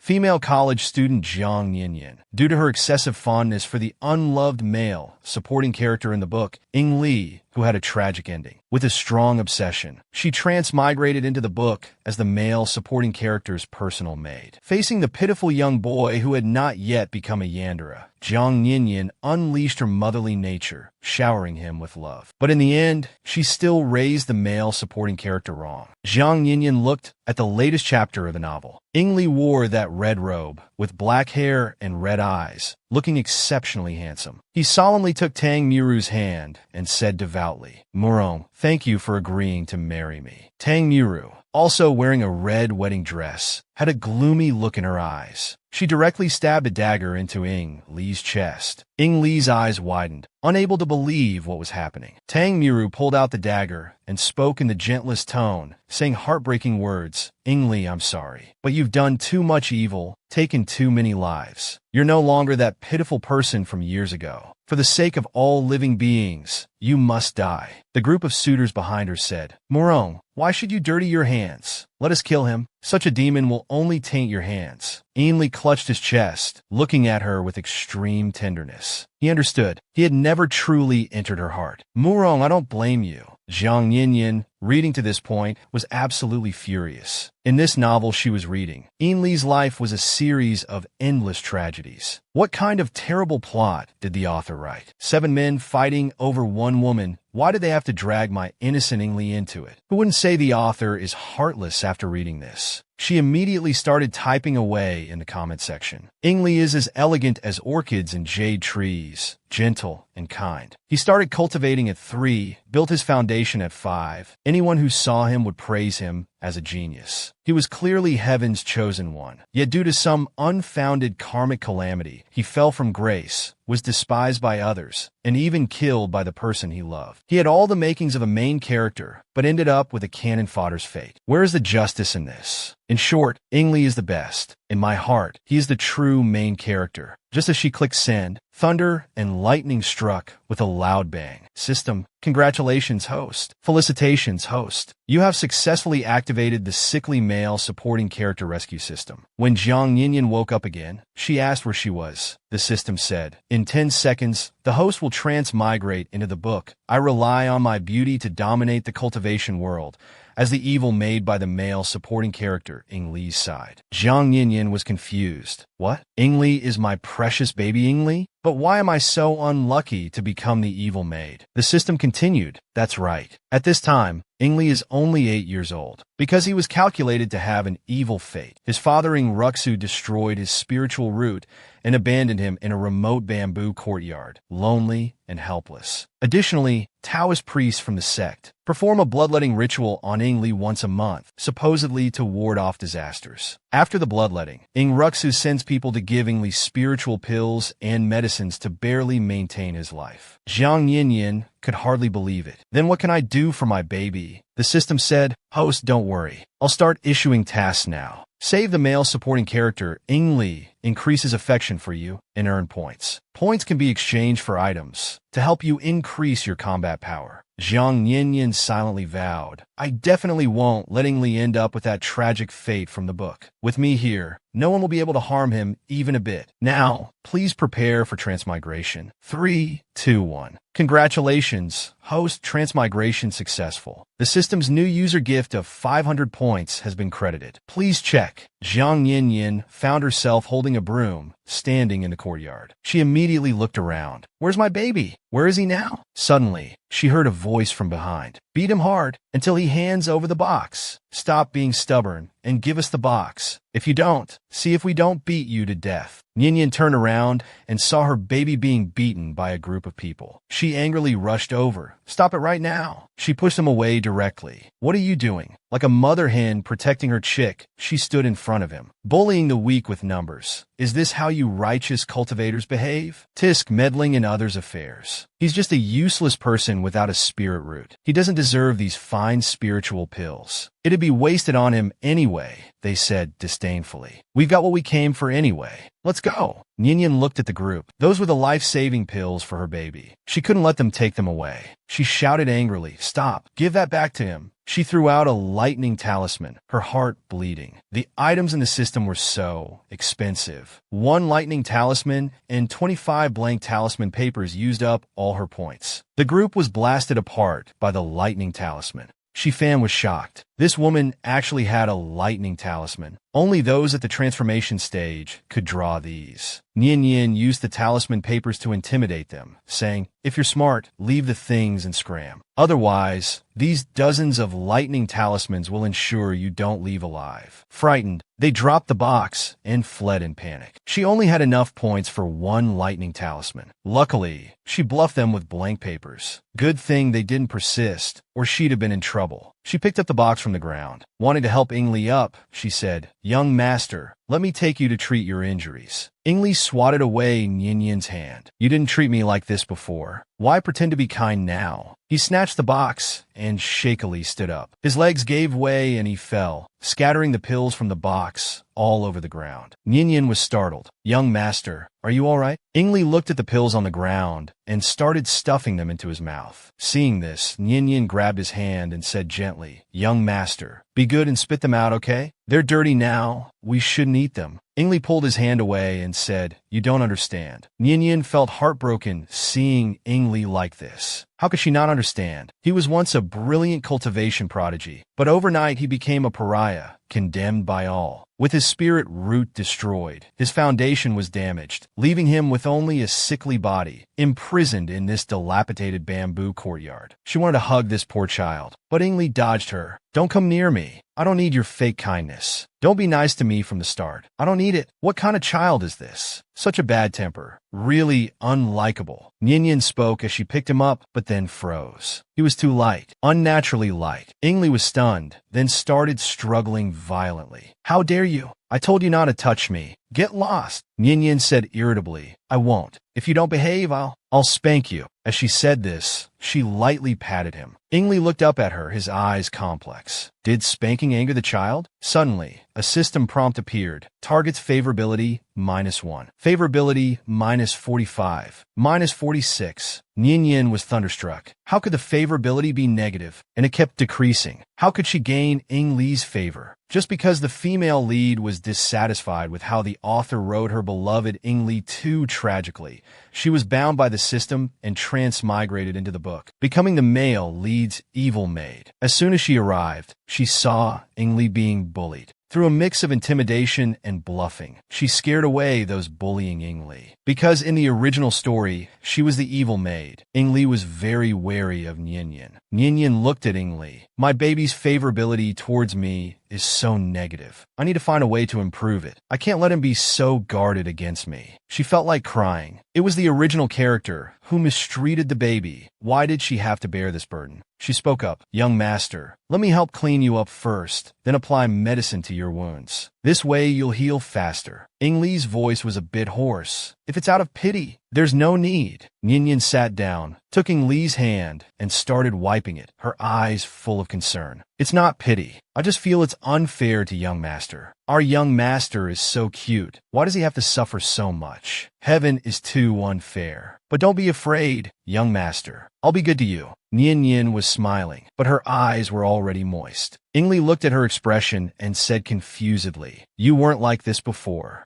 female college student Jiang Yinyan. Due to her excessive fondness for the unloved male supporting character in the book, Ing Li, who had a tragic ending. With a strong obsession, she transmigrated into the book as the male supporting character's personal maid. Facing the pitiful young boy who had not yet become a yandere, Jiang Yinyan unleashed her motherly nature, showering him with love. But in the end, she still raised the male supporting character wrong. Jiang Yinyan looked at the latest chapter of the novel. Ing Li wore that red robe, with black hair and red eyes, looking exceptionally handsome. He solemnly took Tang Miru's hand and said devoutly, "Murong, thank you for agreeing to marry me." Tang Miru, also wearing a red wedding dress, had a gloomy look in her eyes. She directly stabbed a dagger into Ing Li's chest. Ing Li's eyes widened, unable to believe what was happening. Tang Miru pulled out the dagger and spoke in the gentlest tone, saying heartbreaking words, "Ing Li, I'm sorry, but you've done too much evil, taken too many lives. You're no longer that pitiful person from years ago. For the sake of all living beings, you must die." The group of suitors behind her said, "Murong, why should you dirty your hands? Let us kill him. Such a demon will only taint your hands." Ing Li clutched his chest, looking at her with extreme tenderness. He understood. He had never truly entered her heart. "Murong, I don't blame you." Jiang Yinyan, reading to this point, was absolutely furious. In this novel she was reading, Ing Li's life was a series of endless tragedies. What kind of terrible plot did the author write? 7 men fighting over 1 woman. Why did they have to drag my innocent Ing Li into it? Who wouldn't say the author is heartless after reading this? She immediately started typing away in the comment section. Ing Li is as elegant as orchids and jade trees, gentle and kind. He started cultivating at 3, built his foundation at 5. Anyone who saw him would praise him as a genius. He was clearly heaven's chosen one. Yet due to some unfounded karmic calamity, he fell from grace, was despised by others, and even killed by the person he loved. He had all the makings of a main character, but ended up with a cannon fodder's fate. Where is the justice in this? In short, Ing Li is the best. In my heart, he is the true main character. Just as she clicked send, thunder and lightning struck with a loud bang. System, congratulations, host. Felicitations, host. You have successfully activated the sickly male supporting character rescue system. When Jiang Yinyan woke up again, she asked where she was. The system said, "In 10 seconds, the host will transmigrate into the book. I rely on my beauty to dominate the cultivation world." As the evil made by the male supporting character, Ing Li's side. Jiang Yinyan was confused. What? Ing Li is my precious baby Ing Li? But why am I so unlucky to become the evil maid? The system continued. That's right. At this time, Ing Li is only 8 years old. Because he was calculated to have an evil fate, his father Ing Ruxu destroyed his spiritual root and abandoned him in a remote bamboo courtyard, lonely and helpless. Additionally, Taoist priests from the sect perform a bloodletting ritual on Ing Li once a month, supposedly to ward off disasters. After the bloodletting, Ing Ruxu sends people to give Ing Li spiritual pills and medicines to barely maintain his life. Jiang Yinyan could hardly believe it. Then what can I do for my baby? The system said, "Host, don't worry. I'll start issuing tasks now. Save the male supporting character, Ing Li, increases affection for you, and earn points. Points can be exchanged for items to help you increase your combat power." Jiang Yinyan silently vowed, "I definitely won't let Ing Li end up with that tragic fate from the book. With me here, no one will be able to harm him even a bit. Now, please prepare for transmigration. 3, 2, 1. Congratulations, host, transmigration successful. The system's new user gift of 500 points has been credited. Please check." Jiang Yinyan found herself holding a broom, standing in the courtyard. She immediately looked around. "Where's my baby? Where is he now?" Suddenly, she heard a voice from behind. "Beat him hard until he hands over the box. Stop being stubborn and give us the box. If you don't, see if we don't beat you to death." Ninian turned around and saw her baby being beaten by a group of people. She angrily rushed over. "Stop it right now." She pushed him away directly. "What are you doing?" Like a mother hen protecting her chick, she stood in front of him, bullying the weak with numbers. "Is this how you righteous cultivators behave? Tisk meddling in others' affairs. He's just a useless person without a spirit root. He doesn't deserve these fine spiritual pills. It'd be wasted on him anyway," they said disdainfully. "We've got what we came for anyway. Let's go." Ninian looked at the group. Those were the life-saving pills for her baby. She couldn't let them take them away. She shouted angrily, "Stop! Give that back to him. She threw out a lightning talisman, her heart bleeding. The items in the system were so expensive. One lightning talisman and 25 blank talisman papers used up all her points. The group was blasted apart by the lightning talisman. Shifan was shocked. This woman actually had a lightning talisman. Only those at the transformation stage could draw these. Nian used the talisman papers to intimidate them, saying, "If you're smart, leave the things and scram. Otherwise, these dozens of lightning talismans will ensure you don't leave alive." Frightened, they dropped the box and fled in panic. She only had enough points for one lightning talisman. Luckily, she bluffed them with blank papers. Good thing they didn't persist, or she'd have been in trouble. She picked up the box from the ground. Wanting to help Ingli up, she said, "Young master, let me take you to treat your injuries." Ingli swatted away Nian's hand. "You didn't treat me like this before. Why pretend to be kind now?" He snatched the box and shakily stood up. His legs gave way and he fell, scattering the pills from the box all over the ground. Nian was startled. "Young master, are you all right?" Ingli looked at the pills on the ground and started stuffing them into his mouth. Seeing this, Nian grabbed his hand and said gently, "Young master, be good and spit them out, okay? They're dirty now. We shouldn't eat them." Ingli pulled his hand away and said, "You don't understand." Nian felt heartbroken seeing Ingli like this. How could she not understand? He was once a brilliant cultivation prodigy, but overnight he became a pariah, condemned by all. With his spirit root destroyed, his foundation was damaged, leaving him with only a sickly body, imprisoned in this dilapidated bamboo courtyard. She wanted to hug this poor child, but Ingli dodged her. "Don't come near me. I don't need your fake kindness. Don't be nice to me from the start. I don't need it. What kind of child is this? Such a bad temper. Really unlikable." Nian spoke as she picked him up, but then froze. He was too light, unnaturally light. Ingli was stunned, then started struggling violently. "How dare you? I told you not to touch me. Get lost." Nian said irritably, "I won't. If you don't behave, I'll spank you." As she said this, she lightly patted him. Ingli looked up at her, his eyes complex. Did spanking anger the child? Suddenly, a system prompt appeared. Target's favorability, -1. Favorability, -45. -46. Nian was thunderstruck. How could the favorability be negative? And it kept decreasing. How could she gain Ingli's favor? Just because the female lead was dissatisfied with how the author wrote her beloved Ingli too tragically, she was bound by the system and transmigrated into the book, becoming the male lead's evil maid. As soon as she arrived, she saw Ingli being bullied. Through a mix of intimidation and bluffing, she scared away those bullying Ingli. Because in the original story, she was the evil maid, Ingli was very wary of Nian. Nian looked at Ingli. "My baby's favorability towards me is so negative. I need to find a way to improve it. I can't let him be so guarded against me." She felt like crying. It was the original character who mistreated the baby. Why did she have to bear this burden? She spoke up. "Young master, let me help clean you up first, then apply medicine to your wounds. This way you'll heal faster." Ingli's voice was a bit hoarse. "If it's out of pity, there's no need." Nian sat down, took Ingli's hand, and started wiping it, her eyes full of concern. "It's not pity. I just feel it's unfair to young master. Our young master is so cute. Why does he have to suffer so much? Heaven is too unfair. But don't be afraid, young master. I'll be good to you." Nian was smiling, but her eyes were already moist. Ingli looked at her expression and said confusedly, "You weren't like this before."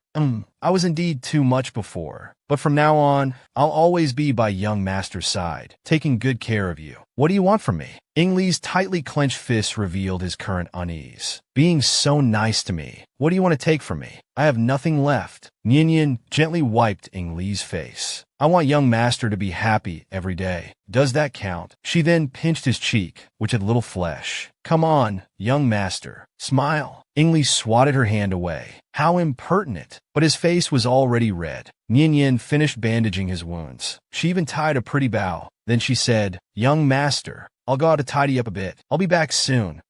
I was indeed too much before. But from now on, I'll always be by young master's side, taking good care of you. What do you want from me?" Ingli's tightly clenched fists revealed his current unease. "Being so nice to me. What do you want to take from me? I have nothing left." Nian gently wiped Ingli's face. "I want young master to be happy every day. Does that count?" She then pinched his cheek, which had little flesh. "Come on, young master. Smile." Ingli swatted her hand away. How impertinent! But his face was already red. Nian finished bandaging his wounds. She even tied a pretty bow. Then she said, "Young master, I'll go out to tidy up a bit. I'll be back soon."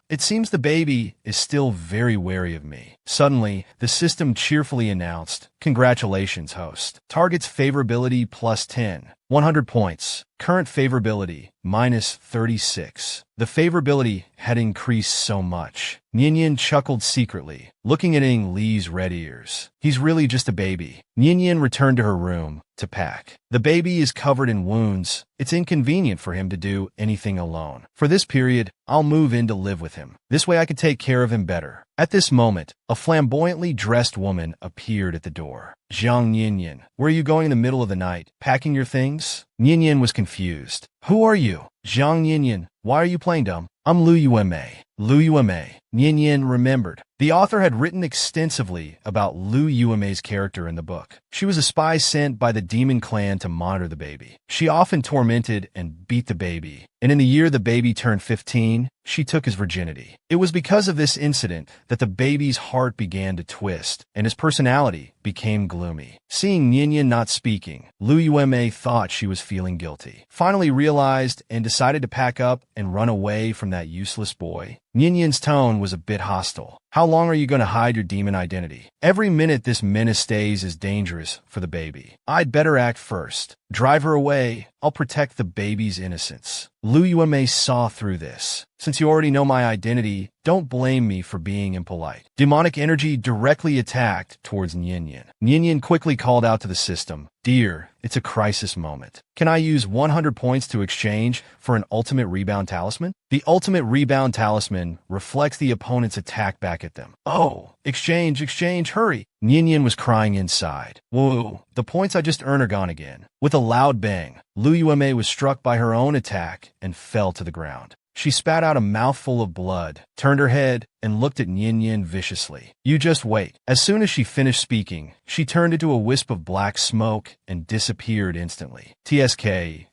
It seems the baby is still very wary of me. Suddenly, the system cheerfully announced, "Congratulations, host. Target's favorability +10. 100 points. Current favorability, -36. The favorability had increased so much. Nian chuckled secretly, looking at Ingli's red ears. He's really just a baby. Nian returned to her room to pack. The baby is covered in wounds. It's inconvenient for him to do anything alone. For this period, I'll move in to live with him. This way I can take care of him better. At this moment, a flamboyantly dressed woman appeared at the door. Zhang Nianyan, where are you going in the middle of the night? Packing your things? Nianyan was confused. Who are you? Zhang Nianyan, why are you playing dumb? I'm Lu Yuanmei. Lu Yuanmei. Nianyan remembered. The author had written extensively about Lu Yuanmei's character in the book. She was a spy sent by the demon clan to monitor the baby. She often tormented and beat the baby, and in the year the baby turned 15, she took his virginity. It was because of this incident that the baby's heart began to twist, and his personality became gloomy. Seeing Nianyan not speaking, Lu Yuanmei thought she was feeling guilty. Finally realized and decided to pack up and run away from that useless boy. Nianyan's tone was a bit hostile. How long are you going to hide your demon identity? Every minute this menace stays is dangerous for the baby. I'd better act first. Drive her away. I'll protect the baby's innocence. Lu Yuanmei saw through this. Since you already know my identity, don't blame me for being impolite. Demonic energy directly attacked towards Nianyan. Nianyan quickly called out to the system. Dear, it's a crisis moment. Can I use 100 points to exchange for an ultimate rebound talisman? The ultimate rebound talisman reflects the opponent's attack back at them. Oh, exchange, hurry. Nianyan was crying inside. Whoa, the points I just earned are gone again. With a loud bang, Lu Yuanmei was struck by her own attack and fell to the ground. She spat out a mouthful of blood, turned her head, and looked at Nianyan viciously. You just wait. As soon as she finished speaking, she turned into a wisp of black smoke and disappeared instantly. TSK.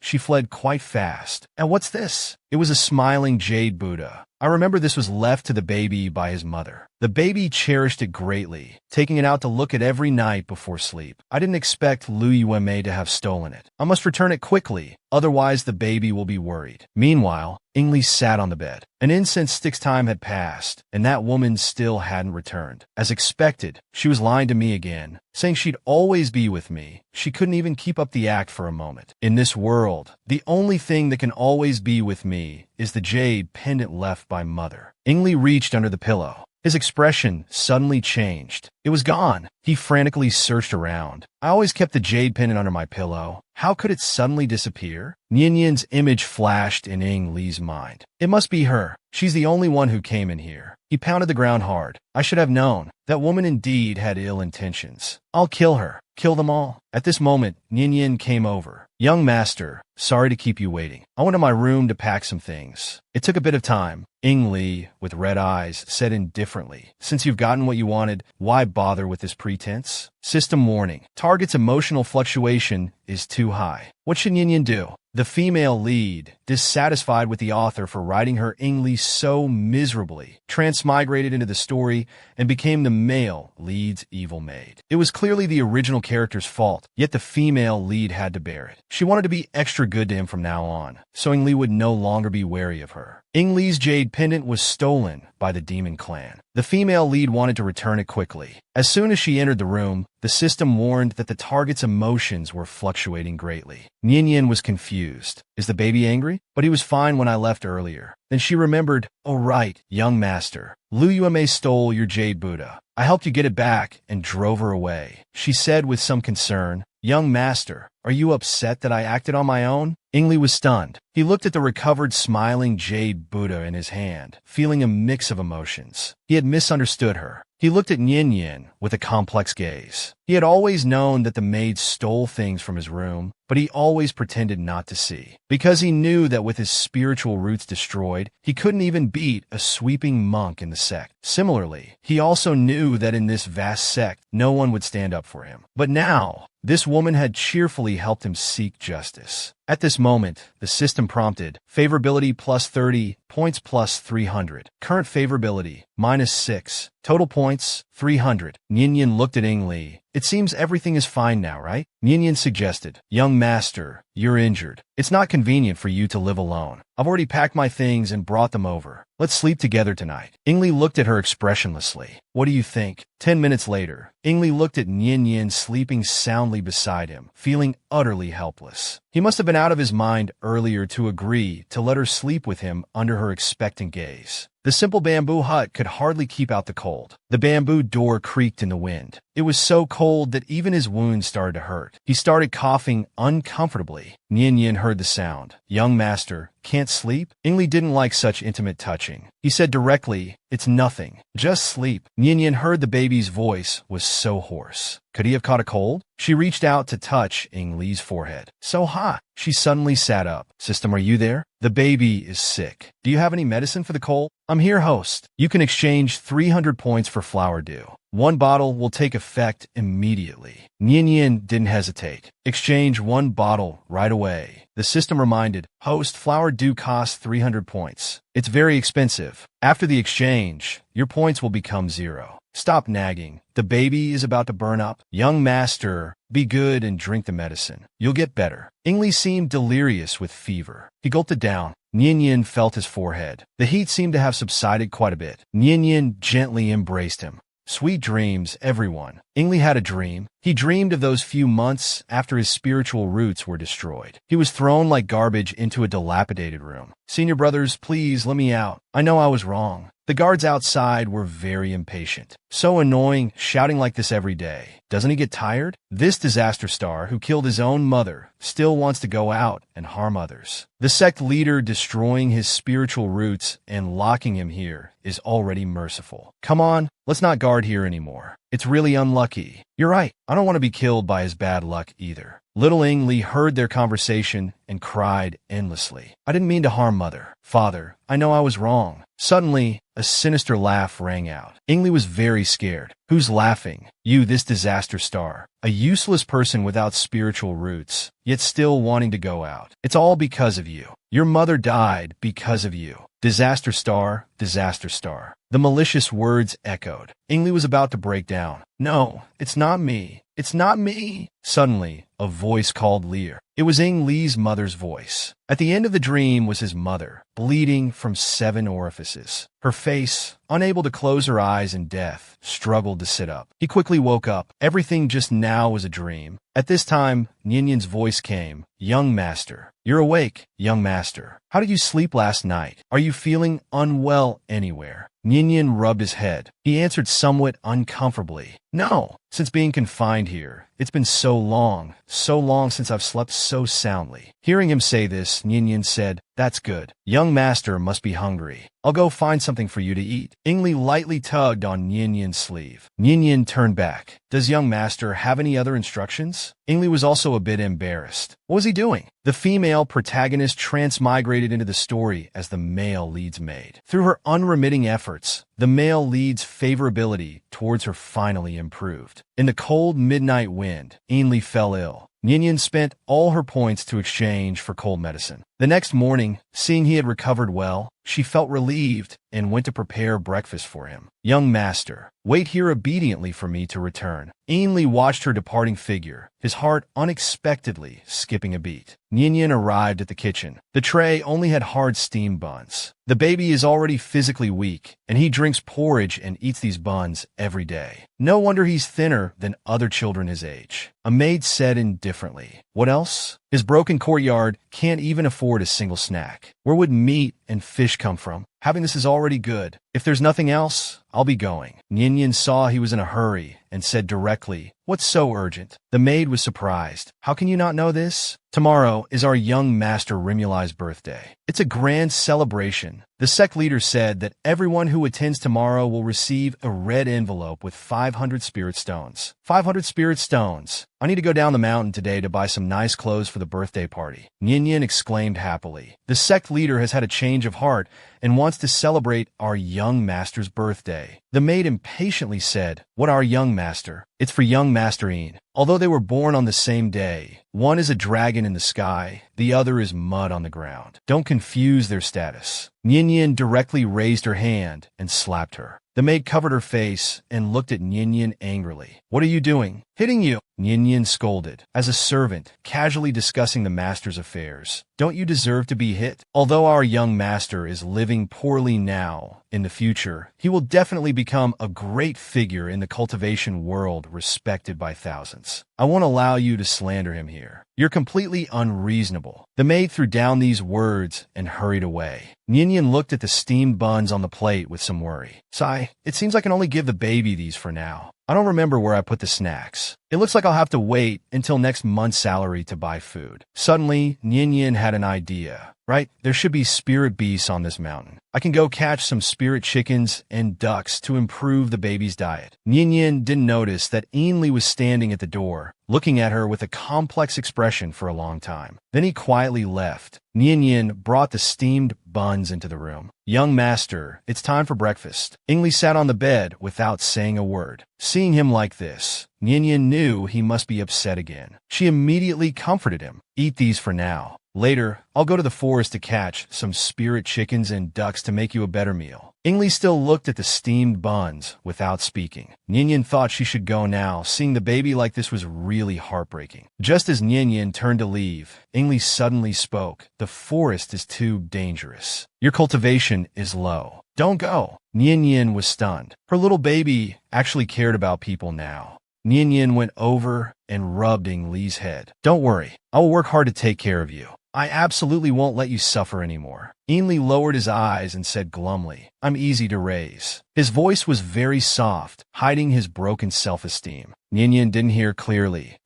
She fled quite fast. And what's this? It was a smiling jade Buddha. I remember this was left to the baby by his mother. The baby cherished it greatly, taking it out to look at every night before sleep. I didn't expect Lu Yuanmei to have stolen it. I must return it quickly, otherwise the baby will be worried. Meanwhile, Ingli sat on the bed. An incense stick's time had passed, and that woman still hadn't returned. As expected, she was lying to me again, saying she'd always be with me. She couldn't even keep up the act for a moment. In this world, the only thing that can always be with me is the jade pendant left by Mother. Ingli reached under the pillow. His expression suddenly changed. It was gone. He frantically searched around. I always kept the jade pendant under my pillow. How could it suddenly disappear? Nianyan's image flashed in Ing Li's mind. It must be her. She's the only one who came in here. He pounded the ground hard. I should have known. That woman indeed had ill intentions. I'll kill her. Kill them all. At this moment, Nianyan came over. Young master, sorry to keep you waiting. I went to my room to pack some things. It took a bit of time. Ing Li, with red eyes, said indifferently, since you've gotten what you wanted, why bother with this pretense? System warning. Target's emotional fluctuation is too high. What should Nianyan do? The female lead, dissatisfied with the author for writing her Ing Li so miserably, transmigrated into the story and became the male lead's evil maid. It was clearly the original character's fault, yet the female lead had to bear it. She wanted to be extra good to him from now on, so Ing Li would no longer be wary of her. Ing Li's jade pendant was stolen by the demon clan. The female lead wanted to return it quickly. As soon as she entered the room, the system warned that the target's emotions were fluctuating greatly. Nianyan was confused. Is the baby angry? But he was fine when I left earlier. Then she remembered, oh right, young master. Lu Yuanmei stole your jade Buddha. I helped you get it back and drove her away. She said with some concern, young master, are you upset that I acted on my own? Ing Li was stunned. He looked at the recovered smiling jade Buddha in his hand, feeling a mix of emotions. He had misunderstood her. He looked at Nianyan with a complex gaze. He had always known that the maid stole things from his room, but he always pretended not to see. Because he knew that with his spiritual roots destroyed, he couldn't even beat a sweeping monk in the sect. Similarly, he also knew that in this vast sect, no one would stand up for him. But now, this woman had cheerfully helped him seek justice. At this moment, the system prompted, favorability plus 30, points plus 300. Current favorability, minus 6. Total points, 300. Nianyan looked at Ing Li. It seems everything is fine now, right? Nianyan suggested, young master, you're injured. It's not convenient for you to live alone. I've already packed my things and brought them over. Let's sleep together tonight. Ing Li looked at her expressionlessly. What do you think? 10 minutes later, Ing Li looked at Nianyan sleeping soundly beside him, feeling utterly helpless. He must have been out of his mind earlier to agree to let her sleep with him under her expectant gaze. The simple bamboo hut could hardly keep out the cold. The bamboo door creaked in the wind. It was so cold that even his wounds started to hurt. He started coughing uncomfortably. Nian Yin heard the sound. Young master, can't sleep? Ingli didn't like such intimate touching. He said directly, it's nothing. Just sleep. Nian Yin heard the baby's voice was so hoarse. Could he have caught a cold? She reached out to touch Ing Li's forehead. So hot. She suddenly sat up. System, are you there? The baby is sick. Do you have any medicine for the cold? I'm here, host. You can exchange 300 points for flower dew. One bottle will take effect immediately. Nian Yin didn't hesitate. Exchange one bottle right away. The system reminded, host, flower dew costs 300 points. It's very expensive. After the exchange, your points will become 0. Stop nagging. The baby is about to burn up. Young master, be good and drink the medicine. You'll get better. Ingli seemed delirious with fever. He gulped it down. Nian Yin felt his forehead. The heat seemed to have subsided quite a bit. Nian Yin gently embraced him. Sweet dreams, everyone. Ingli had a dream. He dreamed of those few months after his spiritual roots were destroyed. He was thrown like garbage into a dilapidated room. Senior brothers, please let me out. I know I was wrong. The guards outside were very impatient. So annoying, shouting like this every day. Doesn't he get tired? This disaster star who killed his own mother still wants to go out and harm others. The sect leader destroying his spiritual roots and locking him here is already merciful. Come on, let's not guard here anymore. It's really unlucky. You're right. I don't want to be killed by his bad luck either. Little Ing Li heard their conversation and cried endlessly. I didn't mean to harm mother. Father, I know I was wrong. Suddenly, a sinister laugh rang out. Ing Li was very scared. Who's laughing? You, this disaster star. A useless person without spiritual roots, yet still wanting to go out. It's all because of you. Your mother died because of you. Disaster star, disaster star. The malicious words echoed. Ing Li was about to break down. No, it's not me. It's not me. Suddenly, a voice called Lear. It was Ing Li's mother's voice. At the end of the dream was his mother, bleeding from 7 orifices. Her face, unable to close her eyes in death, struggled to sit up. He quickly woke up. Everything just now was a dream. At this time, Nian Yin's voice came. Young master. You're awake, young master. How did you sleep last night? Are you feeling unwell anywhere? Nian Yin rubbed his head. He answered somewhat uncomfortably. No, since being confined here, it's been so long since I've slept so soundly. Hearing him say this, Nian Yin said, that's good. Young master must be hungry. I'll go find something for you to eat. Ing Li lightly tugged on Nian Yin's sleeve. Nian Yin turned back. Does young master have any other instructions? Ing Li was also a bit embarrassed. What was he doing? The female protagonist transmigrated into the story as the male lead's maid. Through her unremitting efforts, the male lead's favorability towards her finally improved. In the cold midnight wind, Ing Li fell ill. Nian Yin spent all her points to exchange for cold medicine. The next morning, seeing he had recovered well, she felt relieved and went to prepare breakfast for him. Young master, wait here obediently for me to return. Ing Li watched her departing figure, his heart unexpectedly skipping a beat. Nian Yin arrived at the kitchen. The tray only had hard steamed buns. The baby is already physically weak, and he drinks porridge and eats these buns every day. No wonder he's thinner than other children his age. A maid said indifferently. What else? His broken courtyard can't even afford a single snack. Where would meat and fish come from? Having this is already good. If there's nothing else, I'll be going. Nian Yin saw he was in a hurry and said directly, what's so urgent? The maid was surprised. How can you not know this? Tomorrow is our young master Rimulai's birthday. It's a grand celebration. The sect leader said that everyone who attends tomorrow will receive a red envelope with 500 spirit stones. 500 spirit stones. I need to go down the mountain today to buy some nice clothes for the birthday party. Nian Yin exclaimed happily. The sect leader has had a change of heart and wants to celebrate our young master's birthday. The maid impatiently said, what our young master? It's for young Master Yin. Although they were born on the same day, one is a dragon in the sky, the other is mud on the ground. Don't confuse their status. Nian Yin directly raised her hand and slapped her. The maid covered her face and looked at Nian Yin angrily. What are you doing? Hitting you. Nian Yin scolded. As a servant, casually discussing the master's affairs. Don't you deserve to be hit? Although our young master is living poorly now, in the future, he will definitely become a great figure in the cultivation world respected by thousands. I won't allow you to slander him here. You're completely unreasonable. The maid threw down these words and hurried away. Nian Yin looked at the steamed buns on the plate with some worry. Sigh, it seems I can only give the baby these for now. I don't remember where I put the snacks. It looks like I'll have to wait until next month's salary to buy food. Suddenly, Nyan had an idea. Right? There should be spirit beasts on this mountain. I can go catch some spirit chickens and ducks to improve the baby's diet. Nyan didn't notice that Ainley was standing at the door, looking at her with a complex expression for a long time. Then he quietly left. Nyan brought the steamed buns into the room. Young master, it's time for breakfast. Ainley sat on the bed without saying a word. Seeing him like this, Nyan knew he must be upset again. She immediately comforted him. Eat these for now. Later, I'll go to the forest to catch some spirit chickens and ducks to make you a better meal. Ainley still looked at the steamed buns without speaking. Nyan thought she should go now. Seeing the baby like this was really heartbreaking. Just as Nyan turned to leave, Ainley suddenly spoke. The forest is too dangerous. Your cultivation is low. Don't go. Nyan was stunned. Her little baby actually cared about people now. Nyan went over and rubbed Ainley's head. Don't worry. I will work hard to take care of you. I absolutely won't let you suffer anymore. Ainley lowered his eyes and said glumly, I'm easy to raise. His voice was very soft, hiding his broken self-esteem. Nyan didn't hear clearly.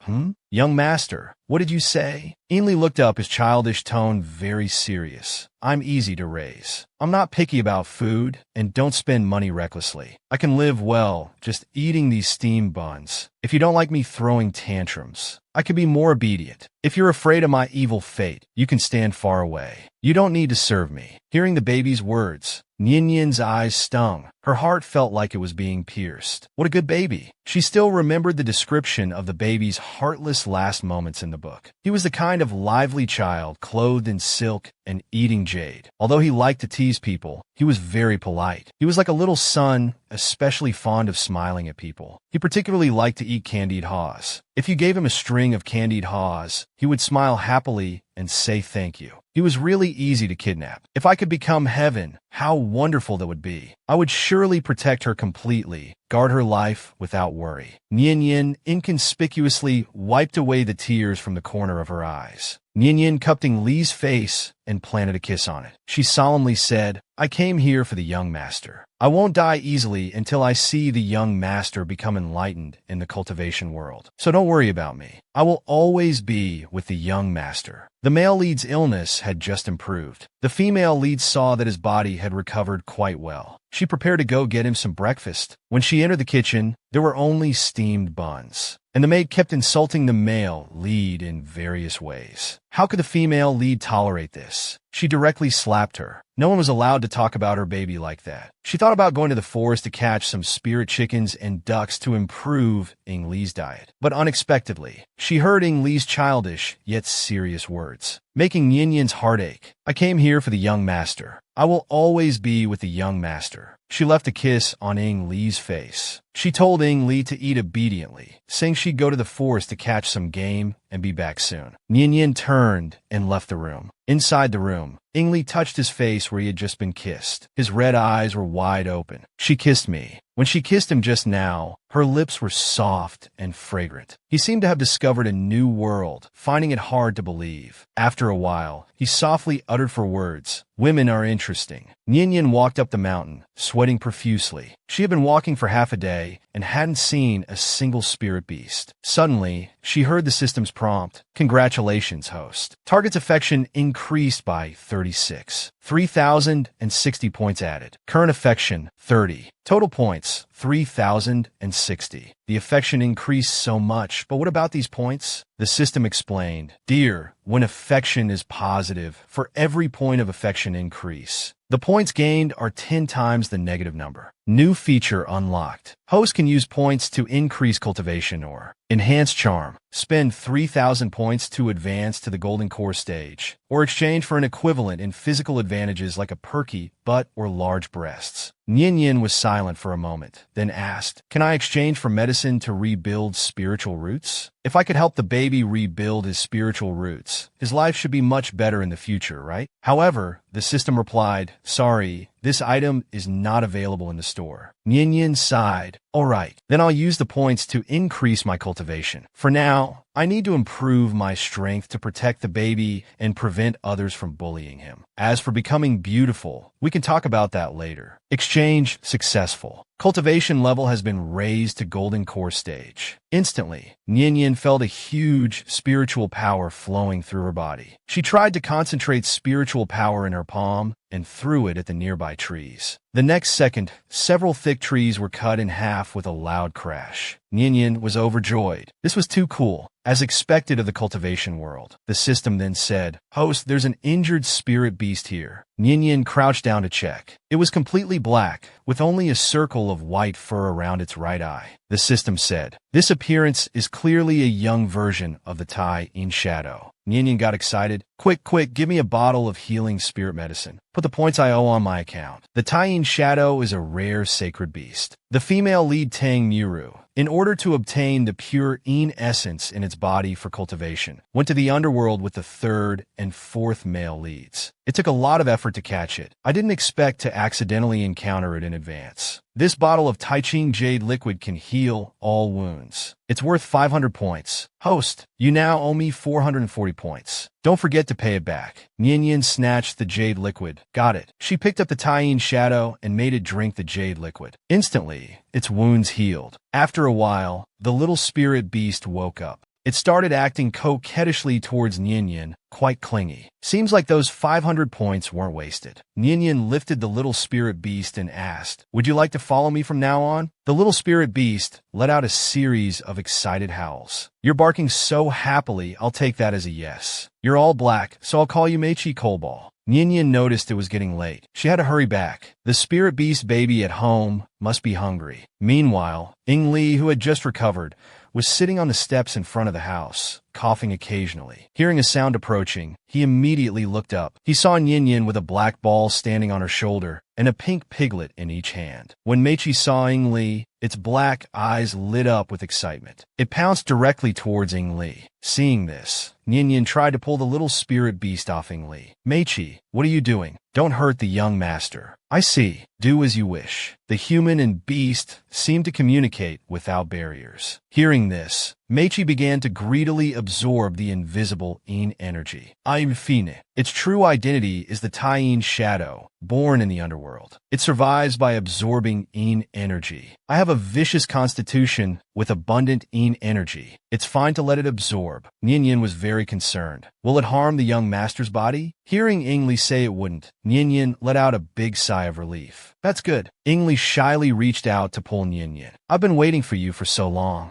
Young master, what did you say? Ainley looked up, his childish tone very serious. I'm easy to raise. I'm not picky about food and don't spend money recklessly. I can live well just eating these steamed buns. If you don't like me throwing tantrums, I can be more obedient. If you're afraid of my evil fate, you can stand far away. You don't need to serve me. Hearing the baby's words, Nyan's eyes stung. Her heart felt like it was being pierced. What a good baby. She still remembered the description of the baby's heartless last moments in the book. He was the kind of lively child, clothed in silk and eating jade. Although he liked to tease people, he was very polite. He was like a little son, especially fond of smiling at people. He particularly liked to eat candied haws. If you gave him a string of candied haws, he would smile happily and say thank you. He was really easy to kidnap. If I could become heaven, how wonderful that would be. I would surely protect her completely, guard her life without worry. Nyan inconspicuously wiped away the tears from the corner of her eyes. Nyan cupped Lee's face and planted a kiss on it. She solemnly said, I came here for the young master. I won't die easily until I see the young master become enlightened in the cultivation world. So don't worry about me. I will always be with the young master. The male lead's illness had just improved. The female lead saw that his body had recovered quite well. She prepared to go get him some breakfast. When she entered the kitchen, there were only steamed buns. And the maid kept insulting the male lead in various ways. How could the female lead tolerate this? She directly slapped her. No one was allowed to talk about her baby like that. She thought about going to the forest to catch some spirit chickens and ducks to improve Lee's diet. But unexpectedly, she heard Lee's childish yet serious words, making Nyan's heart ache. I came here for the young master. I will always be with the young master. She left a kiss on Lee's face. She told Lee to eat obediently, saying she'd go to the forest to catch some game and be back soon. Nyan turned and left the room. Inside the room, Lee touched his face where he had just been kissed. His red eyes were wide open. She kissed me. When she kissed him just now, her lips were soft and fragrant. He seemed to have discovered a new world, finding it hard to believe. After a while, he softly uttered four words, "Women are interesting." Nyan walked up the mountain, sweating profusely. She had been walking for half a day and hadn't seen a single spirit beast. Suddenly, she heard the system's prompt, "Congratulations, host. Target's affection increased by 36. 3,060 points added. Current affection, 30. Total points, 3,060. The affection increased so much, but what about these points? The system explained, Dear, when affection is positive, for every point of affection increase, the points gained are 10 times the negative number. New feature unlocked. Host can use points to increase cultivation or enhance charm. Spend 3,000 points to advance to the golden core stage, or exchange for an equivalent in physical advantages like a perky butt or large breasts. Nyan was silent for a moment, then asked, Can I exchange for medicine to rebuild spiritual roots? If I could help the baby rebuild his spiritual roots, his life should be much better in the future, right? However, the system replied, Sorry, this item is not available in the store. Nyan sighed. All right, then I'll use the points to increase my cultivation. For now, I need to improve my strength to protect the baby and prevent others from bullying him. As for becoming beautiful, we can talk about that later. Exchange successful. Cultivation level has been raised to golden core stage. Instantly, Nian felt a huge spiritual power flowing through her body. She tried to concentrate spiritual power in her palm and threw it at the nearby trees. The next second, several thick trees were cut in half with a loud crash. Nian was overjoyed. This was too cool. As expected of the cultivation world, the system then said, "Host, there's an injured spirit beast here." Nian crouched down to check. It was completely black, with only a circle of white fur around its right eye. The system said, "This appearance is clearly a young version of the Tai in shadow." Nian got excited. Quick, give me a bottle of healing spirit medicine. Put the points I owe on my account." The Tai in shadow is a rare sacred beast. The female lead Tang Muru, in order to obtain the pure Yin essence in its body for cultivation, went to the underworld with the third and fourth male leads. It took a lot of effort to catch it. I didn't expect to accidentally encounter it in advance. This bottle of Taiching Jade liquid can heal all wounds. It's worth 500 points. Host, you now owe me 440 points. Don't forget to pay it back. Nian snatched the jade liquid. Got it. She picked up the Tai-Yin shadow and made it drink the jade liquid. Instantly, its wounds healed. After a while, the little spirit beast woke up. It started acting coquettishly towards Nian, quite clingy. Seems like those 500 points weren't wasted. Nian lifted the little spirit beast and asked, "Would you like to follow me from now on?" The little spirit beast let out a series of excited howls. "You're barking so happily, I'll take that as a yes. You're all black, so I'll call you Meichi Coalball." Nian noticed it was getting late. She had to hurry back. The spirit beast baby at home must be hungry. Meanwhile, Ing Li, who had just recovered, was sitting on the steps in front of the house, coughing occasionally. Hearing a sound approaching, he immediately looked up. He saw Nian with a black ball standing on her shoulder and a pink piglet in each hand. When Meichi saw Ing Li, its black eyes lit up with excitement. It pounced directly towards Ing Li. Seeing this, Nian tried to pull the little spirit beast off Ing Li. "Meichi, what are you doing? Don't hurt the young master." "I see. Do as you wish." The human and beast seemed to communicate without barriers. Hearing this, Meichi began to greedily absorb the invisible Yin energy. I'm Fine. Its true identity is the Tai-Yin shadow, born in the underworld. It survives by absorbing Yin energy. I have a vicious constitution with abundant Yin energy. It's fine to let it absorb. Nian was very concerned. Will it harm the young master's body? Hearing Ing Li say it wouldn't, Nian let out a big sigh of relief. That's good. Ing Li shyly reached out to pull Nian. I've been waiting for you for so long.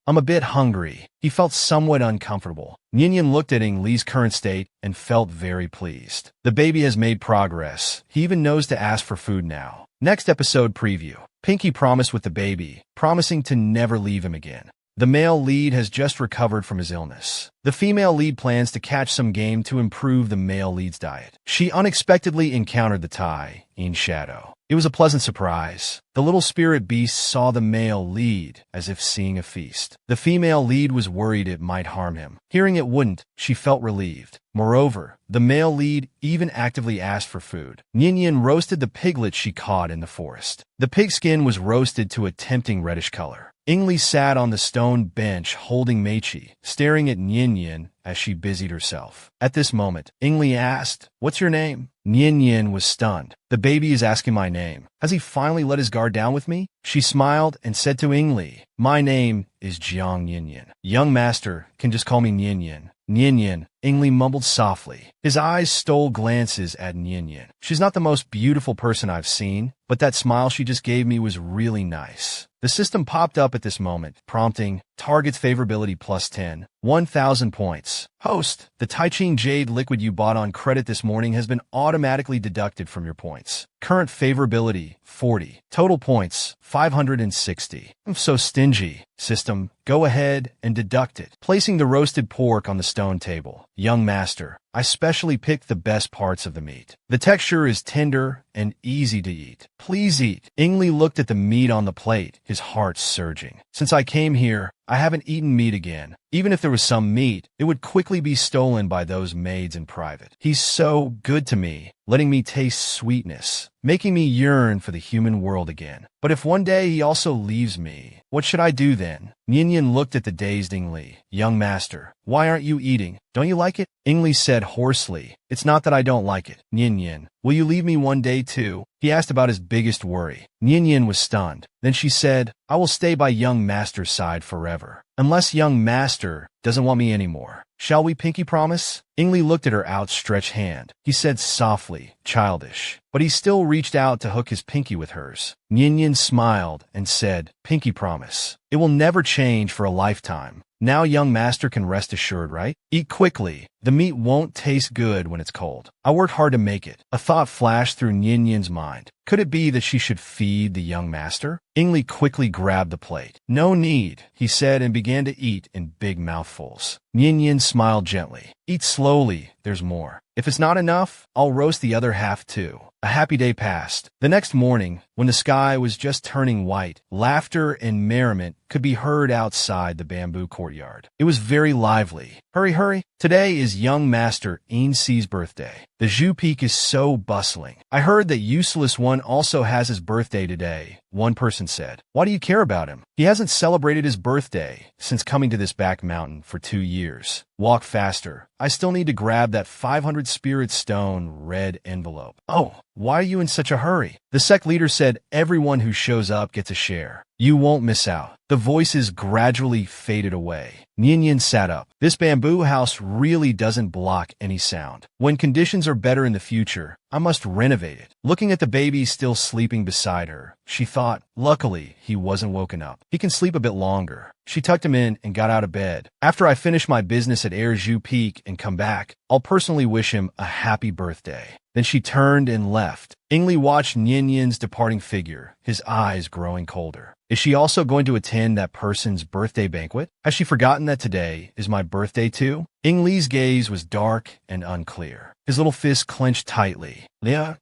I'm a bit hungry. He felt somewhat uncomfortable. Nian looked at Ing Li's current state and felt very pleased. The baby has made progress. He even knows to ask for food now. Next episode preview. Pinky promised with the baby, promising to never leave him again. The male lead has just recovered from his illness. The female lead plans to catch some game to improve the male lead's diet. She unexpectedly encountered the Tai in shadow. It was a pleasant surprise. The little spirit beast saw the male lead as if seeing a feast. The female lead was worried it might harm him. Hearing it wouldn't, she felt relieved. Moreover, the male lead even actively asked for food. Nian roasted the piglet she caught in the forest. The pig skin was roasted to a tempting reddish color. Ing Li sat on the stone bench holding Meichi, staring at Nian as she busied herself. At this moment, Ing Li asked, "What's your name?" Nian was stunned. The baby is asking my name. Has he finally let his guard down with me? She smiled and said to Ing Li, "My name is Jiang Nian. Young master can just call me Nian." Nian, Ing Li mumbled softly. His eyes stole glances at Nian. She's not the most beautiful person I've seen, but that smile she just gave me was really nice. The system popped up at this moment, prompting, target's favorability plus 10, 1,000 points. Host, the Taiching Jade liquid you bought on credit this morning has been automatically deducted from your points. Current favorability, 40. Total points, 560. I'm so stingy. System, go ahead and deduct it. Placing the roasted pork on the stone table. Young master, I specially picked the best parts of the meat. The texture is tender and easy to eat. Please eat. Ingli looked at the meat on the plate, his heart surging. Since I came here, I haven't eaten meat again. Even if there was some meat, it would quickly be stolen by those maids in private. He's so good to me, letting me taste sweetness, making me yearn for the human world again. But if one day he also leaves me, what should I do then? Ninian looked at the dazed Ingli. Young master, why aren't you eating? Don't you like it? Ingli said hoarsely, it's not that I don't like it. Ninian, will you leave me one day too? He asked about his biggest worry. Ninian was stunned. Then she said, I will stay by young master's side forever. Unless young master doesn't want me anymore. Shall we pinky promise? Ingli looked at her outstretched hand. He said softly, childish, but he still reached out to hook his pinky with hers. Ninian smiled and said, pinky promise. It will never change for a lifetime. Now young master can rest assured, right? Eat quickly. The meat won't taste good when it's cold. I worked hard to make it. A thought flashed through Ninian's mind. Could it be that she should feed the young master? Ingli quickly grabbed the plate. No need, he said, and began to eat in big mouthfuls. Ninian smiled gently. Eat slowly, there's more. If it's not enough, I'll roast the other half too. A happy day passed. The next morning, when the sky was just turning white, laughter and merriment could be heard outside the bamboo courtyard. It was very lively. Hurry, hurry. Today is young master Ainsi's birthday. The Zhu Peak is so bustling. I heard that Useless One also has his birthday today, one person said. Why do you care about him? He hasn't celebrated his birthday since coming to this back mountain for 2 years. Walk faster. I still need to grab that 500 spirit stone red envelope. Oh, why are you in such a hurry? The sect leader said everyone who shows up gets a share. You won't miss out. The voices gradually faded away. Ninian sat up. This bamboo house really doesn't block any sound. When conditions are better in the future, I must renovate it. Looking at the baby still sleeping beside her, she thought, luckily, he wasn't woken up. He can sleep a bit longer. She tucked him in and got out of bed. After I finish my business at Air Zhu Peak and come back, I'll personally wish him a happy birthday. Then she turned and left. Ingli watched Ninian's departing figure, his eyes growing colder. Is she also going to attend that person's birthday banquet? Has she forgotten that today is my birthday too? Ingli's gaze was dark and unclear. His little fist clenched tightly. Yeah,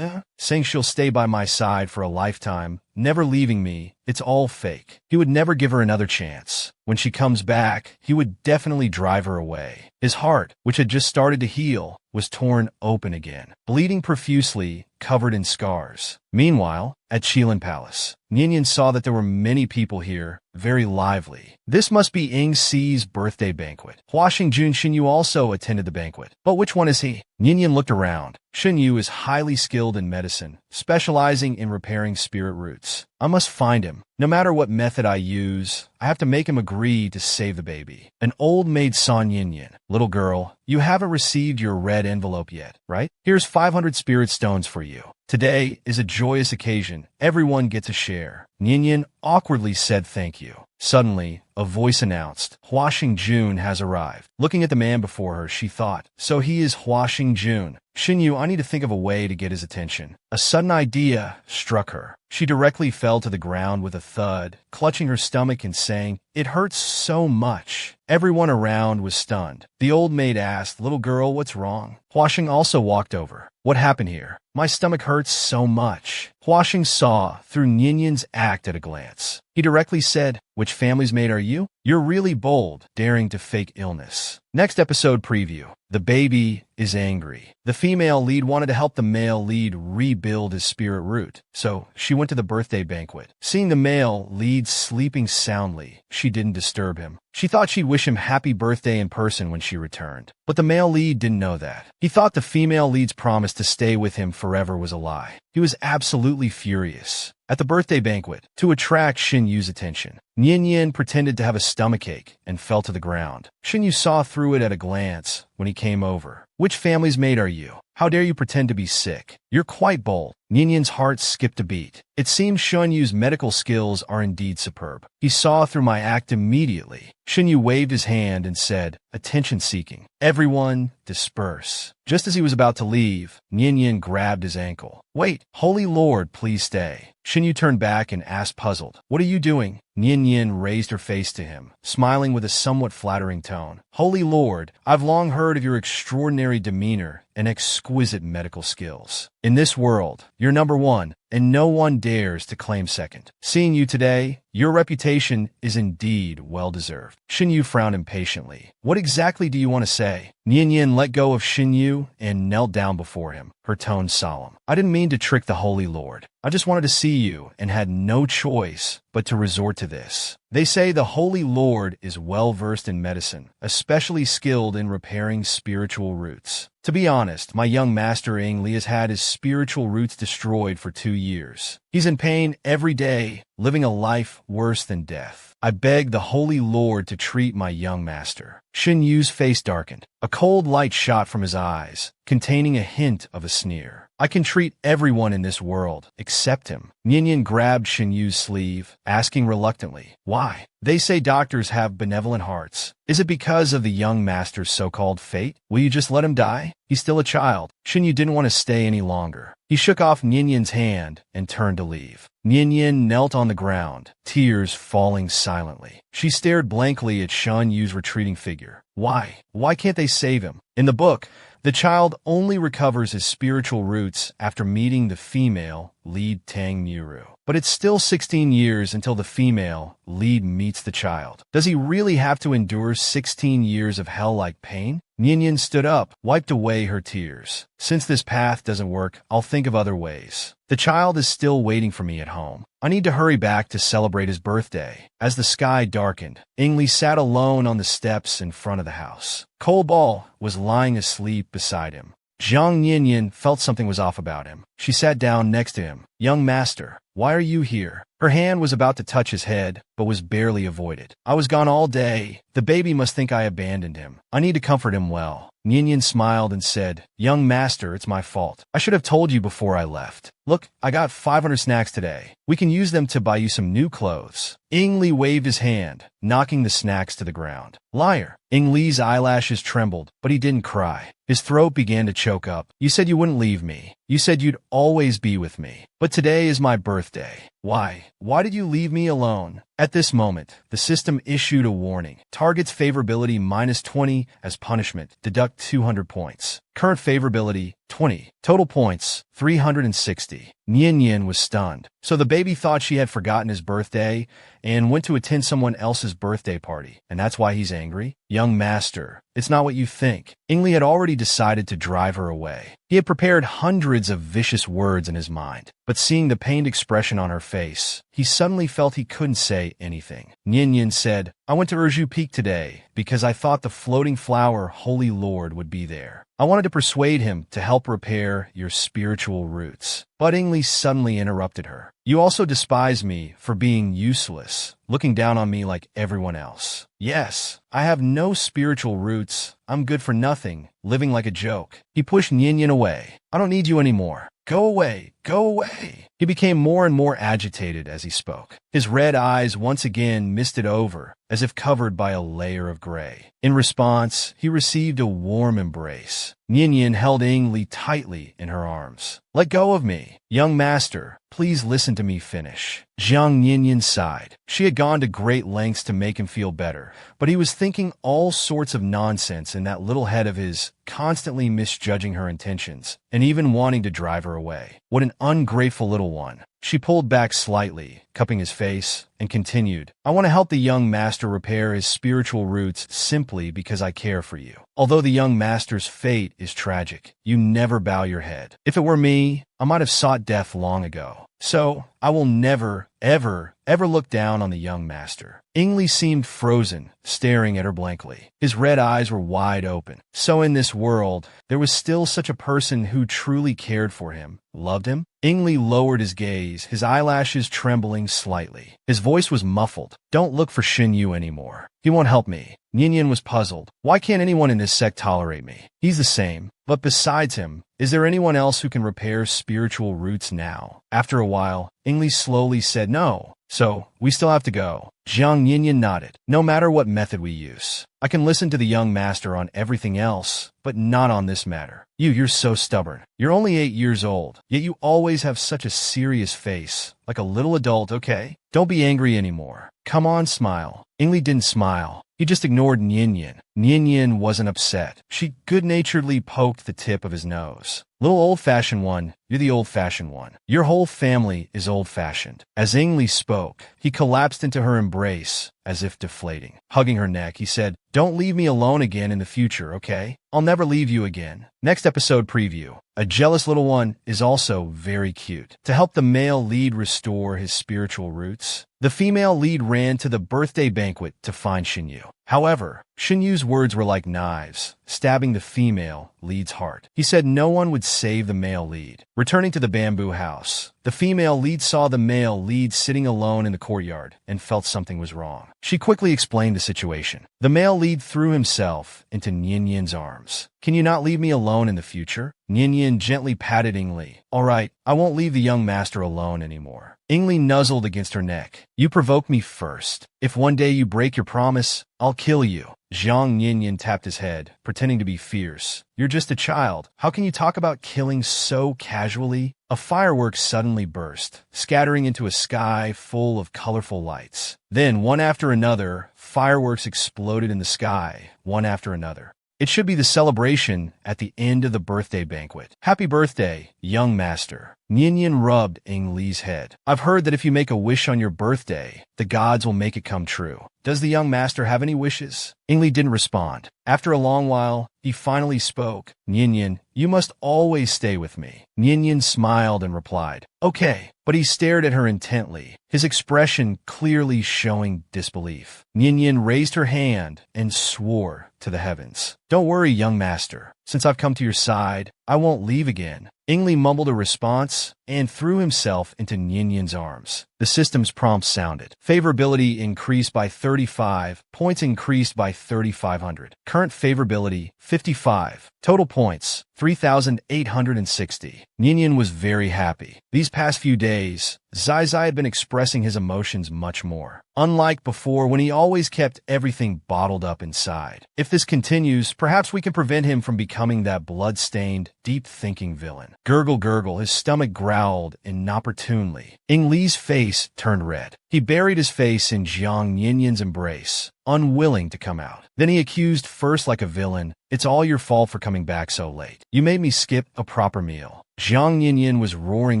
saying she'll stay by my side for a lifetime, never leaving me. It's all fake. He would never give her another chance. When she comes back, he would definitely drive her away. His heart, which had just started to heal, was torn open again, bleeding profusely, covered in scars. Meanwhile, at Qilin Palace, Ninian saw that there were many people here, very lively. This must be Ainsi's birthday banquet. Hua Xingjun Xinyu also attended the banquet. But which one is he? Ninian looked around. Xinyu is highly skilled in medicine, specializing in repairing spirit roots. I must find him. No matter what method I use, I have to make him agree to save the baby. An old maid saw Ninian. Little girl, you haven't received your red envelope yet, right? Here's 500 spirit stones for you. Today is a joyous occasion. Everyone gets a share. Ninian awkwardly said thank you. Suddenly, a voice announced, Hua Xingjun has arrived. Looking at the man before her, she thought, so he is Hua Xingjun. Xinyu, I need to think of a way to get his attention. A sudden idea struck her. She directly fell to the ground with a thud, clutching her stomach and saying, it hurts so much. Everyone around was stunned. The old maid asked, little girl, what's wrong? Hua Xing also walked over. What happened here? My stomach hurts so much. Hua Xing saw through Ninian's act at a glance. He directly said, which family's maid are you? You're really bold, daring to fake illness. Next episode preview. The baby is angry. The female lead wanted to help the male lead rebuild his spirit root, so she went to the birthday banquet. Seeing the male lead sleeping soundly, she didn't disturb him. She thought she'd wish him happy birthday in person when she returned. But the male lead didn't know that. He thought the female lead's promise to stay with him forever was a lie. He was absolutely furious. At the birthday banquet, to attract Xinyu's attention, Ninian pretended to have a stomachache and fell to the ground. Xinyu saw through it at a glance when he came over. Which family's maid are you? How dare you pretend to be sick? You're quite bold. Ninian's heart skipped a beat. It seems Xinyu's medical skills are indeed superb. He saw through my act immediately. Xinyu waved his hand and said, attention-seeking. Everyone, disperse. Just as he was about to leave, Ninian grabbed his ankle. Wait, Holy Lord, please stay. Xinyu turned back and asked puzzled, what are you doing? Ninian raised her face to him, smiling with a somewhat flattering tone. Holy Lord, I've long heard of your extraordinary demeanor and exquisite medical skills. In this world, you're number one, and no one dares to claim second. Seeing you today, your reputation is indeed well-deserved. Xinyu frowned impatiently. What exactly do you want to say? Nian let go of Xinyu and knelt down before him, her tone solemn. I didn't mean to trick the Holy Lord. I just wanted to see you and had no choice but to resort to this. They say the Holy Lord is well-versed in medicine, especially skilled in repairing spiritual roots. To be honest, my young master Li has had his spiritual roots destroyed for 2 years. He's in pain every day, living a life worse than death. I beg the Holy Lord to treat my young master. Xinyu's face darkened. A cold light shot from his eyes, containing a hint of a sneer. I can treat everyone in this world, except him. Nian grabbed Xinyu's sleeve, asking reluctantly, why? They say doctors have benevolent hearts. Is it because of the young master's so-called fate? Will you just let him die? He's still a child. Xinyu didn't want to stay any longer. He shook off Nian's hand and turned to leave. Nian knelt on the ground, tears falling silently. She stared blankly at Xinyu's retreating figure. Why? Why can't they save him? In the book, the child only recovers his spiritual roots after meeting the female lead Tang Muru. But it's still 16 years until the female lead meets the child. Does he really have to endure 16 years of hell-like pain? Nian stood up, wiped away her tears. Since this path doesn't work, I'll think of other ways. The child is still waiting for me at home. I need to hurry back to celebrate his birthday. As the sky darkened, Li sat alone on the steps in front of the house. Ball was lying asleep beside him. Zhang Nian felt something was off about him. She sat down next to him. Young master, why are you here? Her hand was about to touch his head, but was barely avoided. I was gone all day. The baby must think I abandoned him. I need to comfort him well. Nian smiled and said, young master, it's my fault. I should have told you before I left. Look, I got 500 snacks today. We can use them to buy you some new clothes. Li waved his hand, knocking the snacks to the ground. Liar. Li's eyelashes trembled, but he didn't cry. His throat began to choke up. You said you wouldn't leave me. You said you'd always be with me. But today is my birthday. Why? Why did you leave me alone? At this moment, the system issued a warning. Target's favorability -20 as punishment. Deduct 200 points. Current favorability, 20. Total points, 360. Nian was stunned. So the baby thought she had forgotten his birthday and went to attend someone else's birthday party, and that's why he's angry? Young master, it's not what you think. Li had already decided to drive her away. He had prepared hundreds of vicious words in his mind, but seeing the pained expression on her face, he suddenly felt he couldn't say anything. Nian said, I went to Urju Peak today because I thought the floating flower Holy Lord would be there. I wanted to persuade him to help repair your spiritual roots. But Li suddenly interrupted her. You also despise me for being useless, looking down on me like everyone else. Yes, I have no spiritual roots. I'm good for nothing, living like a joke. He pushed Nian away. I don't need you anymore. Go away, go away. He became more and more agitated as he spoke. His red eyes once again misted over, as if covered by a layer of gray. In response, he received a warm embrace. Nian held Li tightly in her arms. Let go of me. Young master, please listen to me finish. Zhang Nian sighed. She had gone to great lengths to make him feel better, but he was thinking all sorts of nonsense in that little head of his, constantly misjudging her intentions, and even wanting to drive her away. What an ungrateful little one. She pulled back slightly, cupping his face, and continued, I want to help the young master repair his spiritual roots simply because I care for you. Although the young master's fate is tragic, you never bow your head. If it were me, I might have sought death long ago. So, I will never, ever look down on the young master. Li seemed frozen, staring at her blankly. His red eyes were wide open. So in this world, there was still such a person who truly cared for him, loved him? Li lowered his gaze, his eyelashes trembling slightly. His voice was muffled. Don't look for Xinyu anymore. He won't help me. Nian was puzzled. Why can't anyone in this sect tolerate me? He's the same. But besides him, is there anyone else who can repair spiritual roots now? After a while, Li slowly said no. So, we still have to go. Zhang Nian nodded. No matter what method we use. I can listen to the young master on everything else, but not on this matter. You're so stubborn. You're only 8 years old, yet you always have such a serious face. like a little adult, okay? Don't be angry anymore. Come on, smile. Ingli didn't smile. He just ignored Nyan. Nyan wasn't upset. She good-naturedly poked the tip of his nose. Little old-fashioned one, you're the old-fashioned one. Your whole family is old-fashioned. As Ingli spoke, he collapsed into her embrace, as if deflating. Hugging her neck, he said, "Don't leave me alone again in the future, okay? I'll never leave you again." Next episode preview. A jealous little one is also very cute. To help the male lead restore his spiritual roots, the female lead ran to the birthday banquet to find Shinyu. However, Shinyu's words were like knives, stabbing the female lead's heart. He said no one would save the male lead. Returning to the bamboo house, the female lead saw the male lead sitting alone in the courtyard and felt something was wrong. She quickly explained the situation. The male lead threw himself into Nyan's arms. "Can you not leave me alone in the future?" Nyan gently patted Ingli. "All right, I won't leave the young master alone anymore." Ingli nuzzled against her neck. "You provoked me first. If one day you break your promise, I'll kill you." Zhang Nyan tapped his head, pretending to be fierce. "You're just a child. How can you talk about killing so casually?" A firework suddenly burst, scattering into a sky full of colorful lights. Then, one after another, fireworks exploded in the sky, one after another. It should be the celebration at the end of the birthday banquet. "Happy birthday, young master." Nyan rubbed Ingli's head. "I've heard that if you make a wish on your birthday, the gods will make it come true. Does the young master have any wishes?" Ingli didn't respond. After a long while, he finally spoke. "Nyan, you must always stay with me." Nyan smiled and replied, "Okay," but he stared at her intently, his expression clearly showing disbelief. Nyan raised her hand and swore to the heavens. "Don't worry, young master. Since I've come to your side, I won't leave again." Ingli mumbled a response and threw himself into Nyan's arms. The system's prompt sounded. Favorability increased by 35, points increased by 3,500. Current favorability, 55. Total points, 3,860. Nyan was very happy. These past few days, Zai had been expressing his emotions much more. Unlike before when he always kept everything bottled up inside. If this continues, perhaps we can prevent him from becoming that blood-stained, deep-thinking villain. Gurgle gurgle, his stomach growled inopportunely. Ingli's face turned red. He buried his face in Jiang Nyan's embrace, unwilling to come out. Then he accused first like a villain, "It's all your fault for coming back so late. You made me skip a proper meal." Jiang Nyan was roaring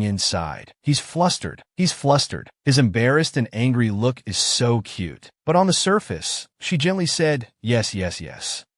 inside. He's flustered. His embarrassed and angry look is so cute. But on the surface, she gently said, yes.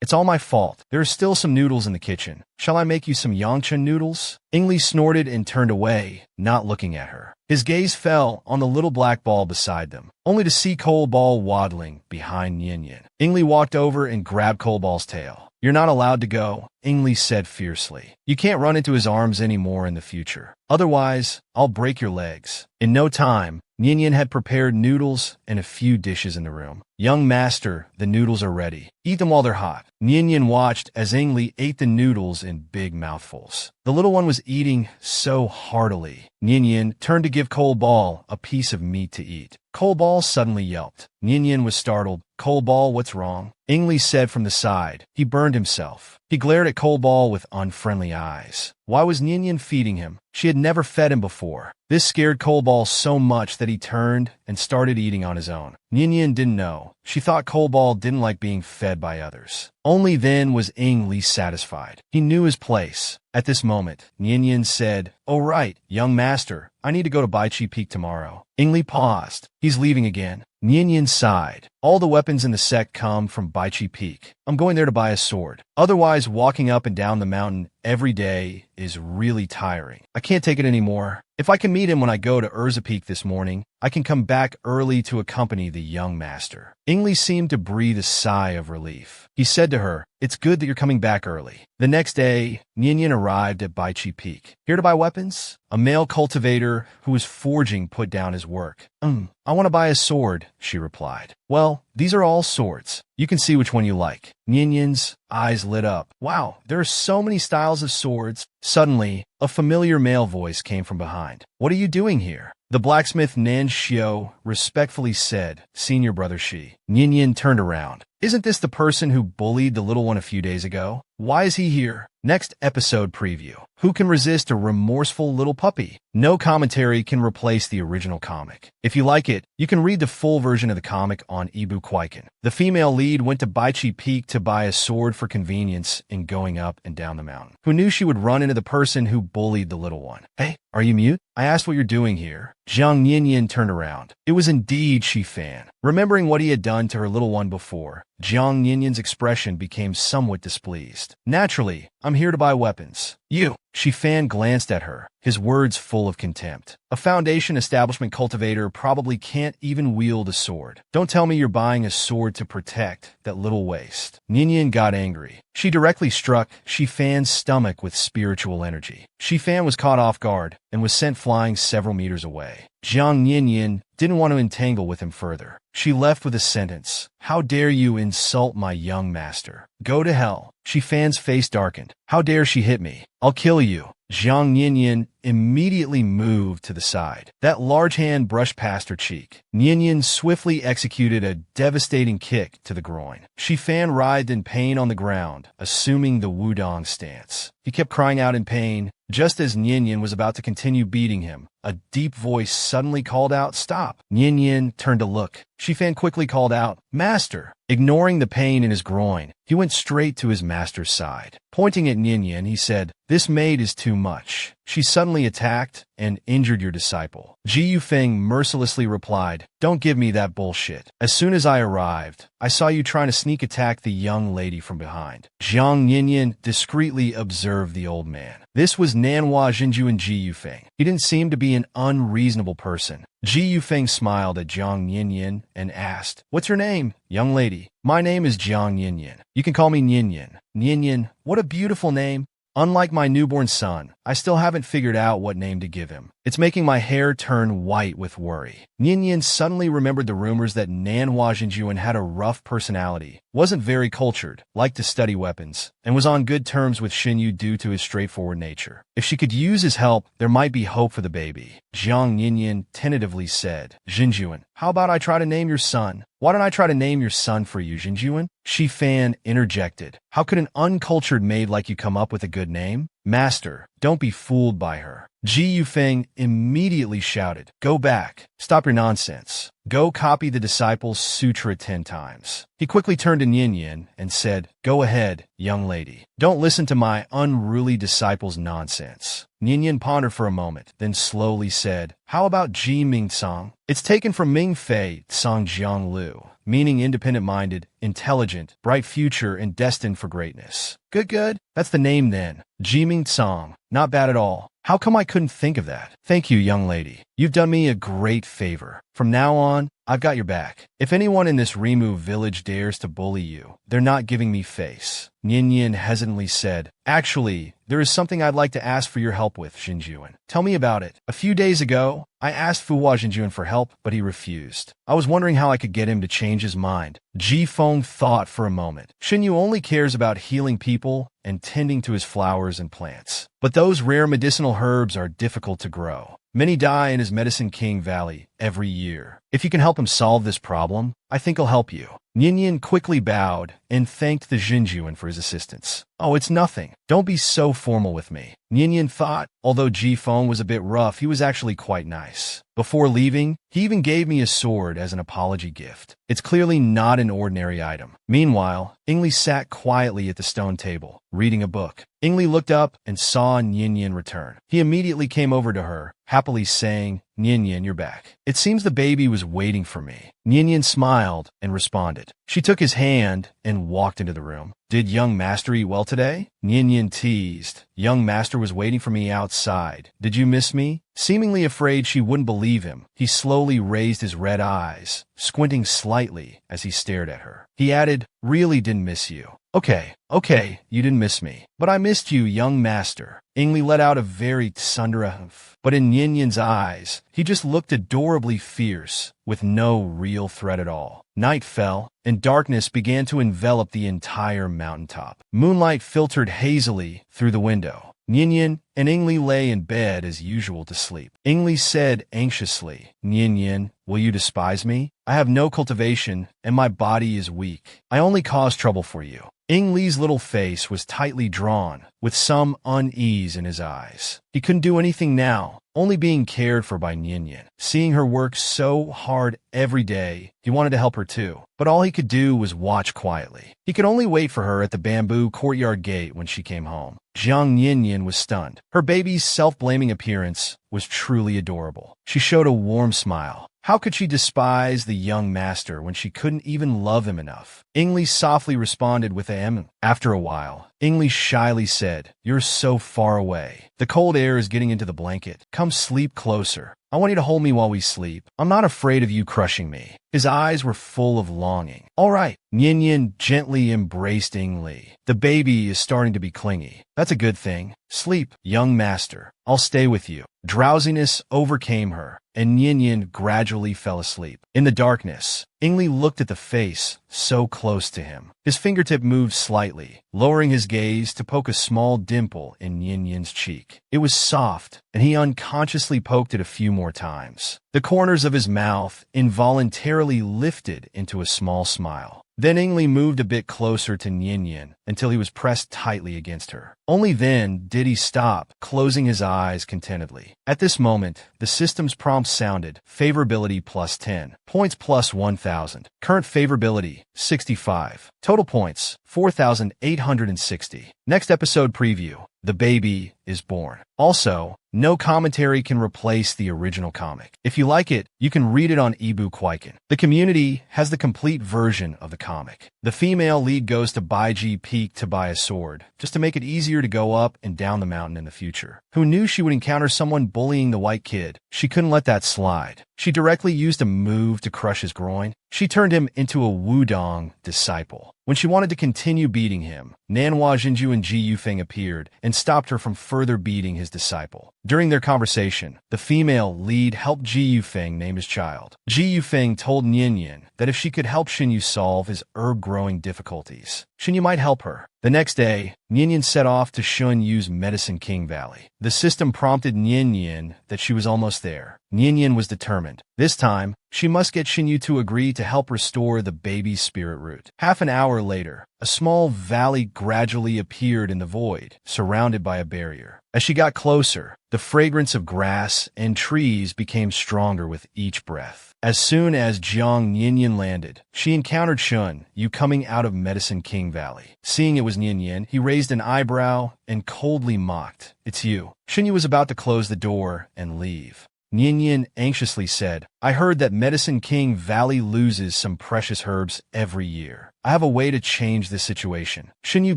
It's all my fault. There are still some noodles in the kitchen. Shall I make you some Yangcha noodles?" Ingli snorted and turned away, not looking at her. His gaze fell on the little black ball beside them, only to see Cold Ball waddling behind Nyan. Ingli walked over and grabbed Cold Ball's tail. "You're not allowed to go," Ingli said fiercely. "You can't run into his arms anymore in the future. Otherwise, I'll break your legs." In no time, Nyan had prepared noodles and a few dishes in the room. "Young master, the noodles are ready. Eat them while they're hot." Nyan watched as Ingli ate the noodles in big mouthfuls. The little one was eating so heartily. Nyan turned to give Cold Ball a piece of meat to eat. Cold Ball suddenly yelped. Nyan was startled. "Cold Ball, what's wrong?" Ingli said from the side. He burned himself. He glared at Cold Ball with unfriendly eyes. Why was Nyan feeding him? She had never fed him before. This scared Cold Ball so much that he turned and started eating on his own. Nyan didn't know. She thought Cold Ball didn't like being fed by others. Only then was Ingli satisfied. He knew his place. At this moment, Nyan said, "Oh right, young master, I need to go to Baichi Peak tomorrow." Ingli paused. "He's leaving again." Nyan sighed. "All the weapons in the sect come from Baichi Peak. I'm going there to buy a sword. Otherwise, walking up and down the mountain every day is really tiring. I can't take it anymore. If I can meet him when I go to Urza Peak this morning, I can come back early to accompany the young master." Ingli seemed to breathe a sigh of relief. He said to her, "It's good that you're coming back early." The next day, Nyan arrived at Baichi Peak. "Here to buy weapons?" A male cultivator who was forging put down his work. I want to buy a sword," she replied. "Well, these are all swords. You can see which one you like." Nyan's eyes lit up. "Wow, there are so many styles of swords." Suddenly, a familiar male voice came from behind. "What are you doing here?" The blacksmith Nan Xiao respectfully said, "Senior brother Shi." Nyan turned around. "Isn't this the person who bullied the little one a few days ago?" Why is he here? Next episode preview. Who can resist a remorseful little puppy? No commentary can replace the original comic. If you like it, you can read the full version of the comic on ebook Kwaiken. The female lead went to Baichi Peak to buy a sword for convenience in going up and down the mountain. Who knew she would run into the person who bullied the little one? Hey, are you mute? I asked what you're doing here. Jiang Yinyin turned around. It was indeed Shifan. Remembering what he had done to her little one before, Jiang Yinyin's expression became somewhat displeased. Naturally, I'm here to buy weapons. You. Shifan glanced at her, his words full of contempt. A Foundation establishment cultivator probably can't even wield a sword. Don't tell me you're buying a sword to protect that little waist. Ninian got angry. She directly struck Shifan's stomach with spiritual energy. Shifan was caught off guard and was sent flying several meters away. Jiang Yinyin didn't want to entangle with him further. She left with a sentence. How dare you insult my young master? Go to hell. Shifan's face darkened. How dare she hit me? I'll kill you. Jiang Yinyin immediately moved to the side. That large hand brushed past her cheek. Yinyin swiftly executed a devastating kick to the groin. Shifan writhed in pain on the ground, assuming the wudong stance. He kept crying out in pain. Just as Yinyin was about to continue beating him, a deep voice suddenly called out, "Stop!" Yinyin turned to look. Shifan quickly called out, "Master!" Ignoring the pain in his groin, he went straight to his master's side. Pointing at Yinyin, he said, "This maid is too much. She suddenly attacked and injured your disciple." Ji Yufeng mercilessly replied, "Don't give me that bullshit. As soon as I arrived, I saw you trying to sneak attack the young lady from behind." Jiang Yinyin discreetly observed the old man. This was Manhwa Jinju and Ji Yufeng. He didn't seem to be an unreasonable person. Ji Yufeng smiled at Jiang Yinyin and asked, "What's your name, young lady?" "My name is Jiang Yinyin. You can call me Yinyin." Yinyin, what a beautiful name. Unlike my newborn son, I still haven't figured out what name to give him. It's making my hair turn white with worry. Ninian suddenly remembered the rumors that Nanhua Jinjuan had a rough personality, wasn't very cultured, liked to study weapons, and was on good terms with Xinyu due to his straightforward nature. If she could use his help, there might be hope for the baby. Jiang Ninian tentatively said, "Jinjuan, how about I try to name your son?" "Why don't I try to name your son for you, Jinjuan?" Shifan interjected. "How could an uncultured maid like you come up with a good name?" "Master, don't be fooled by her." Ji Yufeng immediately shouted, "Go back. Stop your nonsense. Go copy the disciples' sutra 10 times. He quickly turned to Ninian and said, "Go ahead, young lady. Don't listen to my unruly disciples' nonsense." Ninian pondered for a moment, then slowly said, "How about Ji Ming Song?" It's taken from Ming Fei Song Jiang Lu, meaning independent-minded, intelligent, bright future, and destined for greatness. Good. That's the name then. Ji Ming Song. Not bad at all. How come I couldn't think of that? Thank you, young lady. You've done me a great favor. From now on, I've got your back. If anyone in this Rimu village dares to bully you, they're not giving me face." Ninian hesitantly said, "Actually, there is something I'd like to ask for your help with, Jinjuan." "Tell me about it." "A few days ago, I asked Fuhua Jinjuan for help, but he refused. I was wondering how I could get him to change his mind." Ji Feng thought for a moment. Xinyu only cares about healing people and tending to his flowers and plants. But those rare medicinal herbs are difficult to grow. Many die in his Medicine King Valley every year. If you can help him solve this problem, I think I'll help you. Ninian quickly bowed and thanked the Jinjuan for his assistance. "Oh, it's nothing. Don't be so formal with me." Ninian thought, although Ji Feng was a bit rough, he was actually quite nice. Before leaving, he even gave me a sword as an apology gift. It's clearly not an ordinary item. Meanwhile, Ingli sat quietly at the stone table, reading a book. Ingli looked up and saw Ninian return. He immediately came over to her, happily saying, "Ninian, you're back. It seems the baby was waiting for me." Ninian smiled and responded. She took his hand and walked into the room. "Did young master eat well today?" Ninian teased. "Young master was waiting for me outside. Did you miss me?" Seemingly afraid she wouldn't believe him, he slowly raised his red eyes, squinting slightly as he stared at her. He added, "Really didn't miss you." Okay, you didn't miss me. But I missed you, young master." Ingli let out a very tsundere humph. But in Ninian's eyes, he just looked adorably fierce, with no real threat at all. Night fell, and darkness began to envelop the entire mountaintop. Moonlight filtered hazily through the window. Ninian and Ingli lay in bed as usual to sleep. Ingli said anxiously, "Nian, will you despise me? I have no cultivation, and my body is weak. I only cause trouble for you." Ingli's little face was tightly drawn, with some unease in his eyes. He couldn't do anything now, only being cared for by Nian. Seeing her work so hard every day, he wanted to help her too, but all he could do was watch quietly. He could only wait for her at the bamboo courtyard gate when she came home. Jiang Nian was stunned. Her baby's self-blaming appearance was truly adorable. She showed a warm smile. How could she despise the young master when she couldn't even love him enough? Ingli softly responded with a "em." After a while, Ingli shyly said, "You're so far away. The cold air is getting into the blanket. Come sleep closer. I want you to hold me while we sleep. I'm not afraid of you crushing me." His eyes were full of longing. "All right." Nian gently embraced Ingli. "The baby is starting to be clingy. That's a good thing. Sleep, young master. I'll stay with you." Drowsiness overcame her, and Nian gradually fell asleep. In the darkness, Ingli looked at the face so close to him. His fingertip moved slightly, lowering his gaze to poke a small dimple in Nian's cheek. It was soft, and he unconsciously poked it a few more times. The corners of his mouth involuntarily lifted into a small smile. Then Ingli moved a bit closer to Nian until he was pressed tightly against her. Only then did he stop, closing his eyes contentedly. At this moment, the system's prompt sounded, "Favorability plus 10, points plus 1,000. Current favorability, 65. Total points, 4,860. Next episode preview, the baby is born." Also, no commentary can replace the original comic. If you like it, you can read it on ebook Kwaiken. The community has the complete version of the comic. The female lead goes to Baiji Peak to buy a sword, just to make it easier to go up and down the mountain in the future. Who knew she would encounter someone bullying the white kid? She couldn't let that slide. She directly used a move to crush his groin. She turned him into a Wudong disciple. When she wanted to continue beating him, Manhwa Jinju and Ji Yufeng appeared and stopped her from further beating his disciple. During their conversation, the female lead helped Ji Yufeng name his child. Ji Yufeng told Nian that if she could help Xinyu solve his herb-growing difficulties, Xinyu might help her. The next day, Nian set off to Xunyu's Medicine King Valley. The system prompted Nian that she was almost there. Nian was determined. This time, she must get Xinyu to agree to help restore the baby's spirit root. Half an hour later, a small valley gradually appeared in the void, surrounded by a barrier. As she got closer, the fragrance of grass and trees became stronger with each breath. As soon as Jiang Nian landed, she encountered Shun Yu coming out of Medicine King Valley. Seeing it was Nian, he raised an eyebrow and coldly mocked, "It's you." Xinyu was about to close the door and leave. Nian anxiously said, "I heard that Medicine King Valley loses some precious herbs every year. I have a way to change this situation." Xinyu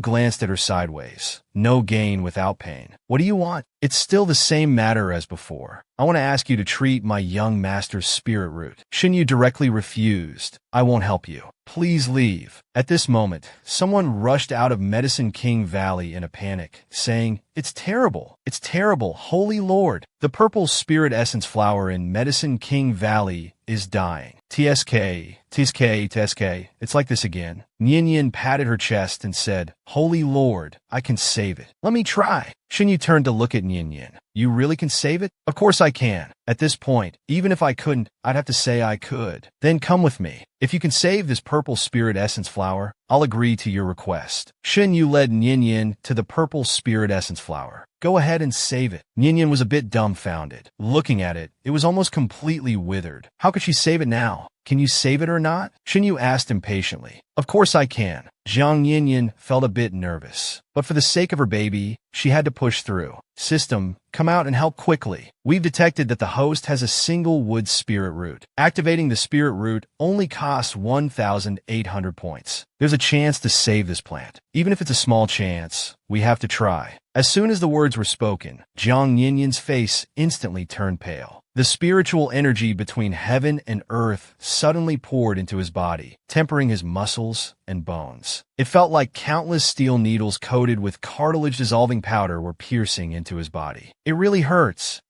glanced at her sideways. "No gain without pain. What do you want?" "It's still the same matter as before. I want to ask you to treat my young master's spirit root." Xinyu directly refused. "I won't help you. Please leave." At this moment, someone rushed out of Medicine King Valley in a panic, saying, "It's terrible. It's terrible. Holy Lord. The purple spirit essence flower in Medicine King Valley is dying." TSK. It's like this again. Nian patted her chest and said, "Holy Lord, I can save it. Let me try." Xinyu turned to look at Nian. "You really can save it?" "Of course I can. At this point, even if I couldn't, I'd have to say I could." "Then come with me. If you can save this purple spirit essence flower, I'll agree to your request." Xinyu led Nian to the purple spirit essence flower. "Go ahead and save it." Nian was a bit dumbfounded. Looking at it, it was almost completely withered. How could she save it now? "Can you save it or not?" Xinyu asked impatiently. "Of course I can." Jiang Nian felt a bit nervous, but for the sake of her baby, she had to push through. "System, come out and help quickly. We've detected that the host has a single wood spirit root. Activating the spirit root only costs 1,800 points. There's a chance to save this plant. Even if it's a small chance, we have to try." As soon as the words were spoken, Jiang Nian's face instantly turned pale. The spiritual energy between heaven and earth suddenly poured into his body, tempering his muscles and bones. It felt like countless steel needles coated with cartilage-dissolving powder were piercing into his body. "It really hurts."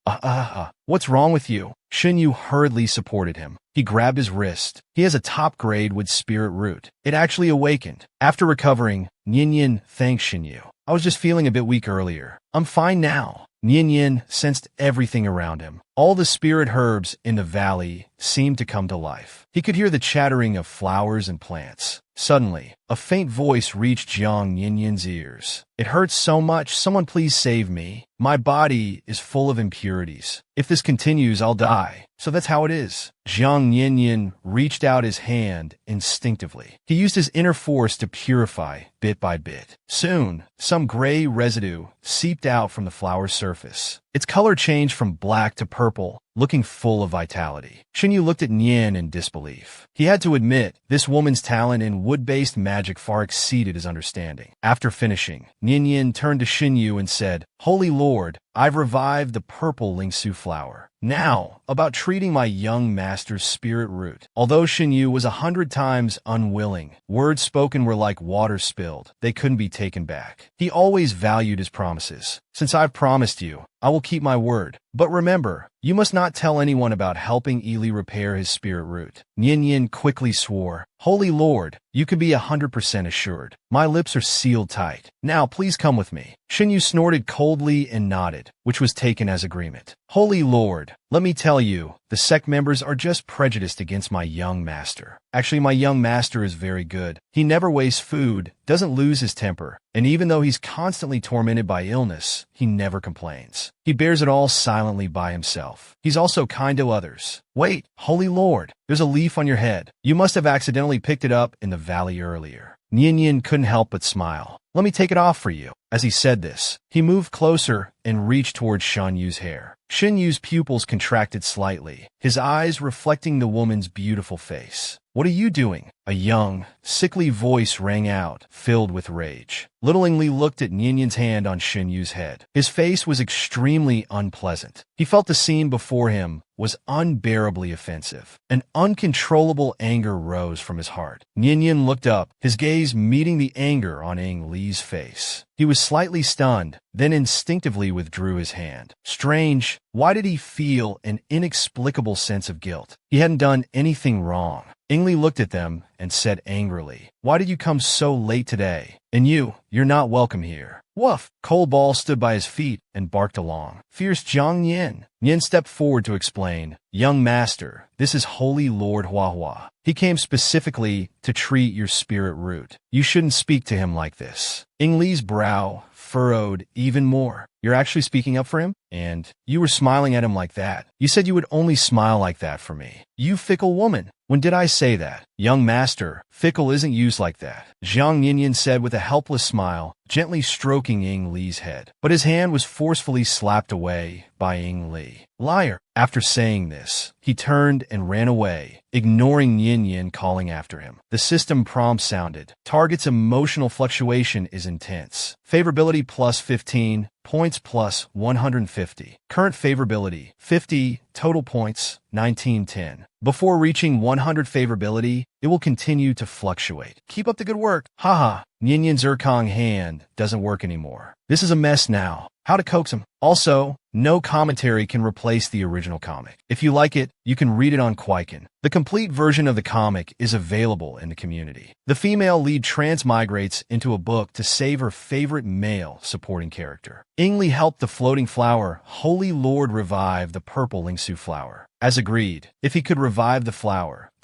What's wrong with you?" Xinyu hurriedly supported him. He grabbed his wrist. "He has a top-grade with spirit root. It actually awakened." After recovering, Nian thanked Xinyu. "I was just feeling a bit weak earlier. I'm fine now." Nian Yin sensed everything around him. All the spirit herbs in the valley seemed to come to life. He could hear the chattering of flowers and plants. Suddenly, a faint voice reached Jiang Yinyan's ears. "It hurts so much, someone please save me. My body is full of impurities. If this continues, I'll die." So that's how it is. Jiang Yinyan reached out his hand instinctively. He used his inner force to purify bit by bit. Soon, some gray residue seeped out from the flower's surface. Its color changed from black to purple, looking full of vitality. Xinyu looked at Nian in disbelief. He had to admit, this woman's talent in wood-based magic far exceeded his understanding. After finishing, Nian Yin turned to Xinyu and said, "Holy Lord, I've revived the purple Lingsu flower. Now, about treating my young master's spirit root." Although Xinyu was 100 times unwilling, words spoken were like water spilled. They couldn't be taken back. He always valued his promises. "Since I've promised you, I will keep my word. But remember, you must not tell anyone about helping Ili repair his spirit root." Nian Yin quickly swore, "Holy Lord, you can be 100% assured. My lips are sealed tight. Now please come with me." Xinyu snorted coldly and nodded, which was taken as agreement. "Holy Lord, let me tell you, the sect members are just prejudiced against my young master. Actually, my young master is very good. He never wastes food, doesn't lose his temper, and even though he's constantly tormented by illness, he never complains. He bears it all silently by himself. He's also kind to others." "Wait, Holy Lord, there's a leaf on your head. You must have accidentally picked it up in the valley earlier." Nian Yin couldn't help but smile. "Let me take it off for you." As he said this, he moved closer and reached towards Shan Yu's hair. Shan Yu's pupils contracted slightly, his eyes reflecting the woman's beautiful face. "What are you doing?" A young, sickly voice rang out, filled with rage. Little Li looked at Nian Yin's hand on Shan Yu's head. His face was extremely unpleasant. He felt the scene before him was unbearably offensive. An uncontrollable anger rose from his heart. Nian Yin looked up, his gaze meeting the anger on Li's face. He was slightly stunned, then instinctively withdrew his hand. Strange, why did he feel an inexplicable sense of guilt? He hadn't done anything wrong. Li looked at them and said angrily, "Why did you come so late today? And you're not welcome here." "Woof!" Cold Ball stood by his feet and barked along. Fierce Jiang Yin. Yin stepped forward to explain, "Young master, this is Holy Lord Hua. He came specifically to treat your spirit root. You shouldn't speak to him like this." Li's brow furrowed even more. "You're actually speaking up for him? And you were smiling at him like that. You said you would only smile like that for me. You fickle woman. When did I say that?" "Young master, fickle isn't used like that," Jiang Yinyan said with a helpless smile, gently stroking Li's head. But his hand was forcefully slapped away by Li. "Liar." After saying this, he turned and ran away, ignoring Nian Yin calling after him. The system prompt sounded. Target's emotional fluctuation is intense. Favorability plus 15, points plus 150. Current favorability, 50, total points, 1910. Before reaching 100 favorability, it will continue to fluctuate. Keep up the good work. Haha, Nian Yin's Zircong hand doesn't work anymore. This is a mess now. How to coax him. Also, no commentary can replace the original comic. If you like it, you can read it on Kwaiken. The complete version of the comic is available in the community. The female lead transmigrates into a book to save her favorite male supporting character. Li helped the floating flower Holy Lord revive the purple Lingsu flower. As agreed, if he could revive the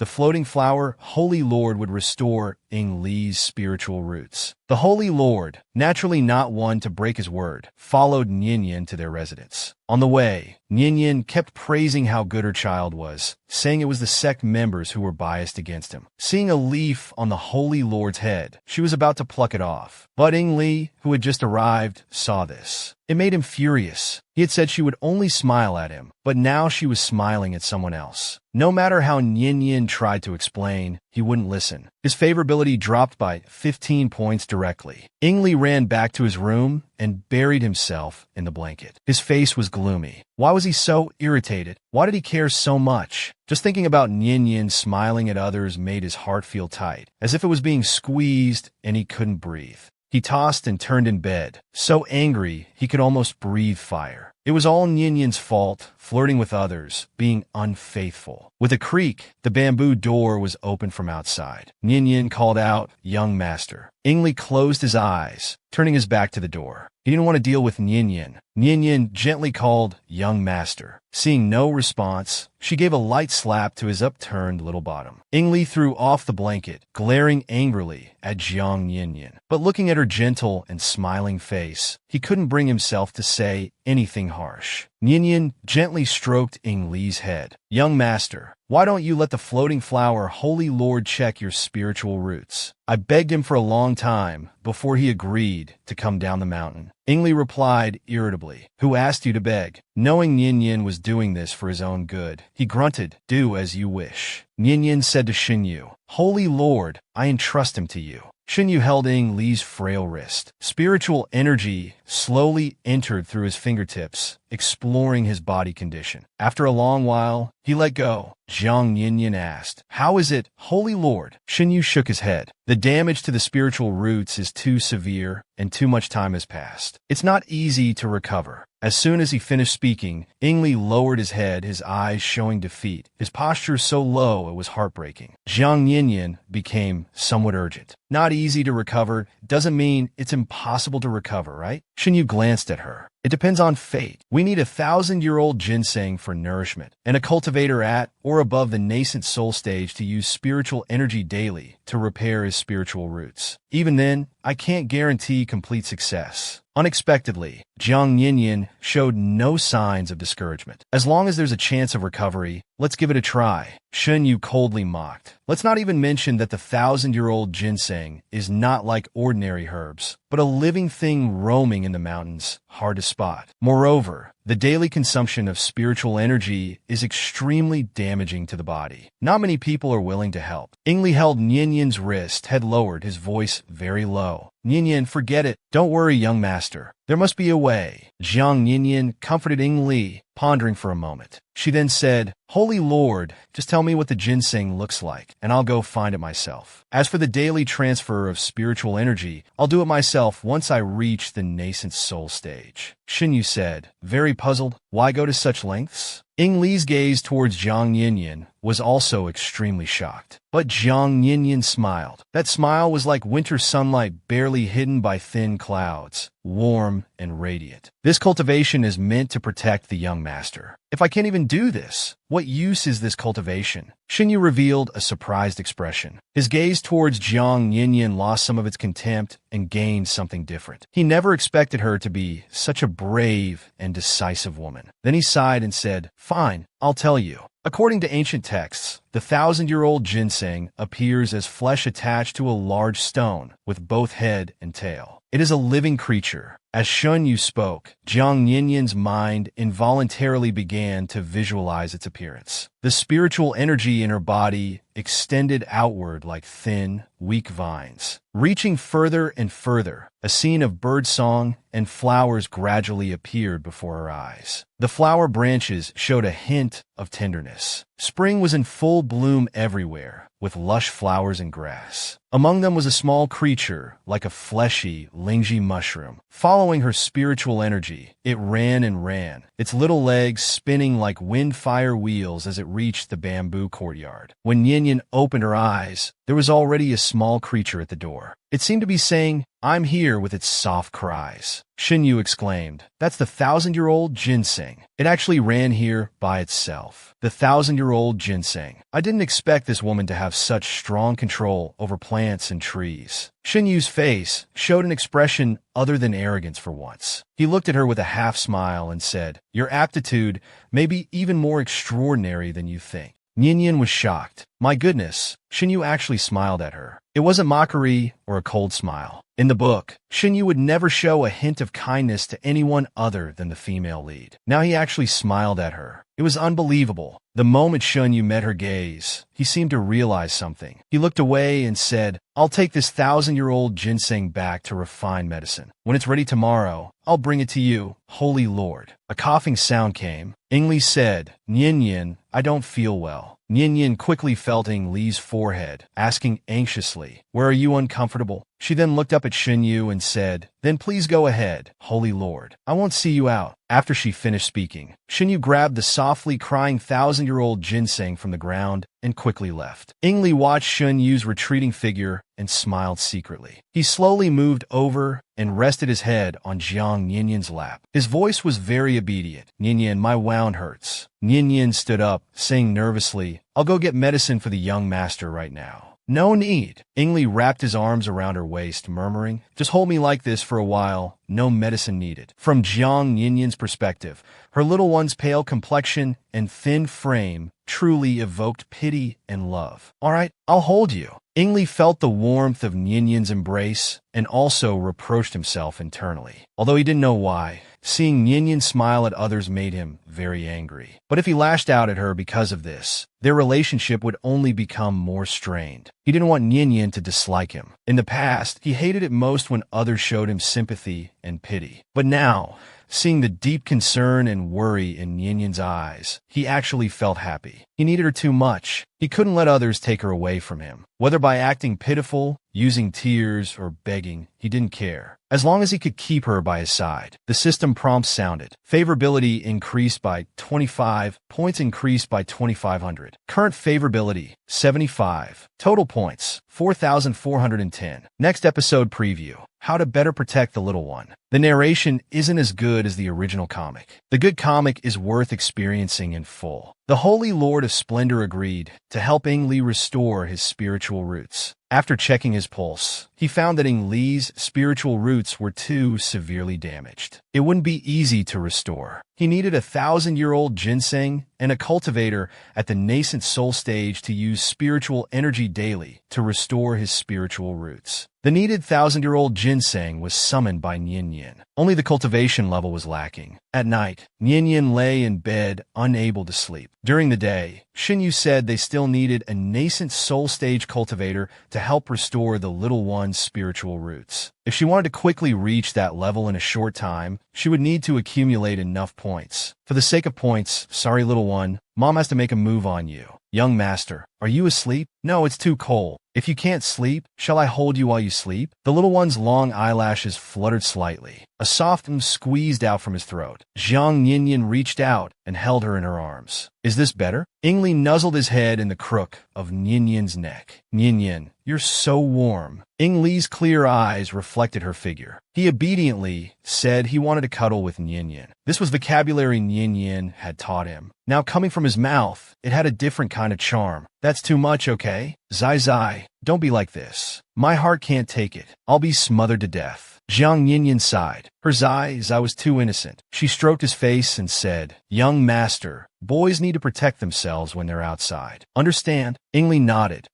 floating flower Holy Lord would restore Li's spiritual roots. The Holy Lord, naturally not one to break his word, followed Nian Yin to their residence. On the way, Nian Yin kept praising how good her child was, saying it was the sect members who were biased against him. Seeing a leaf on the Holy Lord's head, she was about to pluck it off. But Li, who had just arrived, saw this. It made him furious. He had said she would only smile at him, but now she was smiling at someone else. No matter how Nian Yin tried to explain, he wouldn't listen. His favorability dropped by 15 points directly. Li ran back to his room and buried himself in the blanket. His face was gloomy. Why was he so irritated? Why did he care so much? Just thinking about Nian Yin smiling at others made his heart feel tight, as if it was being squeezed and he couldn't breathe. He tossed and turned in bed, so angry he could almost breathe fire. It was all Nian Yin's fault, flirting with others, being unfaithful. With a creak, the bamboo door was opened from outside. Nian Yin called out, "Young master." Li closed his eyes, turning his back to the door. He didn't want to deal with Nian Yin. Nian gently called, "Young master." Seeing no response, she gave a light slap to his upturned little bottom. Li threw off the blanket, glaring angrily at Jiang Nian. But looking at her gentle and smiling face, he couldn't bring himself to say anything harsh. Nian gently stroked Li's head. "Young master, why don't you let the floating flower Holy Lord check your spiritual roots? I begged him for a long time before he agreed to come down the mountain." Li replied irritably, "Who asked you to beg?" Knowing Nian was doing this for his own good, he grunted, "Do as you wish." Nian said to Xinyu, "Holy Lord, I entrust him to you." Xinyu held Li's frail wrist. Spiritual energy slowly entered through his fingertips, exploring his body condition. After a long while, he let go. Jiang Nian asked, "How is it, Holy Lord?" Xinyu shook his head. "The damage to the spiritual roots is too severe, and too much time has passed. It's not easy to recover." As soon as he finished speaking, Li lowered his head, his eyes showing defeat, his posture so low it was heartbreaking. Jiang Nian became somewhat urgent. "Not easy to recover doesn't mean it's impossible to recover, right?" Xinyu glanced at her. "It depends on fate. We need 1,000-year-old ginseng for nourishment, and a cultivator at or above the nascent soul stage to use spiritual energy daily to repair his spiritual roots. Even then, I can't guarantee complete success." Unexpectedly, Jiang Nian showed no signs of discouragement. "As long as there's a chance of recovery, let's give it a try," Xinyu coldly mocked. "Let's not even mention that the 1,000-year-old ginseng is not like ordinary herbs, but a living thing roaming in the mountains, hard to spot. Moreover, the daily consumption of spiritual energy is extremely damaging to the body. Not many people are willing to help." Li held Nian's wrist, head lowered, his voice very low. "Nian, forget it. Don't worry, young master. There must be a way." Jiang Nian comforted Li, pondering for a moment. She then said, "Holy Lord, just tell me what the ginseng looks like, and I'll go find it myself. As for the daily transfer of spiritual energy, I'll do it myself once I reach the nascent soul stage." Xinyu said, very puzzled, "Why go to such lengths?" Li's gaze towards Jiang Nian was also extremely shocked. But Jiang Nian smiled. That smile was like winter sunlight barely hidden by thin clouds, warm and radiant. "This cultivation is meant to protect the young master. If I can't even do this, what use is this cultivation?" Xinyu revealed a surprised expression. His gaze towards Jiang Nian lost some of its contempt and gained something different. He never expected her to be such a brave and decisive woman. Then he sighed and said, "Fine, I'll tell you. According to ancient texts, the 1,000-year-old ginseng appears as flesh attached to a large stone with both head and tail. It is a living creature." As Xinyu spoke, Jiang Nian's mind involuntarily began to visualize its appearance. The spiritual energy in her body extended outward like thin, weak vines. Reaching further and further, a scene of birdsong and flowers gradually appeared before her eyes. The flower branches showed a hint of tenderness. Spring was in full bloom everywhere, with lush flowers and grass. Among them was a small creature, like a fleshy, lingy mushroom. Following her spiritual energy, it ran and ran, its little legs spinning like wind-fire wheels as it reached the bamboo courtyard. When Nian opened her eyes, there was already a small creature at the door. It seemed to be saying, "I'm here," with its soft cries. Xinyu exclaimed, "That's the 1,000-year-old ginseng. It actually ran here by itself." The 1,000-year-old ginseng. I didn't expect this woman to have such strong control over plants and trees. Xinyu's face showed an expression other than arrogance for once. He looked at her with a half smile and said, "Your aptitude may be even more extraordinary than you think." Nian was shocked. My goodness, Xinyu actually smiled at her. It wasn't mockery or a cold smile. In the book, Xinyu would never show a hint of kindness to anyone other than the female lead. Now he actually smiled at her. It was unbelievable. The moment Xinyu met her gaze, he seemed to realize something. He looked away and said, "I'll take this 1,000-year-old ginseng back to refine medicine. When it's ready tomorrow, I'll bring it to you, Holy Lord." A coughing sound came. Li said, "Nian, I don't feel well." Nian quickly felt Li's forehead, asking anxiously, "Where are you uncomfortable?" She then looked up at Xinyu and said, "Then please go ahead, Holy Lord. I won't see you out." After she finished speaking, Xinyu grabbed the softly crying 1,000-year-old ginseng from the ground and quickly left. Li watched Xinyu's retreating figure and smiled secretly. He slowly moved over and rested his head on Jiang Nianyan's lap. His voice was very obedient. Nianyan, my wound hurts. Nianyan stood up, saying nervously, I'll go get medicine for the young master right now. No need. Ingli wrapped his arms around her waist, murmuring, just hold me like this for a while. No medicine needed. From Jiang Nianyan's perspective, her little one's pale complexion and thin frame truly evoked pity and love. All right, I'll hold you. Ingli felt the warmth of Nianyan's embrace and also reproached himself internally. Although he didn't know why, seeing Nianyan smile at others made him very angry. But if he lashed out at her because of this, their relationship would only become more strained. He didn't want Nianyan to dislike him. In the past, he hated it most when others showed him sympathy and pity. But now, seeing the deep concern and worry in Nianyan's eyes, he actually felt happy. He needed her too much. He couldn't let others take her away from him. Whether by acting pitiful, using tears, or begging, he didn't care. As long as he could keep her by his side. The system prompt sounded. Favorability increased by 25, points increased by 2,500. Current favorability, 75. Total points, 4,410. Next episode preview. How to better protect the little one. The narration isn't as good as the original comic. The good comic is worth experiencing in full. The Holy Lord of Splendor agreed to help Ing Li restore his spiritual roots. After checking his pulse, he found that Ing Li's spiritual roots were too severely damaged. It wouldn't be easy to restore. He needed a 1,000-year-old ginseng and a cultivator at the nascent soul stage to use spiritual energy daily to restore his spiritual roots. The needed 1,000-year-old ginseng was summoned by Nianyan. Only the cultivation level was lacking. At night, Nianyan lay in bed, unable to sleep. During the day, Xinyu said they still needed a nascent soul stage cultivator to help restore the little one's spiritual roots. If she wanted to quickly reach that level in a short time, she would need to accumulate enough points. For the sake of points, sorry little one, Mom has to make a move on you. Young master, are you asleep? No, it's too cold. If you can't sleep, shall I hold you while you sleep? The little one's long eyelashes fluttered slightly. A soft squeezed out from his throat. Jiang Nianyan reached out and held her in her arms. Is this better? Ing Li nuzzled his head in the crook of Nianyan's neck. Nianyan, you're so warm. Ing Li's clear eyes reflected her figure. He obediently said he wanted to cuddle with Nianyan. This was vocabulary Nianyan had taught him. Now coming from his mouth, it had a different kind of charm. That's too much, okay? Zai, don't be like this. My heart can't take it. I'll be smothered to death. Jiang Nianyan sighed. Her Zai was too innocent. She stroked his face and said, Young master, boys need to protect themselves when they're outside. Understand? Ing Li nodded.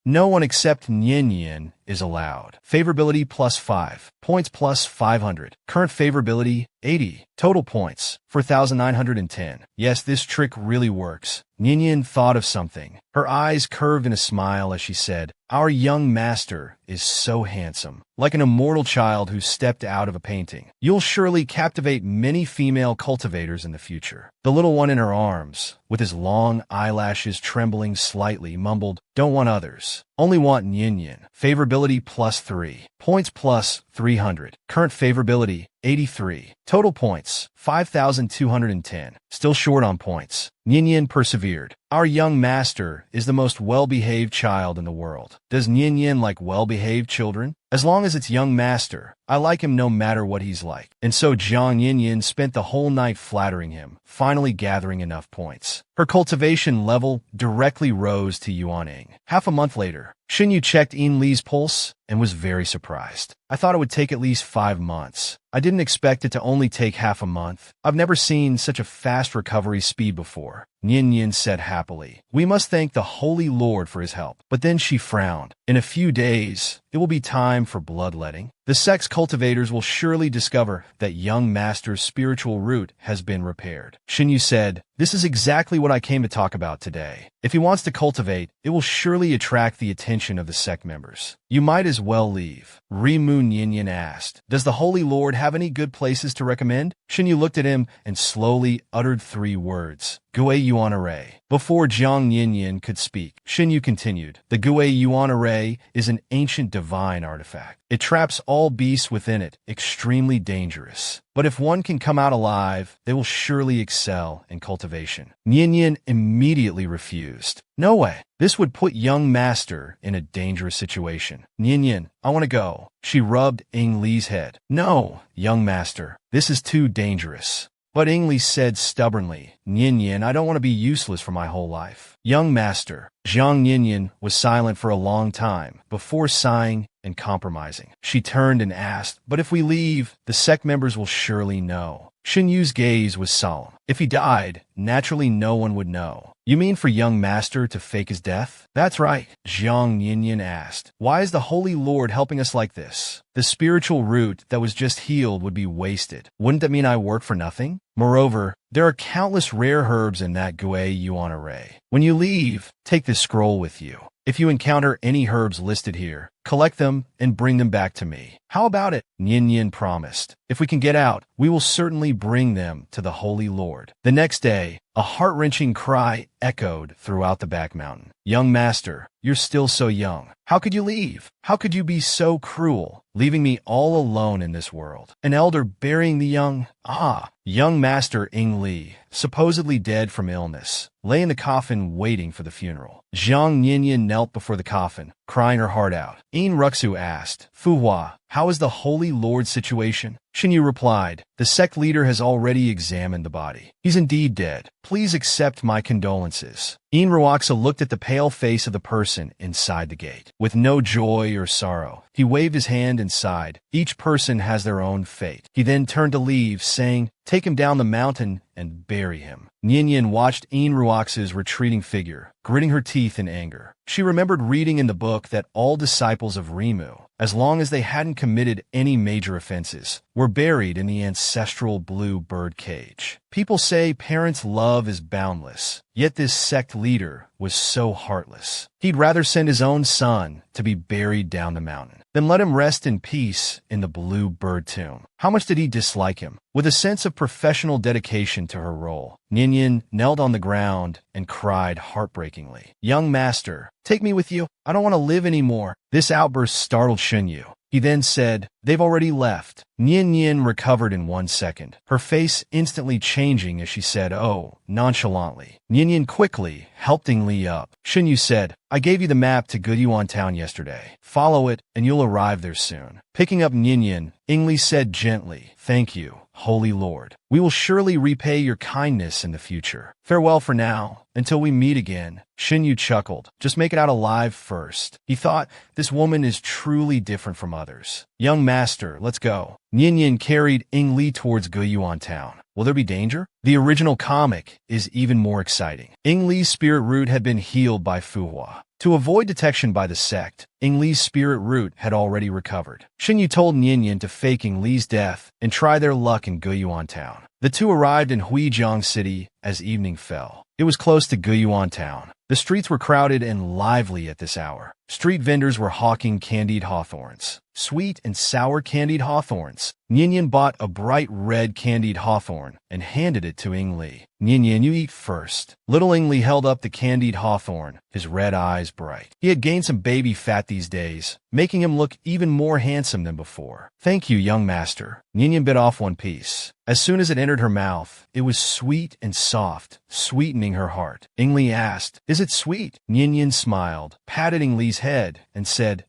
No one except Nianyan is allowed. Favorability plus 5. Points plus 500. Current favorability, 80. Total points, 4,910. Yes, this trick really works. Nianyan thought of something. Her eyes curved in a smile as she said, Our young master is so handsome. Like an immortal child who stepped out of a painting. You'll surely captivate many female cultivators in the future. The little one in her arms, with his long eyelashes trembling slightly, mumbled, Don't want others. Only want Nianyan. Favorability plus 3. Points plus 300. Current favorability, 83. Total points, 5,210. Still short on points. Nianyan persevered. Our young master is the most well-behaved child in the world. Does Nianyan like well-behaved children? As long as it's young master, I like him no matter what he's like. And so Jiang Nianyan spent the whole night flattering him, finally gathering enough points. Her cultivation level directly rose to Yuaning. Half a month later, Xinyu checked Ing Li's pulse and was very surprised. I thought it would take at least 5 months. I didn't expect it to only take half a month. I've never seen such a fast recovery speed before. Nianyan said happily. We must thank the Holy Lord for his help. But then she frowned. In a few days, it will be time for bloodletting. The sex cultivators will surely discover that young master's spiritual root has been repaired. Xinyu said, This is exactly what I came to talk about today. If he wants to cultivate, it will surely attract the attention of the sect members. You might as well leave. Rimu Nianyan asked, Does the Holy Lord have any good places to recommend? Xinyu looked at him and slowly uttered 3 words. Gui Yuan Array. Before Jiang Yinyin could speak, Xinyu continued, the Gui Yuan Array is an ancient divine artifact. It traps all beasts within it, extremely dangerous. But if one can come out alive, they will surely excel in cultivation. Yinyin immediately refused. No way. This would put young master in a dangerous situation. Yinyin, I want to go. She rubbed Ying Li's head. No, young master. This is too dangerous. But Ying Li said stubbornly, Yinyin, I don't want to be useless for my whole life. Young master. Jiang Yinyin was silent for a long time, before sighing and compromising. She turned and asked, but if we leave, the sect members will surely know. Xinyu's gaze was solemn. If he died, naturally no one would know. You mean for young master to fake his death? That's right, Jiang Yinyin asked. Why is the Holy Lord helping us like this? The spiritual root that was just healed would be wasted. Wouldn't that mean I work for nothing? Moreover, there are countless rare herbs in that Gui Yuan Array. When you leave, take this scroll with you. If you encounter any herbs listed here, collect them and bring them back to me. How about it? Yinyin promised. If we can get out, we will certainly bring them to the Holy Lord. The next day, a heart-wrenching cry echoed throughout the back mountain. Young master, you're still so young. How could you leave? How could you be so cruel, leaving me all alone in this world? An elder burying the young? Young master Ying Li, supposedly dead from illness, lay in the coffin waiting for the funeral. Jiang Yinyin knelt before the coffin, crying her heart out. Yin Ruxu asked, Fuhua, how is the Holy Lord's situation? Xinyu replied, the sect leader has already examined the body. He's indeed dead. Please accept my condolences. Yin Ruaxa looked at the pale face of the person inside the gate. With no joy or sorrow, he waved his hand and sighed. Each person has their own fate. He then turned to leave, saying, take him down the mountain and bury him. Yinyin watched Yin Ruaxa's retreating figure, gritting her teeth in anger. She remembered reading in the book that all disciples of Rimu, as long as they hadn't committed any major offenses, were buried in the ancestral blue bird cage. People say parents' love is boundless, yet this sect leader was so heartless. He'd rather send his own son to be buried down the mountain than let him rest in peace in the blue bird tomb. How much did he dislike him? With a sense of professional dedication to her role, Yinyin knelt on the ground and cried heartbreakingly. Young master, take me with you. I don't want to live anymore. This outburst startled Xinyu. He then said, they've already left. Yinyin recovered in 1 second, her face instantly changing as she said, oh, nonchalantly. Yinyin quickly helped Ying Li up. Xinyu said, I gave you the map to Guiyuan town yesterday. Follow it, and you'll arrive there soon. Picking up Yinyin, Ying Li said gently, thank you, Holy Lord. We will surely repay your kindness in the future. Farewell for now, until we meet again. Xinyu chuckled. Just make it out alive first. He thought, this woman is truly different from others. Young master, let's go. Yinyin carried Ying Li towards Guiyuan town. Will there be danger? The original comic is even more exciting. Ying Li's spirit root had been healed by Fuhua. To avoid detection by the sect, Ying Li's spirit root had already recovered. Xinyu told Yinyin to fake Ying Li's death and try their luck in Guiyuan town. The two arrived in Huijiang City as evening fell. It was close to Guiyuan town. The streets were crowded and lively at this hour. Street vendors were hawking candied hawthorns. Sweet and sour candied hawthorns. Yinyin bought a bright red candied hawthorn and handed it to Ying Li. Yinyin, you eat first. Little Ying Li held up the candied hawthorn, his red eyes bright. He had gained some baby fat these days, making him look even more handsome than before. Thank you, young master. Yinyin bit off one piece. As soon as it entered her mouth, it was sweet and soft, sweetening her heart. Ying Li asked, is it sweet? Yinyin smiled, patted Ying Li's head, and said,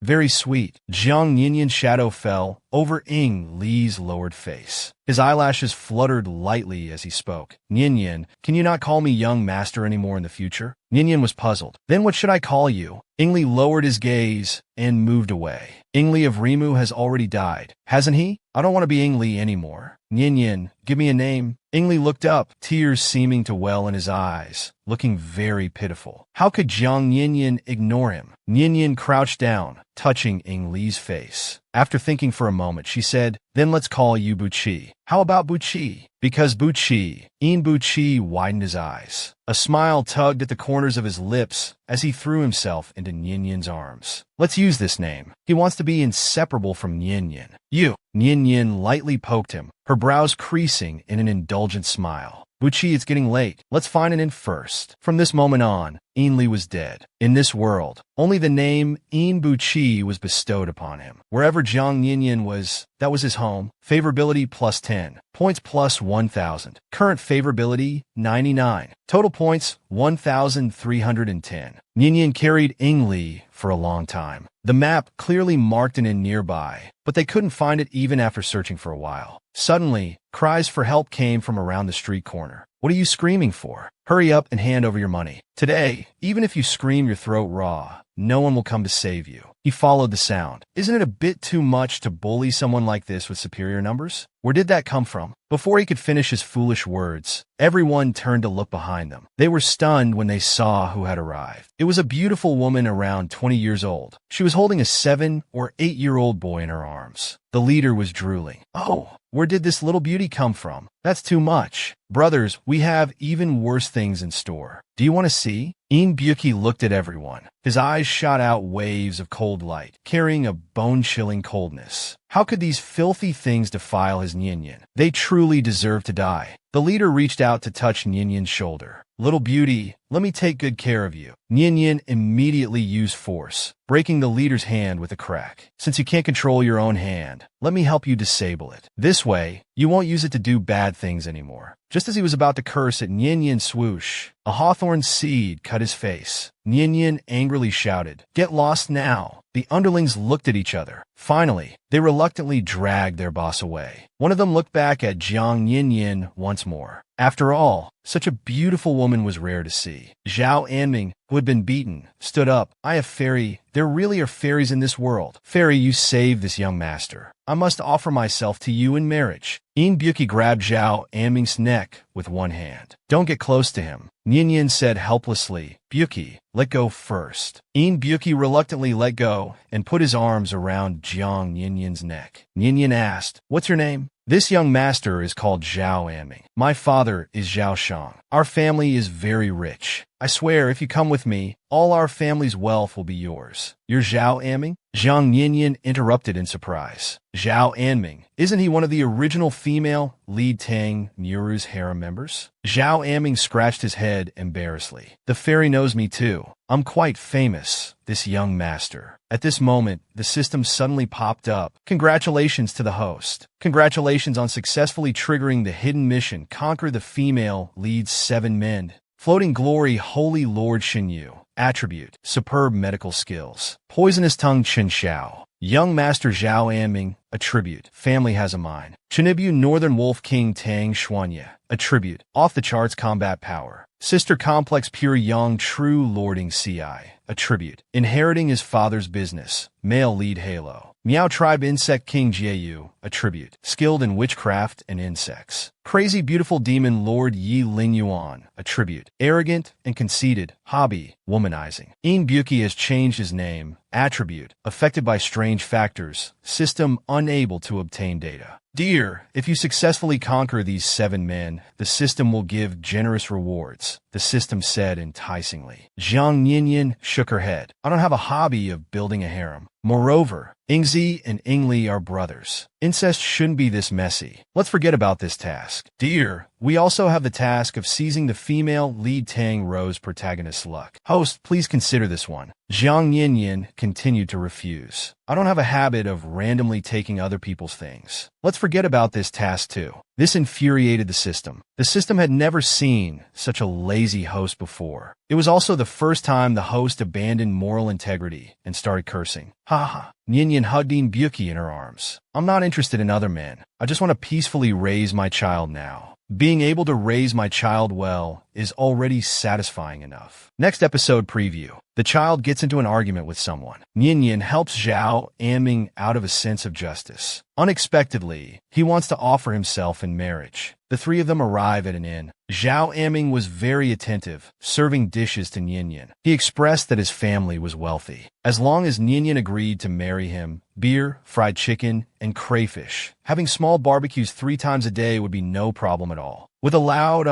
very sweet. Jiang Yinyin's shadow fell over Ying Li's lowered face. His eyelashes fluttered lightly as he spoke. Yinyin, can you not call me young master anymore in the future? Yinyin was puzzled. Then what should I call you? Ying Li lowered his gaze and moved away. Ying Li of Rimu has already died, hasn't he? I don't want to be Ying Li anymore. Yinyin, give me a name. Ying Li looked up, tears seeming to well in his eyes, looking very pitiful. How could Jiang Yinyin ignore him? Yinyin crouched down, touching Ying Li's face. After thinking for a moment, she said, then let's call you Buqi. How about Buqi? Because Buqi. Yin Buqi widened his eyes. A smile tugged at the corners of his lips as he threw himself into Yinyin's arms. Let's use this name. He wants to be inseparable from Yinyin. You. Yinyin lightly poked him, her brows creasing in an indulgent smile. Buchi, it's getting late. Let's find an inn first. From this moment on, Li was dead. In this world, only the name Buchi was bestowed upon him. Wherever Jiang Yinyan was, that was his home. Favorability plus 10. Points plus 1,000. Current favorability 99. Total points 1,310. Yinyan carried Li for a long time. The map clearly marked an inn nearby, but they couldn't find it even after searching for a while. Suddenly, cries for help came from around the street corner. What are you screaming for? Hurry up and hand over your money. Today, even if you scream your throat raw, no one will come to save you. He followed the sound. Isn't it a bit too much to bully someone like this with superior numbers? Where did that come from? Before he could finish his foolish words, everyone turned to look behind them. They were stunned when they saw who had arrived. It was a beautiful woman around 20 years old. She was holding a 7 or 8-year-old boy in her arms. The leader was drooling. Oh, where did this little beauty come from? That's too much. Brothers, we have even worse things in store. Do you want to see? Byuki looked at everyone. His eyes shot out waves of cold light, carrying a bone-chilling coldness. How could these filthy things defile his Nyenyen? They truly deserve to die. The leader reached out to touch Nyenyen's shoulder. Little beauty, let me take good care of you. Nyenyen immediately used force, breaking the leader's hand with a crack. Since you can't control your own hand, let me help you disable it. This way, you won't use it to do bad things anymore. Just as he was about to curse at Nyenyen's swoosh, a hawthorn seed cut his face. Nyenyen angrily shouted, "Get lost now!" The underlings looked at each other. Finally, they reluctantly dragged their boss away. One of them looked back at Jiang Yinyan once more. After all, such a beautiful woman was rare to see. Zhao Anming, who had been beaten, stood up. "I have fairy. There really are fairies in this world. Fairy, you saved this young master. I must offer myself to you in marriage." Byuki grabbed Zhao Anming's neck with one hand. "Don't get close to him," Nyenyen said helplessly. "Byuki, let go first." Byuki reluctantly let go and put his arms around Jiang Yinyan's neck. Nyenyen asked, "What's your name?" "This young master is called Zhao Anming. My father is Zhao Shang. Our family is very rich. I swear if you come with me, all our family's wealth will be yours." "You're Zhao Anming?" Jiang Yinyan interrupted in surprise. "Zhao Anming, isn't he one of the original female Li Tang Muru's harem members?" Zhao Anming scratched his head embarrassedly. "The fairy knows me too. I'm quite famous, this young master." At this moment, the system suddenly popped up. "Congratulations to the host. Congratulations on successfully triggering the hidden mission, Conquer the Female Leads 7 Men. Floating Glory, Holy Lord Shinyu. Attribute, Superb Medical Skills. Poisonous Tongue Chen Xiao. Young Master Zhao Anming. Attribute, Family Has a Mind. Chinibu Northern Wolf King Tang Xuanya. Attribute, Off the Charts Combat Power. Sister Complex Pure Young True Lording CI. Attribute, Inheriting His Father's Business. Male Lead Halo. Meow Tribe Insect King Jieyu. Attribute, Skilled in Witchcraft and Insects. Crazy Beautiful Demon Lord Yi Ling Yuan. Attribute, Arrogant and Conceited. Hobby, Womanizing. Byuki has changed his name. Attribute, Affected by Strange Factors. System unable to obtain data. Dear, if you successfully conquer these 7 men, the system will give generous rewards, the system said enticingly. Jiang Yinyan shook her head. "I don't have a hobby of building a harem. Moreover, Ingzi and Ingli are brothers. Incest shouldn't be this messy. Let's forget about this task. Dear, we also have the task of seizing the female lead Tang Rose protagonist's luck. Host, please consider this one." Jiang Yinyan continued to refuse. "I don't have a habit of randomly taking other people's things. Let's forget about this task too." This infuriated the system. The system had never seen such a lazy host before. It was also the first time the host abandoned moral integrity and started cursing. "Ha ha." Nyenyen hugged Byuki in her arms. "I'm not interested in other men. I just want to peacefully raise my child now. Being able to raise my child well is already satisfying enough." Next episode preview. The child gets into an argument with someone. Nyenyen helps Zhao Anming out of a sense of justice. Unexpectedly, he wants to offer himself in marriage. The three of them arrive at an inn. Zhao Anming was very attentive, serving dishes to Nyenyen. He expressed that his family was wealthy. As long as Nyenyen agreed to marry him, beer, fried chicken, and crayfish, having small barbecues 3 times a day would be no problem at all. With a loud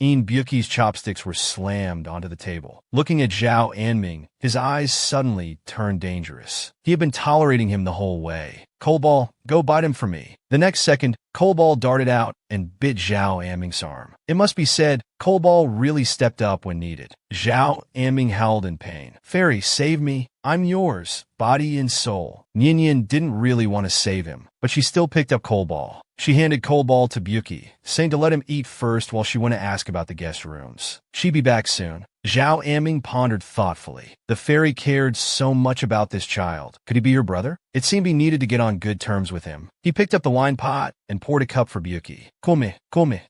Byuki's chopsticks were slammed onto the table. Looking at Zhao Anming, his eyes suddenly turned dangerous. He had been tolerating him the whole way. "Coldball, go bite him for me." The next second, Coldball darted out and bit Zhao Anming's arm. It must be said, Coldball really stepped up when needed. Zhao Anming howled in pain. "Fairy, save me. I'm yours, body and soul." Nian didn't really want to save him, but she still picked up Coldball. She handed Coldball to Buki, saying to let him eat first while she went to ask about the guest rooms. She'd be back soon. Zhao Anming pondered thoughtfully. The fairy cared so much about this child. Could he be her brother? It seemed he needed to get on good terms with him. He picked up the wine pot and poured a cup for Buki. Come,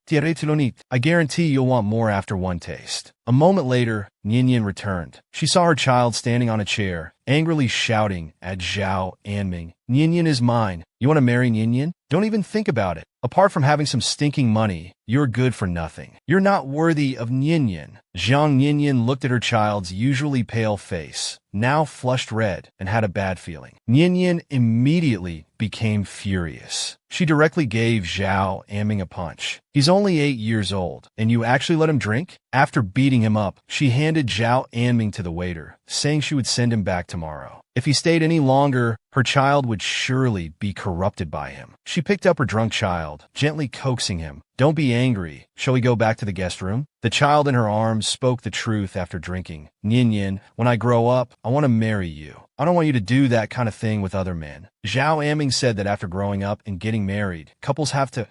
tiare. I guarantee you'll want more after one taste. A moment later, Nian returned. She saw her child standing on a chair, angrily shouting at Zhao Anming. "Nian is mine. You want to marry Nian? Don't even think about it. Apart from having some stinking money, you're good for nothing. You're not worthy of Nian." Zhang Nian looked at her child's usually pale face, now flushed red, and had a bad feeling. Nian immediately became furious. She directly gave Zhao Anming a punch. "He's only 8 years old, and you actually let him drink?" After beating him up, she handed Zhao Anming to the waiter, saying she would send him back tomorrow. If he stayed any longer, her child would surely be corrupted by him. She picked up her drunk child, gently coaxing him. "Don't be angry. Shall we go back to the guest room?" The child in her arms spoke the truth after drinking. "Nian, when I grow up, I want to marry you. I don't want you to do that kind of thing with other men." Zhao Anming said that after growing up and getting married, couples have to.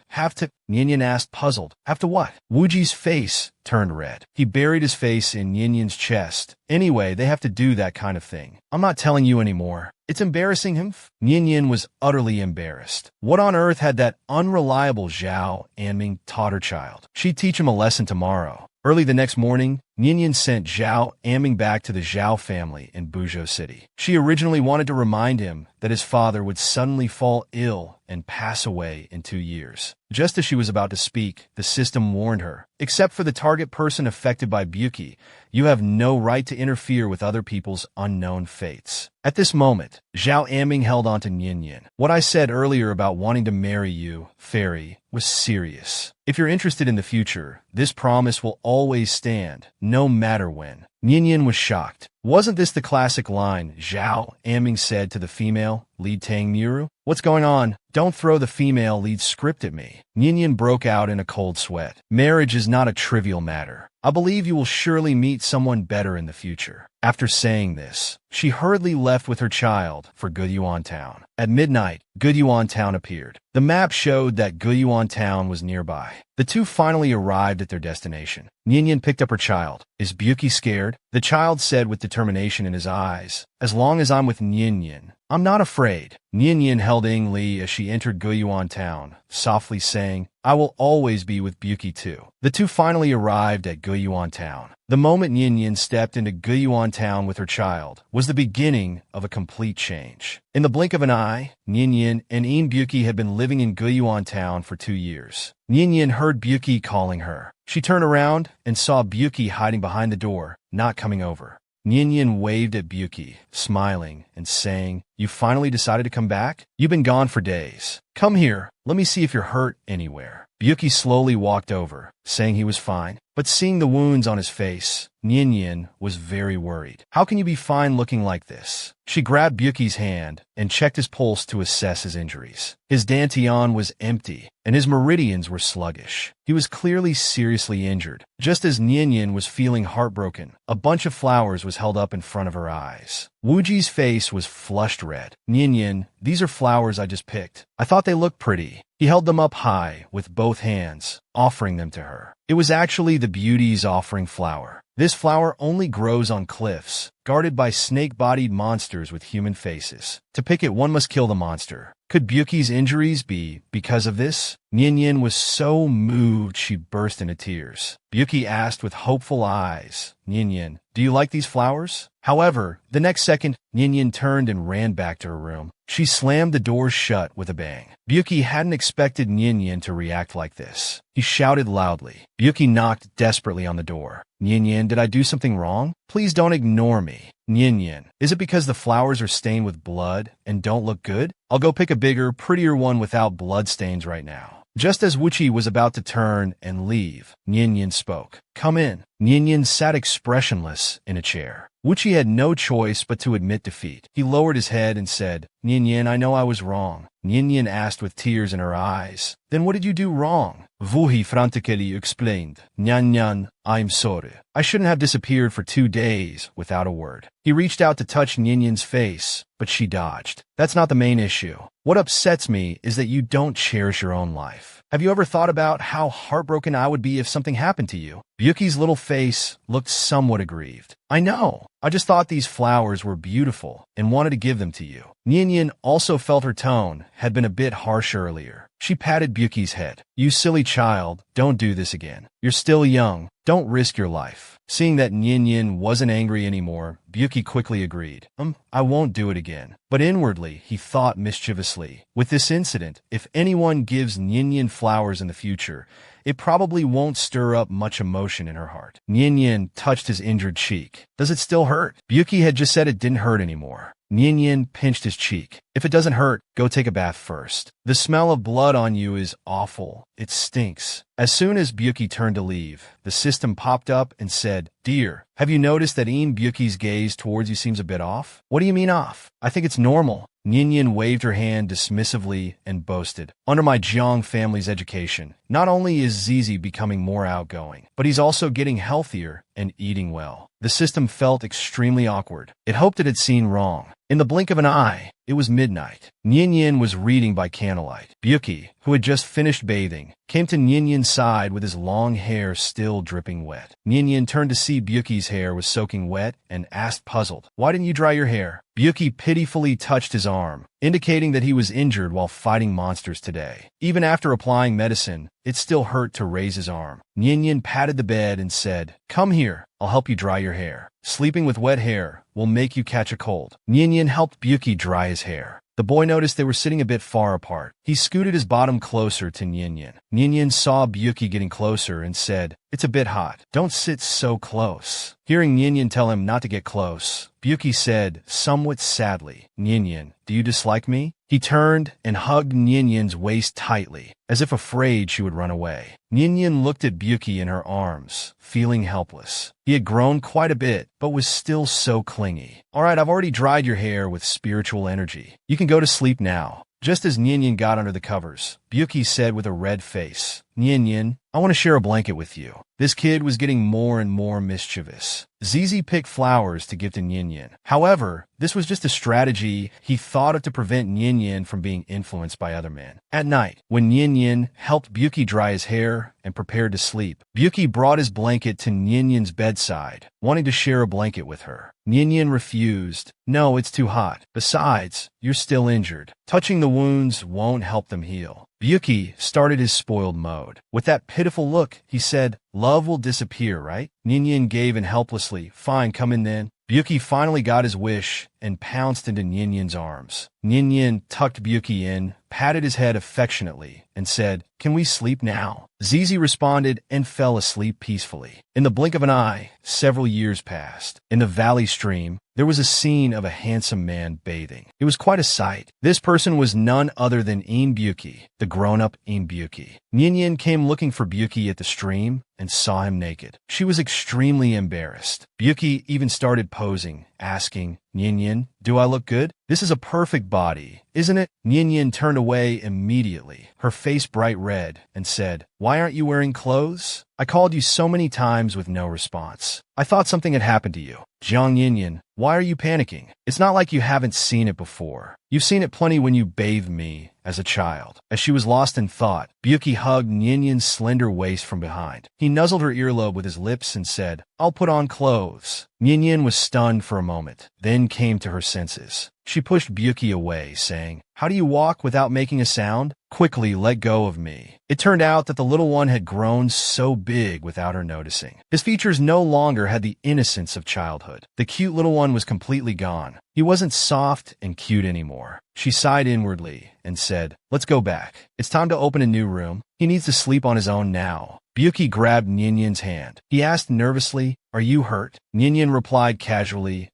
Nian asked, puzzled. "Have to what?" Wuji's face turned red. He buried his face in Nian's chest. "Anyway, they have to do that kind of thing. I'm not telling you anymore. It's embarrassing him." Nian was utterly embarrassed. What on earth had that unreliable Zhao Anming taught her child? She'd teach him a lesson tomorrow. Early the next morning, Nian sent Zhao Anming back to the Zhao family in Buzhou City. She originally wanted to remind him that his father would suddenly fall ill and pass away in 2 years. Just as she was about to speak, the system warned her, "Except for the target person affected by Buki, you have no right to interfere with other people's unknown fates." At this moment, Zhao Anming held on to Nian. "What I said earlier about wanting to marry you, fairy, was serious. If you're interested in the future, this promise will always stand, no matter when." Nian was shocked. Wasn't this the classic line Zhao Anming said to the female lead Tang Miru? "What's going on? Don't throw the female lead script at me." Nian broke out in a cold sweat. "Marriage is not a trivial matter. I believe you will surely meet someone better in the future." After saying this, she hurriedly left with her child for Guyuan Town. At midnight, Guyuan Town appeared. The map showed that Guyuan Town was nearby. The two finally arrived at their destination. Nian picked up her child. "Is Buki scared?" The child said with determination in his eyes, "As long as I'm with Nian, I'm not afraid." Nian held Ying Li as she entered Guyuan Town, softly saying, "I will always be with Buki too." The two finally arrived at Guyuan Town. The moment Nian stepped into Guyuan Town with her child was the beginning of a complete change. In the blink of an eye, Nian and Buki had been living in Guyuan Town for 2 years. Nian heard Buki calling her. She turned around and saw Buki hiding behind the door, not coming over. Nian waved at Buki, smiling and saying, "You finally decided to come back? You've been gone for days. Come here, let me see if you're hurt anywhere." Buki slowly walked over, saying he was fine, but seeing the wounds on his face, Nian was very worried. "How can you be fine looking like this?" She grabbed Buki's hand and checked his pulse to assess his injuries. His dantian was empty, and his meridians were sluggish. He was clearly seriously injured. Just as Nian was feeling heartbroken, a bunch of flowers was held up in front of her eyes. Wuji's face was flushed red. "Nian, these are flowers I just picked. I thought they looked pretty." He held them up high with both hands, offering them to her. It was actually the beauty's offering flower. This flower only grows on cliffs, guarded by snake-bodied monsters with human faces. To pick it, one must kill the monster. Could Buki's injuries be because of this? Nian was so moved she burst into tears. Buki asked with hopeful eyes, "Nian, do you like these flowers?" However, the next second, Nian turned and ran back to her room. She slammed the door shut with a bang. Buki hadn't expected Nian to react like this. He shouted loudly. Buki knocked desperately on the door. "Nian, did I do something wrong? Please don't ignore me." "Nian, is it because the flowers are stained with blood and don't look good? I'll go pick a bigger, prettier one without blood stains right now." Just as Wuchi was about to turn and leave, Nian spoke. "Come in." Nian sat expressionless in a chair. Wuchi had no choice but to admit defeat. He lowered his head and said, "Nian, I know I was wrong. Nyenyen asked with tears in her eyes. Then what did you do wrong? Vuhi frantically explained. Nyan, I'm sorry. I shouldn't have disappeared for 2 days without a word. He reached out to touch Nyenyen's face, but she dodged. That's not the main issue. What upsets me is that you don't cherish your own life. Have you ever thought about how heartbroken I would be if something happened to you? Byuki's little face looked somewhat aggrieved. I know. I just thought these flowers were beautiful and wanted to give them to you. Nyenyen also felt her tone had been a bit harsh earlier. She patted Byuki's head. You silly child, don't do this again. You're still young. Don't risk your life. Seeing that Nyenyen wasn't angry anymore, Byuki quickly agreed. I won't do it again. But inwardly, he thought mischievously. With this incident, if anyone gives Nyenyen flowers in the future, it probably won't stir up much emotion in her heart. Nyenyen touched his injured cheek. Does it still hurt? Byuki had just said it didn't hurt anymore. Nyenyen pinched his cheek. If it doesn't hurt, go take a bath first. The smell of blood on you is awful. It stinks. As soon as Byuki turned to leave, the system popped up and said, Dear, have you noticed that Byuki's gaze towards you seems a bit off? What do you mean off? I think it's normal. Nyenyen waved her hand dismissively and boasted. Under my Jiang family's education, not only is Zizi becoming more outgoing, but he's also getting healthier and eating well. The system felt extremely awkward. It hoped it had seen wrong. In the blink of an eye, it was midnight. Nyenyen was reading by candlelight. Byuki, who had just finished bathing, came to Nyenyen's side with his long hair still dripping wet. Nyenyen turned to see Byuki's hair was soaking wet and asked puzzled, Why didn't you dry your hair? Byuki pitifully touched his arm, indicating that he was injured while fighting monsters today. Even after applying medicine, it still hurt to raise his arm. Nyenyen patted the bed and said, Come here, I'll help you dry your hair. Sleeping with wet hair will make you catch a cold. Nyenyen helped Byuki dry his hair. The boy noticed they were sitting a bit far apart. He scooted his bottom closer to Nyenyen. Nyenyen saw Byuki getting closer and said, It's a bit hot. Don't sit so close. Hearing Nyenyen tell him not to get close, Byuki said, somewhat sadly, Nyenyen, do you dislike me? He turned and hugged Nyenyen's waist tightly, as if afraid she would run away. Nyenyen looked at Byuki in her arms, feeling helpless. He had grown quite a bit, but was still so clingy. All right, I've already dried your hair with spiritual energy. You can go to sleep now. Just as Nyenyen got under the covers, Byuki said with a red face, Nyenyen, I want to share a blanket with you. This kid was getting more and more mischievous. Zizi picked flowers to give to Nyenyen. However, this was just a strategy he thought of to prevent Nyenyen from being influenced by other men. At night, when Nyenyen helped Byuki dry his hair and prepared to sleep, Byuki brought his blanket to Nyenyen's bedside, wanting to share a blanket with her. Nyenyen refused. No, it's too hot. Besides, you're still injured. Touching the wounds won't help them heal. Byuki started his spoiled mode. With that pitiful look, he said, Love will disappear, right? Nyenyen gave in helplessly. Fine, come in then. Byuki finally got his wish and pounced into Nyenyen's arms. Nyenyen tucked Byuki in, patted his head affectionately, and said, Can we sleep now? Zizi responded and fell asleep peacefully. In the blink of an eye, several years passed. In the valley stream, there was a scene of a handsome man bathing. It was quite a sight. This person was none other than Byuki, the grown-up Byuki. Nyenyen came looking for Byuki at the stream and saw him naked. She was extremely embarrassed. Byuki even started posing, asking, Nyenyen, do I look good? This is a perfect body, isn't it? Nyenyen turned away immediately, her face bright red, and said, Why aren't you wearing clothes? I called you so many times with no response. I thought something had happened to you. Jiang Nyenyen, why are you panicking? It's not like you haven't seen it before. You've seen it plenty when you bathed me as a child. As she was lost in thought, Byuki hugged Nyenyen's slender waist from behind. He nuzzled her earlobe with his lips and said, I'll put on clothes. Nyenyen was stunned for a moment, then came to her senses. She pushed Byuki away, saying, How do you walk without making a sound? Quickly let go of me. It turned out that the little one had grown so big without her noticing. His features no longer had the innocence of childhood. The cute little one was completely gone. He wasn't soft and cute anymore. She sighed inwardly and said, Let's go back. It's time to open a new room. He needs to sleep on his own now. Byuki grabbed Nyenyen's hand. He asked nervously, Are you hurt? Nyenyen replied casually,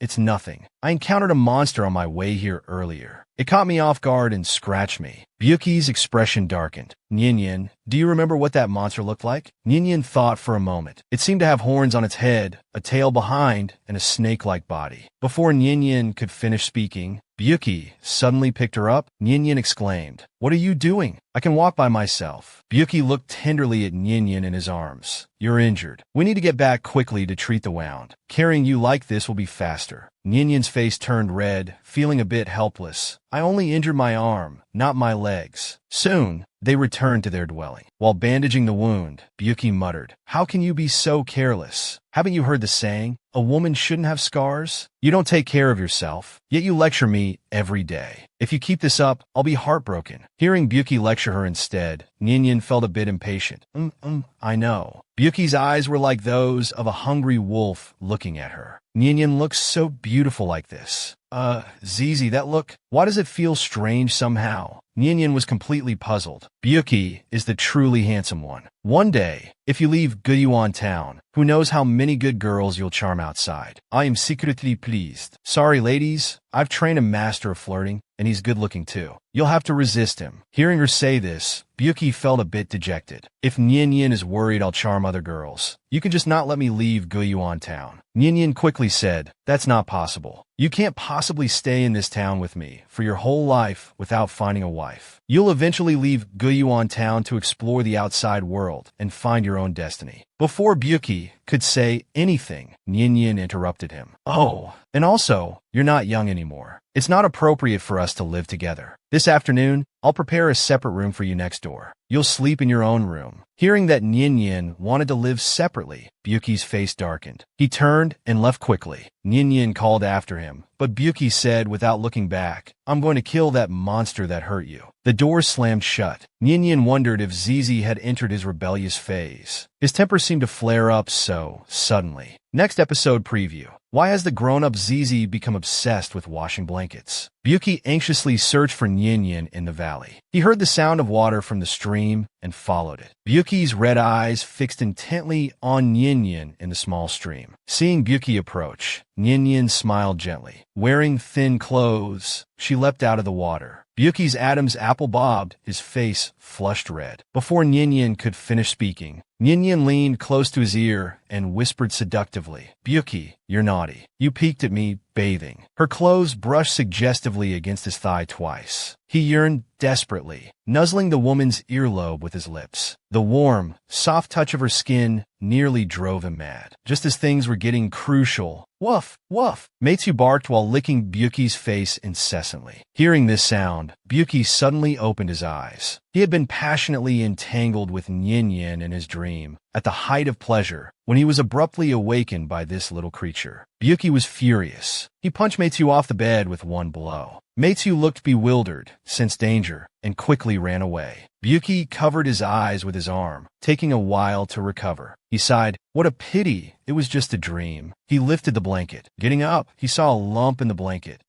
It's nothing. I encountered a monster on my way here earlier. It caught me off guard and scratched me. Byuki's expression darkened. Nyenyen, do you remember what that monster looked like? Nyenyen thought for a moment. It seemed to have horns on its head, a tail behind, and a snake-like body. Before Nyenyen could finish speaking, Byuki suddenly picked her up. Nyenyen exclaimed, "What are you doing? I can walk by myself." Byuki looked tenderly at Nyenyen in his arms. "You're injured. We need to get back quickly to treat the wound. Carrying you like this will be faster." Nyenyen's face turned red, feeling a bit helpless. "I only injured my arm, not my legs." Soon, they returned to their dwelling. While bandaging the wound, Byuki muttered, "How can you be so careless? Haven't you heard the saying, a woman shouldn't have scars? You don't take care of yourself, yet you lecture me every day. If you keep this up, I'll be heartbroken." Hearing Byuki lecture her instead, Nyenyen felt a bit impatient. I know." Byuki's eyes were like those of a hungry wolf looking at her. "Nyenyen looks so beautiful like this. Zizi, that look, why does it feel strange somehow?" Nyenyen was completely puzzled. Byuki is the truly handsome one. One day, if you leave Guyuan town, who knows how many good girls you'll charm outside. I am secretly pleased. Sorry, ladies, I've trained a master of flirting, and he's good-looking too. You'll have to resist him. Hearing her say this, Byuki felt a bit dejected. If Nyenyen is worried I'll charm other girls, you can just not let me leave Guyuan town. Nyenyen quickly said, "That's not possible. You can't possibly stay in this town with me for your whole life without finding a wife. You'll eventually leave Guyuan town to explore the outside world and find your own destiny." Before Byuki could say anything, Nyenyen interrupted him. "Oh, and also, you're not young anymore. It's not appropriate for us to live together. This afternoon, I'll prepare a separate room for you next door. You'll sleep in your own room." Hearing that Nyenyen wanted to live separately, Byuki's face darkened. He turned and left quickly. Nyenyen called after him, but Byuki said without looking back, "I'm going to kill that monster that hurt you." The door slammed shut. Nyenyen wondered if Zizi had entered his rebellious phase. His temper seemed to flare up so suddenly. Next episode preview. Why has the grown-up Zizi become obsessed with washing blankets? Byuki anxiously searched for Nyenyen in the valley. He heard the sound of water from the stream and followed it. Byuki's red eyes fixed intently on Nyenyen in the small stream. Seeing Byuki approach, Nyenyen smiled gently. Wearing thin clothes, she leapt out of the water. Byuki's Adam's apple bobbed, his face flushed red. Before Nyenyen could finish speaking, Nyenyen leaned close to his ear and whispered seductively, "Byuki, you're naughty. You peeked at me bathing." Her clothes brushed suggestively against his thigh twice. He yearned desperately, nuzzling the woman's earlobe with his lips. The warm, soft touch of her skin nearly drove him mad. Just as things were getting crucial, woof, woof, Maid barked while licking Byuki's face incessantly. Hearing this sound, Byuki suddenly opened his eyes. He had been passionately entangled with Nyenyen in his dream, at the height of pleasure, when he was abruptly awakened by this little creature. Byuki was furious. He punched Maid off the bed with one blow. Maid looked bewildered, sensed danger, and quickly ran away. Byuki covered his eyes with his arm, taking a while to recover. He sighed, "What a pity, it was just a dream." He lifted the blanket. Getting up, he saw a lump in the blanket.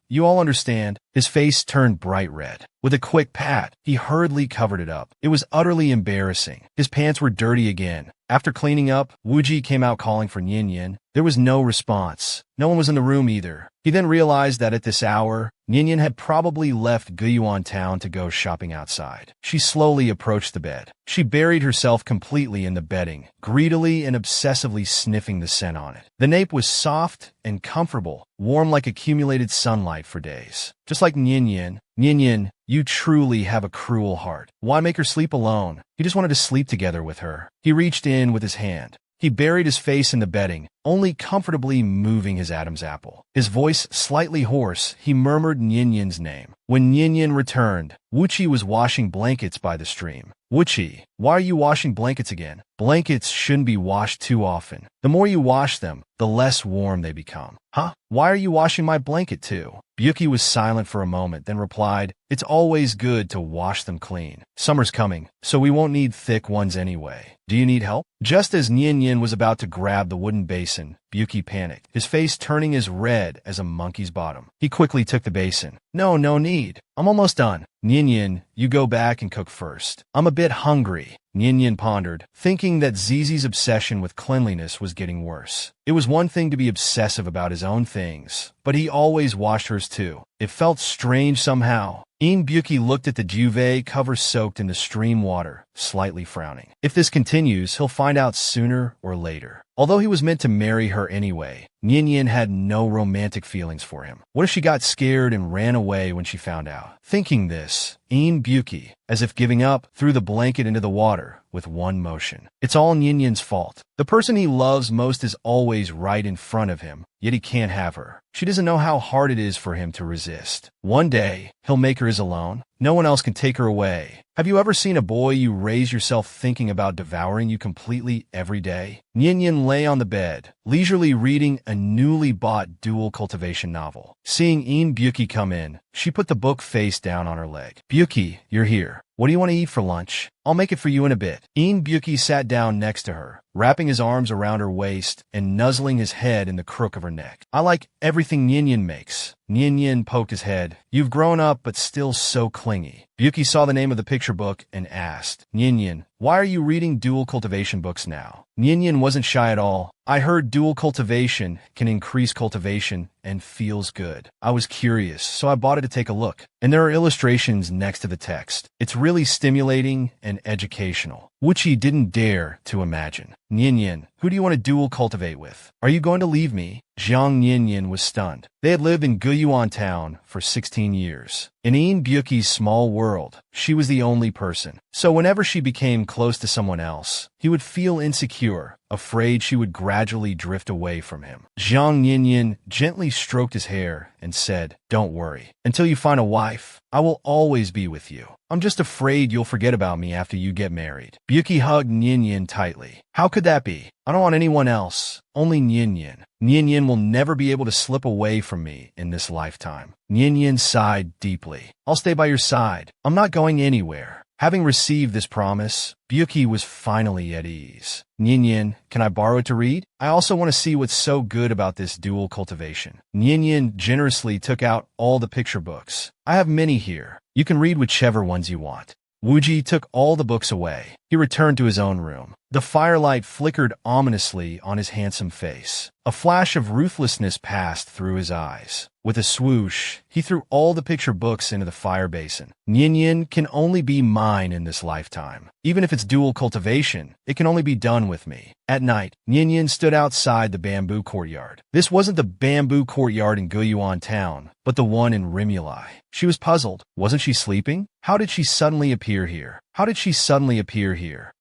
You all understand." His face turned bright red. With a quick pat, he hurriedly covered it up. It was utterly embarrassing. His pants were dirty again. After cleaning up, Wuji came out calling for Nyenyen. There was no response. No one was in the room either. He then realized that at this hour, Nyenyen had probably left Guyuan town to go shopping outside. She slowly approached the bed. She buried herself completely in the bedding, greedily and obsessively sniffing the scent on it. The nape was soft and comfortable, warm like accumulated sunlight for days. Just like Nyenyen. "Nyenyen, you truly have a cruel heart. Why make her sleep alone?" He just wanted to sleep together with her. He reached in with his hand. He buried his face in the bedding, only comfortably moving his Adam's apple. His voice slightly hoarse, he murmured Nyenyen's name. When Nyenyen returned, Wuchi was washing blankets by the stream. "Wuchi, why are you washing blankets again?" "Blankets shouldn't be washed too often. The more you wash them, the less warm they become." "Huh? Why are you washing my blanket too?" Byuki was silent for a moment, then replied, "It's always good to wash them clean. Summer's coming, so we won't need thick ones anyway. Do you need help?" Just as Nyenyen was about to grab the wooden basin, Byuki panicked, his face turning as red as a monkey's bottom. He quickly took the basin. No need. need? I'm almost done. Nyan, you go back and cook first. I'm a bit hungry. Nyan pondered, thinking that Zizi's obsession with cleanliness was getting worse. It was one thing to be obsessive about his own things, but he always washed hers too. It felt strange somehow. Buki looked at the duvet cover soaked in the stream water, slightly frowning. If this continues, he'll find out sooner or later. Although he was meant to marry her anyway, Nyan had no romantic feelings for him. What if she got scared and ran away when she found out? Thinking this, Buki, as if giving up, threw the blanket into the water with one motion. It's all Nyan's fault. The person he loves most is always right in front of him, yet he can't have her. She doesn't know how hard it is for him to resist. One day, he'll make her his alone. No one else can take her away. Have you ever seen a boy you raise yourself thinking about devouring you completely every day? Nyan lay on the bed, leisurely reading a newly bought dual cultivation novel. Seeing Buki come in, she put the book face down on her leg. Buki, you're here. What do you want to eat for lunch? I'll make it for you in a bit. Buki sat down next to her, wrapping his arms around her waist and nuzzling his head in the crook of her neck. I like everything Nyan makes. Nyan poked his head. You've grown up, but still so clingy. Buki saw the name of the picture book and asked, Nyan, why are you reading dual cultivation books now? Nyan wasn't shy at all. I heard dual cultivation can increase cultivation and feels good. I was curious, so I bought it to take a look. And there are illustrations next to the text. It's really stimulating and educational, which he didn't dare to imagine. Nyan, who do you want to dual cultivate with? Are you going to leave me? Jiang Nyan was stunned. They had lived in Guyuan town for 16 years. In Buki's small world, she was the only person. So whenever she became close to someone else, he would feel insecure, afraid she would gradually drift away from him. Jiang Nyan gently stroked his hair and said, Don't worry. Until you find a wife, I will always be with you. I'm just afraid you'll forget about me after you get married. Buki hugged Nyan tightly. How could that be? I don't want anyone else. Only Nyan. Nyan will never be able to slip away from me in this lifetime. Nyan sighed deeply. I'll stay by your side. I'm not going anywhere. Having received this promise, Buki was finally at ease. Nyan, can I borrow it to read? I also want to see what's so good about this dual cultivation. Nyan generously took out all the picture books. I have many here. You can read whichever ones you want. Wuji took all the books away. He returned to his own room. The firelight flickered ominously on his handsome face. A flash of ruthlessness passed through his eyes. With a swoosh, he threw all the picture books into the fire basin. Nyan can only be mine in this lifetime. Even if it's dual cultivation, it can only be done with me. At night, Nyan stood outside the bamboo courtyard. This wasn't the bamboo courtyard in Guyuan town, but the one in Rimulai. She was puzzled. Wasn't she sleeping? How did she suddenly appear here?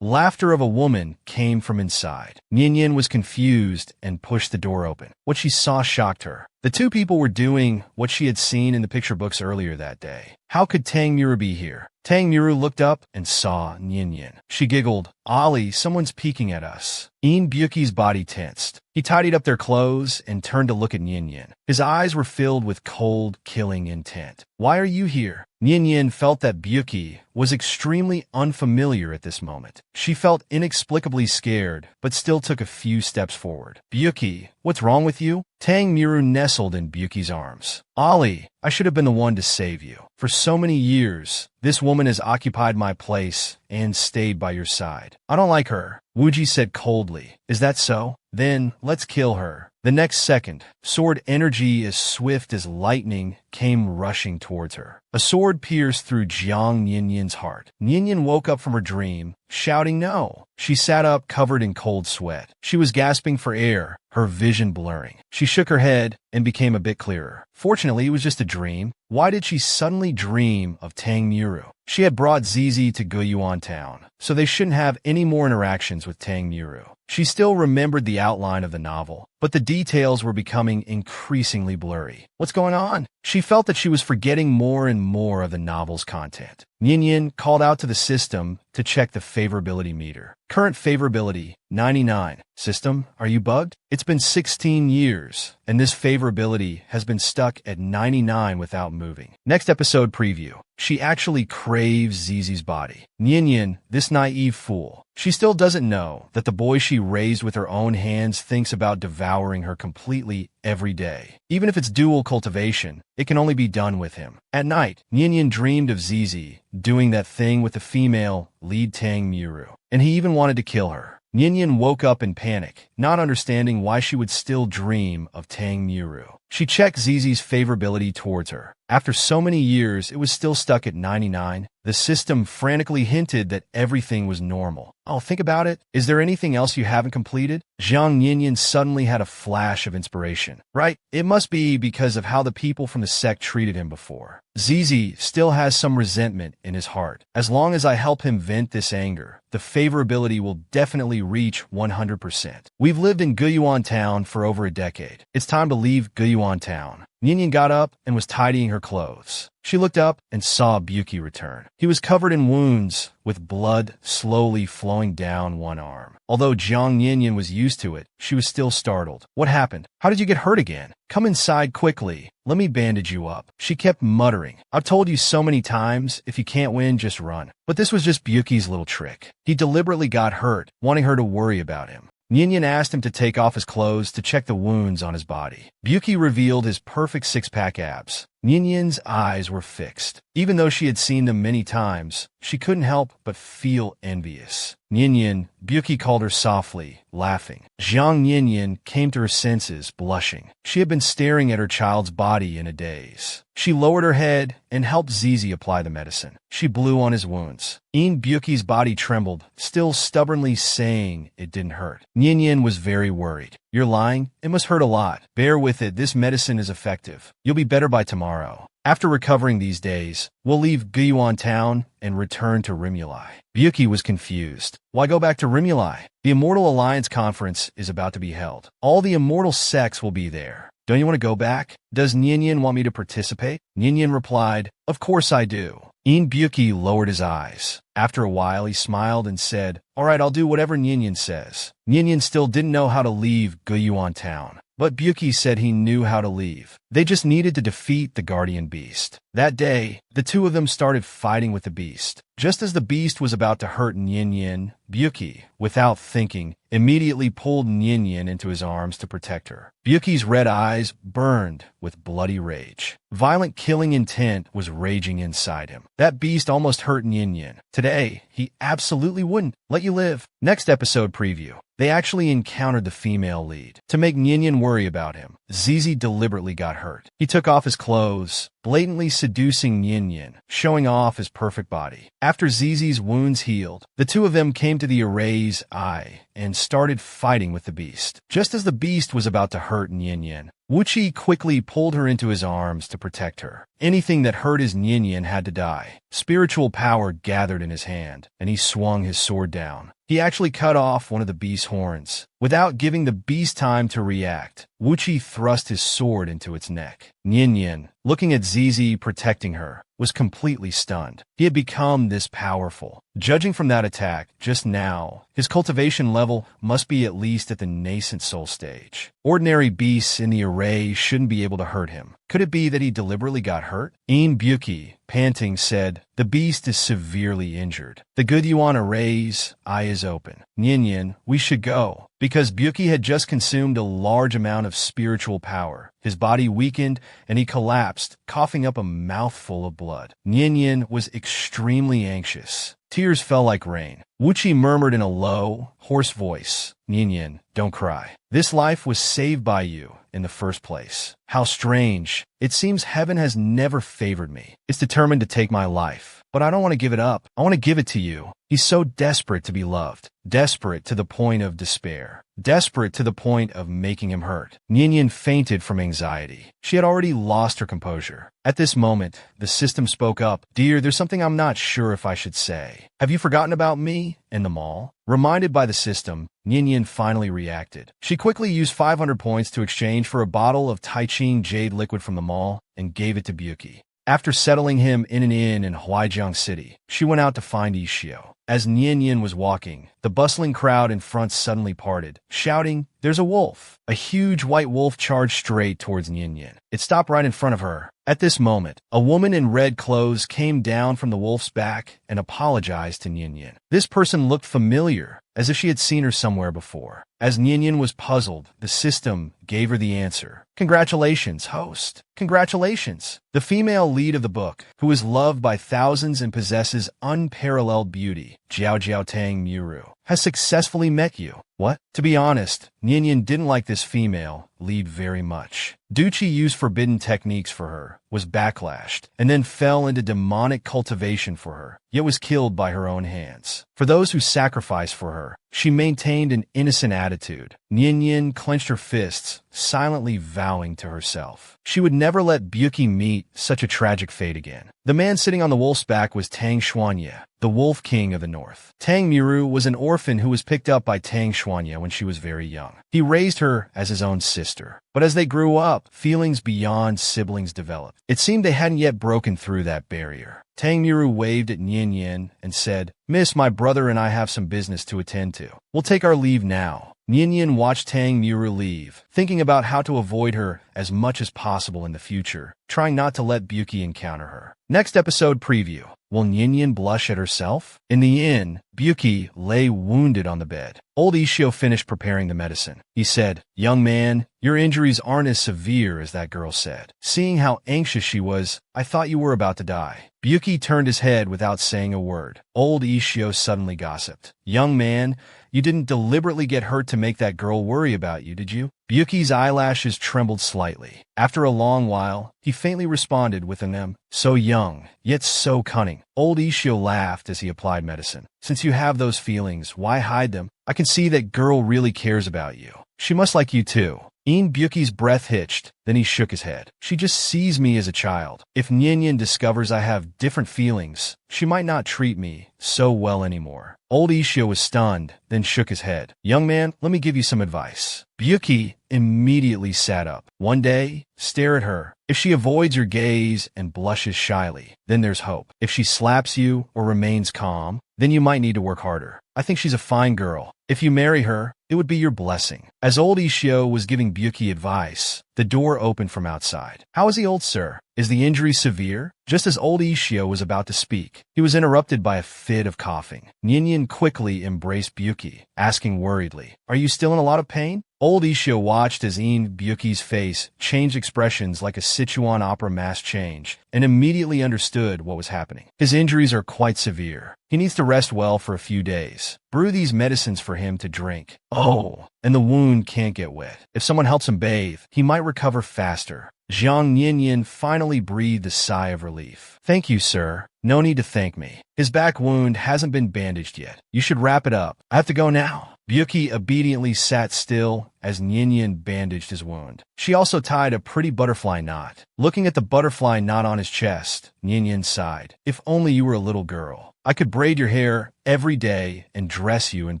Laughter of a woman came from inside. Nyan was confused and pushed the door open. What she saw shocked her. The two people were doing what she had seen in the picture books earlier that day. How could Tang Miru be here? Tang Miru looked up and saw Nyan. She giggled. Ali, someone's peeking at us. Buki's body tensed. He tidied up their clothes and turned to look at Nyan. His eyes were filled with cold, killing intent. Why are you here? Nyan felt that Buki was extremely unfamiliar at this moment. She felt inexplicably scared, but still took a few steps forward. Buki, what's wrong with you? Tang Miru nestled in Buki's arms. Ali, I should have been the one to save you. For so many years, this woman has occupied my place and stayed by your side. I don't like her, Wuji said coldly. Is that so? Then, let's kill her. The next second, sword energy as swift as lightning came rushing towards her. A sword pierced through Jiang Nyan's heart. Nyan woke up from her dream, shouting no. She sat up covered in cold sweat. She was gasping for air, her vision blurring. She shook her head and became a bit clearer. Fortunately, it was just a dream. Why did she suddenly dream of Tang Miru? She had brought Zizi to Guyuan town, so they shouldn't have any more interactions with Tang Miru. She still remembered the outline of the novel, but the details were becoming increasingly blurry. What's going on? She felt that she was forgetting more and more of the novel's content. Nyan called out to the system to check the favorability meter. Current favorability, 99. System, are you bugged? It's been 16 years, and this favorability has been stuck at 99 without moving. Next episode preview. She actually craves Zizi's body. Nyan, this naive fool. She still doesn't know that the boy she raised with her own hands thinks about devouring her completely every day. Even if it's dual cultivation, it can only be done with him. At night, Ninian dreamed of Zizi doing that thing with the female lead Tang Muru, and he even wanted to kill her. Ninian woke up in panic, not understanding why she would still dream of Tang Muru. She checked Zizi's favorability towards her. After so many years, it was still stuck at 99. The system frantically hinted that everything was normal. Oh, think about it. Is there anything else you haven't completed? Zhang Ninian suddenly had a flash of inspiration. Right, it must be because of how the people from the sect treated him before. Zizi still has some resentment in his heart. As long as I help him vent this anger, the favorability will definitely reach 100%. We've lived in Guyuan Town for over a decade. It's time to leave Guyuan Town. Ninian got up and was tidying her clothes. She looked up and saw Buki return. He was covered in wounds, with blood slowly flowing down one arm. Although Zhang Ninian was used to it, she was still startled. What happened? How did you get hurt again? Come inside quickly. Let me bandage you up. She kept muttering. I've told you so many times, if you can't win, just run. But this was just Buki's little trick. He deliberately got hurt, wanting her to worry about him. Ninian asked him to take off his clothes to check the wounds on his body. Buki revealed his perfect six-pack abs. Ninian's eyes were fixed. Even though she had seen them many times, she couldn't help but feel envious. Ninian, Buki called her softly, laughing. Zhang Ninian came to her senses, blushing. She had been staring at her child's body in a daze. She lowered her head and helped Zizi apply the medicine. She blew on his wounds. Buki's body trembled, still stubbornly saying it didn't hurt. Ninian was very worried. You're lying? It must hurt a lot. Bear with it, this medicine is effective. You'll be better by tomorrow. After recovering these days, we'll leave Guyuan Town and return to Rimuli. Buki was confused. Why go back to Rimuli? The Immortal Alliance Conference is about to be held. All the immortal sects will be there. Don't you want to go back? Does Ninian want me to participate? Ninian replied, Of course I do. Buki lowered his eyes. After a while, he smiled and said, All right, I'll do whatever Ninian says. Ninian still didn't know how to leave Guyuan Town, but Buki said he knew how to leave. They just needed to defeat the Guardian Beast. That day, the two of them started fighting with the beast. Just as the beast was about to hurt Ninian, Buki, without thinking, immediately pulled Ninian into his arms to protect her. Buki's red eyes burned with bloody rage. Violent killing intent was raging inside him. That beast almost hurt Ninian. Today, he absolutely wouldn't let you live. Next episode preview. They actually encountered the female lead. To make Ninian worry about him, Zizi deliberately got hurt. He took off his clothes, blatantly seducing Ninian, showing off his perfect body. After Zizi's wounds healed, the two of them came to the Array's eye and started fighting with the beast. Just as the beast was about to hurt Ninian, Wuchi quickly pulled her into his arms to protect her. Anything that hurt his Ninian had to die. Spiritual power gathered in his hand, and he swung his sword down. He actually cut off one of the beast's horns. Without giving the beast time to react, Wuchi thrust his sword into its neck. Ninian, looking at Zizi protecting her, was completely stunned. He had become this powerful. Judging from that attack just now, his cultivation level must be at least at the nascent soul stage. Ordinary beasts in the array shouldn't be able to hurt him. Could it be that he deliberately got hurt? Buki, panting, said, The beast is severely injured. The Guyuan Array's eye is open. Ninian, we should go. Because Buki had just consumed a large amount of spiritual power, his body weakened and he collapsed, coughing up a mouthful of blood. Ninian was extremely anxious. Tears fell like rain. Wuchi murmured in a low, hoarse voice, Ninian, don't cry. This life was saved by you in the first place. How strange. It seems heaven has never favored me. It's determined to take my life. But I don't want to give it up. I want to give it to you. He's so desperate to be loved. Desperate to the point of despair. Desperate to the point of making him hurt. Ninian fainted from anxiety. She had already lost her composure. At this moment, the system spoke up. Dear, there's something I'm not sure if I should say. Have you forgotten about me and the mall? Reminded by the system, Ninian finally reacted. She quickly used 500 points to exchange for a bottle of Taiching jade liquid from the mall and gave it to Buki. After settling him in an inn in Huaijiang City, she went out to find Ishio. As Nian Yin was walking, the bustling crowd in front suddenly parted, shouting, "There's a wolf!" A huge white wolf charged straight towards Nian Yin. It stopped right in front of her. At this moment, a woman in red clothes came down from the wolf's back and apologized to Nian Yin. This person looked familiar, as if she had seen her somewhere before. As Nian Yin was puzzled, the system gave her the answer. "Congratulations, host. Congratulations." The female lead of the book, who is loved by thousands and possesses unparalleled beauty, Jiao Jiao Tang Muru, has successfully met you. What? To be honest, Nian Yin didn't like this female lead very much. Duchi used forbidden techniques for her, was backlashed, and then fell into demonic cultivation for her, yet was killed by her own hands. For those who sacrificed for her, she maintained an innocent attitude. Nian Yin clenched her fists, silently vowing to herself she would never let Byuki meet such a tragic fate again. The man sitting on the wolf's back was Tang Xuanye, the Wolf King of the North. Tang Muru was an orphan who was picked up by Tang Xuanye when she was very young. He raised her as his own sister. But as they grew up, feelings beyond siblings developed. It seemed they hadn't yet broken through that barrier. Tang Muru waved at Nian Yin and said, "Miss, my brother and I have some business to attend to. We'll take our leave now." Nian Yin watched Tang Muru leave, thinking about how to avoid her as much as possible in the future, trying not to let Byuki encounter her. Next episode preview. Will Nian Yin blush at herself? In the inn, Byuki lay wounded on the bed. Old Ishio finished preparing the medicine. He said, "Young man, your injuries aren't as severe as that girl said. Seeing how anxious she was, I thought you were about to die." Byuki turned his head without saying a word. Old Ishio suddenly gossiped. "Young man, you didn't deliberately get hurt to make that girl worry about you, did you?" Byuki's eyelashes trembled slightly. After a long while, he faintly responded with an "So young, yet so cunning." Old Ishio laughed as he applied medicine. "Since you have those feelings, why hide them? I can see that girl really cares about you. She must like you too." Byuki's breath hitched, then he shook his head. "She just sees me as a child. If Nian Yin discovers I have different feelings, she might not treat me so well anymore." Old Ishio was stunned, then shook his head. "Young man, let me give you some advice." Byuki immediately sat up. "One day, stare at her. If she avoids your gaze and blushes shyly, then there's hope. If she slaps you or remains calm, then you might need to work harder. I think she's a fine girl. If you marry her, it would be your blessing." As old Ishio was giving Byuki advice, the door opened from outside. "How is he, old sir? Is the injury severe?" Just as old Ishio was about to speak, he was interrupted by a fit of coughing. Nian Yin quickly embraced Byuki, asking worriedly, "Are you still in a lot of pain?" Old Ishio watched as Byuki's face changed expressions like a Sichuan opera mask change, and immediately understood what was happening. "His injuries are quite severe. He needs to rest well for a few days. Brew these medicines for him to drink. Oh, and the wound can't get wet. If someone helps him bathe, he might recover faster." Jiang Nian Yin finally breathed a sigh of relief. "Thank you, sir. No need to thank me. His back wound hasn't been bandaged yet. You should wrap it up. I have to go now." Byuki obediently sat still as Nian Yin bandaged his wound. She also tied a pretty butterfly knot. Looking at the butterfly knot on his chest, Nian Yin sighed. "If only you were a little girl. I could braid your hair every day and dress you in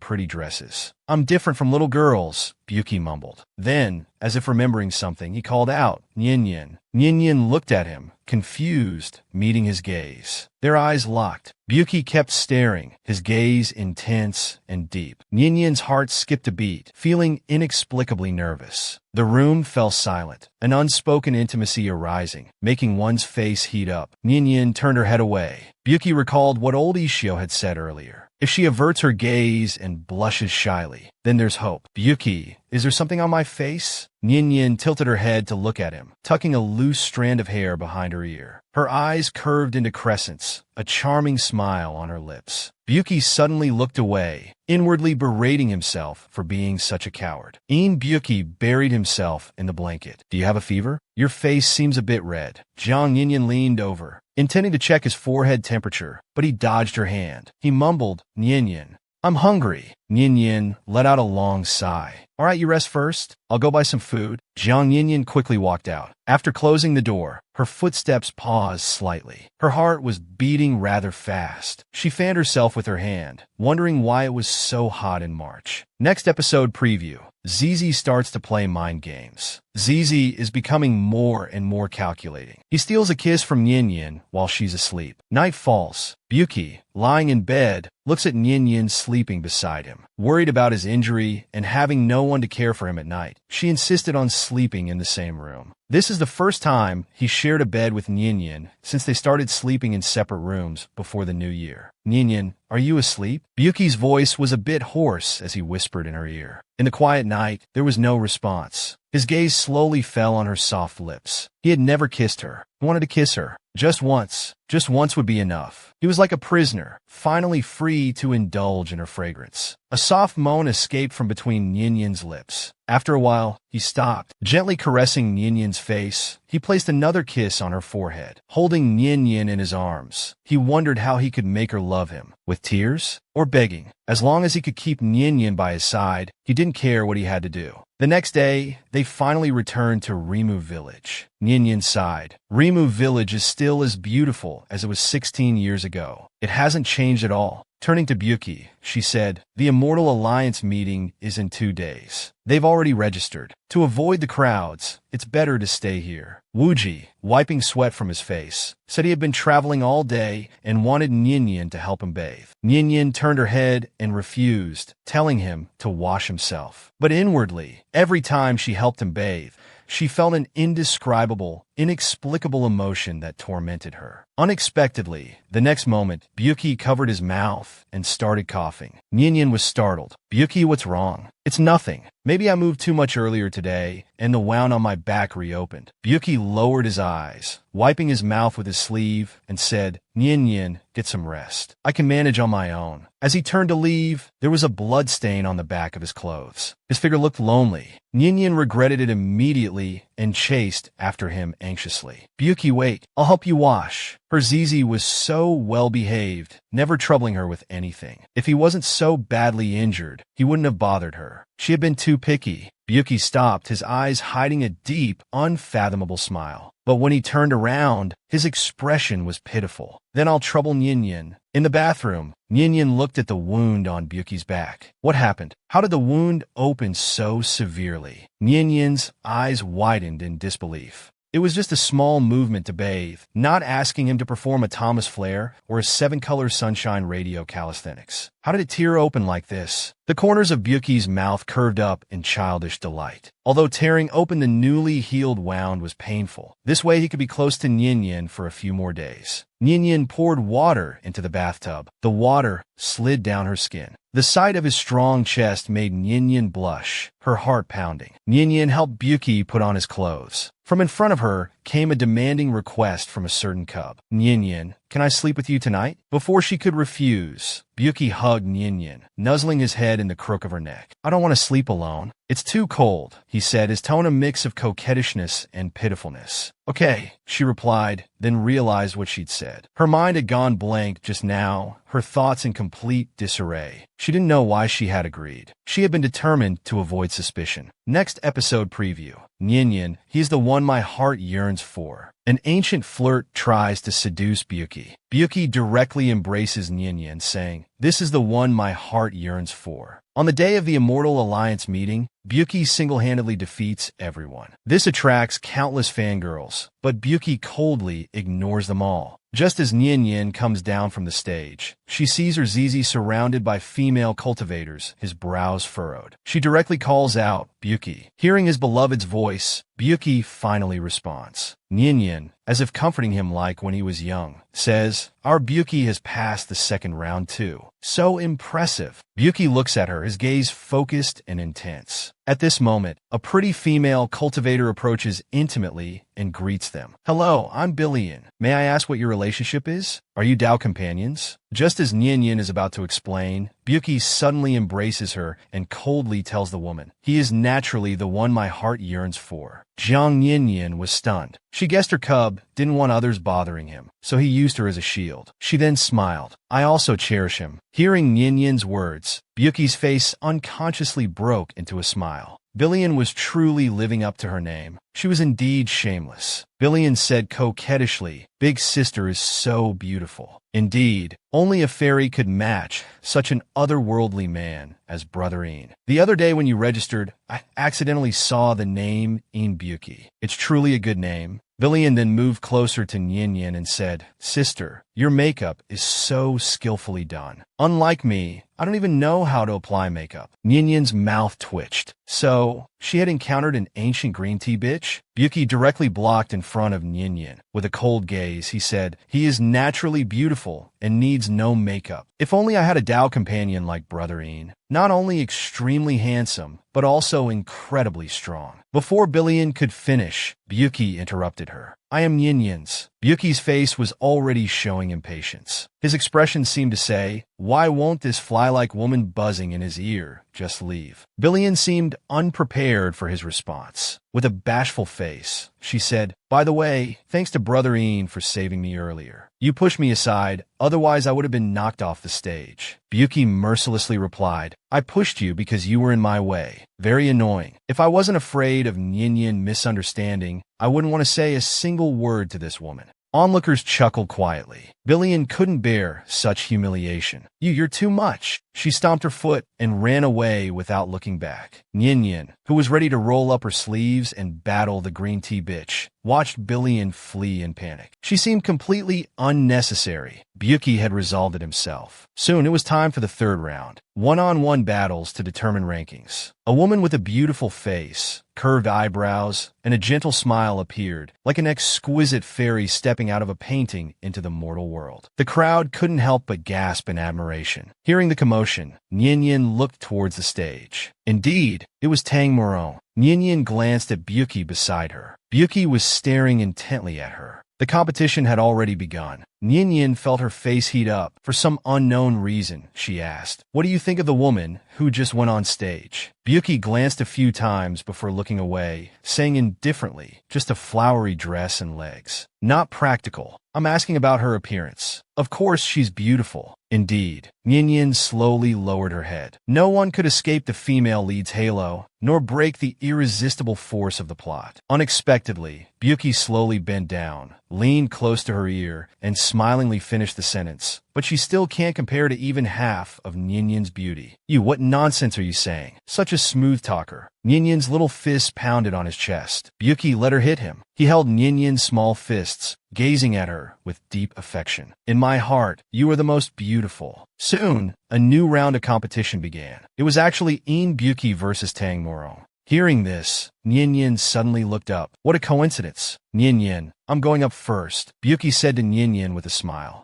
pretty dresses." "I'm different from little girls," Byuki mumbled. Then, as if remembering something, he called out, "Nian Yin." Nian Yin looked at him, confused, meeting his gaze. Their eyes locked. Byuki kept staring, his gaze intense and deep. Nian Yin's heart skipped a beat, feeling inexplicably nervous. The room fell silent, an unspoken intimacy arising, making one's face heat up. Nian Yin turned her head away. Byuki recalled what old Ishio had said earlier. If she averts her gaze and blushes shyly, then there's hope. "Byuki, is there something on my face?" Nian Yin tilted her head to look at him, tucking a loose strand of hair behind her ear. Her eyes curved into crescents, a charming smile on her lips. Byuki suddenly looked away, inwardly berating himself for being such a coward. Byuki buried himself in the blanket. "Do you have a fever? Your face seems a bit red." Jiang Yin leaned over, intending to check his forehead temperature, but he dodged her hand. He mumbled, "Nian Yin, I'm hungry." Nian Yin let out a long sigh. All right, you rest first. I'll go buy some food. Jiang Yinyan quickly walked out. After closing the door, her footsteps paused slightly. Her heart was beating rather fast. She fanned herself with her hand, wondering why it was so hot in March. Next episode preview. Zizi starts to play mind games. Zizi is becoming more and more calculating. He steals a kiss from Yin while she's asleep. Night falls. Byuki, lying in bed, looks at Yin sleeping beside him. Worried about his injury and having no one to care for him at night, she insisted on sleeping in the same room. This is the first time he shared a bed with Yin since they started sleeping in separate rooms before the new year. Yin, are you asleep? Byuki's voice was a bit hoarse as he whispered in her ear. In the quiet night, there was no response. His gaze slowly fell on her soft lips. He had never kissed her. He wanted to kiss her. Just once. Just once would be enough. He was like a prisoner, finally free to indulge in her fragrance. A soft moan escaped from between Yin's lips. After a while, he stopped. Gently caressing Yin's face, he placed another kiss on her forehead. Holding Yin in his arms, he wondered how he could make her love him. With tears? Or begging? As long as he could keep Yin by his side, he didn't care what he had to do. The next day, they finally returned to Rimu Village. Yin sighed. Rimu Village is still as beautiful as it was 16 years ago. It hasn't changed at all. Turning to Byuki, she said, the Immortal Alliance meeting is in 2 days. They've already registered. To avoid the crowds, it's better to stay here. Wuji, wiping sweat from his face, said he had been traveling all day and wanted Yin to help him bathe. Yin turned her head and refused, telling him to wash himself. But inwardly, every time she helped him bathe, she felt an indescribable, inexplicable emotion that tormented her. Unexpectedly, the next moment, Byuki covered his mouth and started coughing. Yin was startled. Byuki, what's wrong? It's nothing. Maybe I moved too much earlier today, and the wound on my back reopened. Byuki lowered his eyes, wiping his mouth with his sleeve, and said, Yin, get some rest. I can manage on my own. As he turned to leave, there was a blood stain on the back of his clothes. His figure looked lonely. Yin regretted it immediately and chased after him anxiously. Byuki, wait. I'll help you wash. Her Zizi was so well-behaved, never troubling her with anything. If he wasn't so badly injured, he wouldn't have bothered her. She had been too picky. Byuki stopped, his eyes hiding a deep, unfathomable smile. But when he turned around, his expression was pitiful. Then I'll trouble Yin. In the bathroom, Yin looked at the wound on Byuki's back. What happened? How did the wound open so severely? Yin's eyes widened in disbelief. It was just a small movement to bathe, not asking him to perform a Thomas Flare or a 7-color sunshine radio calisthenics. How did it tear open like this? The corners of Byuki's mouth curved up in childish delight. Although tearing open the newly healed wound was painful, this way he could be close to Yin for a few more days. Yin poured water into the bathtub. The water slid down her skin. The sight of his strong chest made Yin blush, her heart pounding. Yin helped Byuki put on his clothes. From in front of her came a demanding request from a certain cub. Yin, can I sleep with you tonight? Before she could refuse, Byuki hugged Yin, nuzzling his head in the crook of her neck. I don't want to sleep alone. It's too cold, he said, his tone a mix of coquettishness and pitifulness. Okay, she replied, then realized what she'd said. Her mind had gone blank just now, her thoughts in complete disarray. She didn't know why she had agreed. She had been determined to avoid suspicion. Next episode preview. Yin, he's the one my heart yearns for. An ancient flirt tries to seduce Byuki. Byuki directly embraces Yin, saying, this is the one my heart yearns for. On the day of the Immortal Alliance meeting, Byuki single-handedly defeats everyone. This attracts countless fangirls, but Byuki coldly ignores them all. Just as Yin comes down from the stage, she sees her Zizi surrounded by female cultivators, his brows furrowed. She directly calls out, Byuki. Hearing his beloved's voice, Byuki finally responds. Yin, as if comforting him like when he was young, says, our Byuki has passed the second round too. So impressive. Byuki looks at her, his gaze focused and intense. At this moment, a pretty female cultivator approaches intimately and greets them. Hello, I'm Bullied. May I ask what your relationship is? Are you Dao companions? Just as Yin is about to explain, Byuki suddenly embraces her and coldly tells the woman, he is naturally the one my heart yearns for. Jiang Yin was stunned. She guessed her cub didn't want others bothering him, so he used her as a shield. She then smiled. I also cherish him. Hearing Yin's words, Byuki's face unconsciously broke into a smile. Billion was truly living up to her name. She was indeed shameless. Billion said coquettishly, "Big sister is so beautiful." Indeed, only a fairy could match such an otherworldly man as Brother Een. The other day when you registered, I accidentally saw the name Een Byuki. It's truly a good name. Billion then moved closer to Nyin and said, "Sister, your makeup is so skillfully done. Unlike me, I don't even know how to apply makeup." Nyi's mouth twitched. So, she had encountered an ancient green tea bitch? Byuki directly blocked in front of Nyin. With a cold gaze, he said, "He is naturally beautiful and needs no makeup. If only I had a Tao companion like Brother Een. Not only extremely handsome, but also incredibly strong." Before Billion could finish, Byuki interrupted her. "I am Nyi's." Byuki's face was already showing impatience. His expression seemed to say, "Why won't this fly-like woman buzzing in his ear just leave?" Billion seemed unprepared for his response. With a bashful face, she said, "By the way, thanks to Brother Een for saving me earlier. You pushed me aside, otherwise I would have been knocked off the stage." Byuki mercilessly replied, "I pushed you because you were in my way. Very annoying. If I wasn't afraid of Nyin misunderstanding, I wouldn't want to say a single word to this woman." Onlookers chuckled quietly. Billion couldn't bear such humiliation. You're too much." She stomped her foot and ran away without looking back. Nyin, who was ready to roll up her sleeves and battle the green tea bitch, watched Billion flee in panic. She seemed completely unnecessary. Byuki had resolved it himself. Soon it was time for the third round. One-on-one battles to determine rankings. A woman with a beautiful face, curved eyebrows, and a gentle smile appeared, like an exquisite fairy stepping out of a painting into the mortal world. The crowd couldn't help but gasp in admiration. Hearing the commotion, Nyin looked towards the stage. Indeed, it was Tang Moron. Nyin glanced at Byuki beside her. Byuki was staring intently at her. The competition had already begun. Nyin felt her face heat up. For some unknown reason, she asked, "What do you think of the woman who just went on stage?" Byuki glanced a few times before looking away, saying indifferently, "Just a flowery dress and legs. Not practical. I'm asking about her appearance. Of course she's beautiful." Indeed, Nyin slowly lowered her head. No one could escape the female lead's halo, nor break the irresistible force of the plot. Unexpectedly, Byuki slowly bent down, leaned close to her ear, and smilingly finished the sentence. "But she still can't compare to even half of Ninyin's beauty." What nonsense are you saying? Such a smooth talker." Ninyin's little fist pounded on his chest. Byuki let her hit him. He held Ninyin's small fists, gazing at her with deep affection. "In my heart, you are the most beautiful." Soon, a new round of competition began. It was actually Een Byuki versus Tang Moron. Hearing this, Nyin suddenly looked up. "What a coincidence." "Nyin, I'm going up first," Byuki said to Nyin with a smile.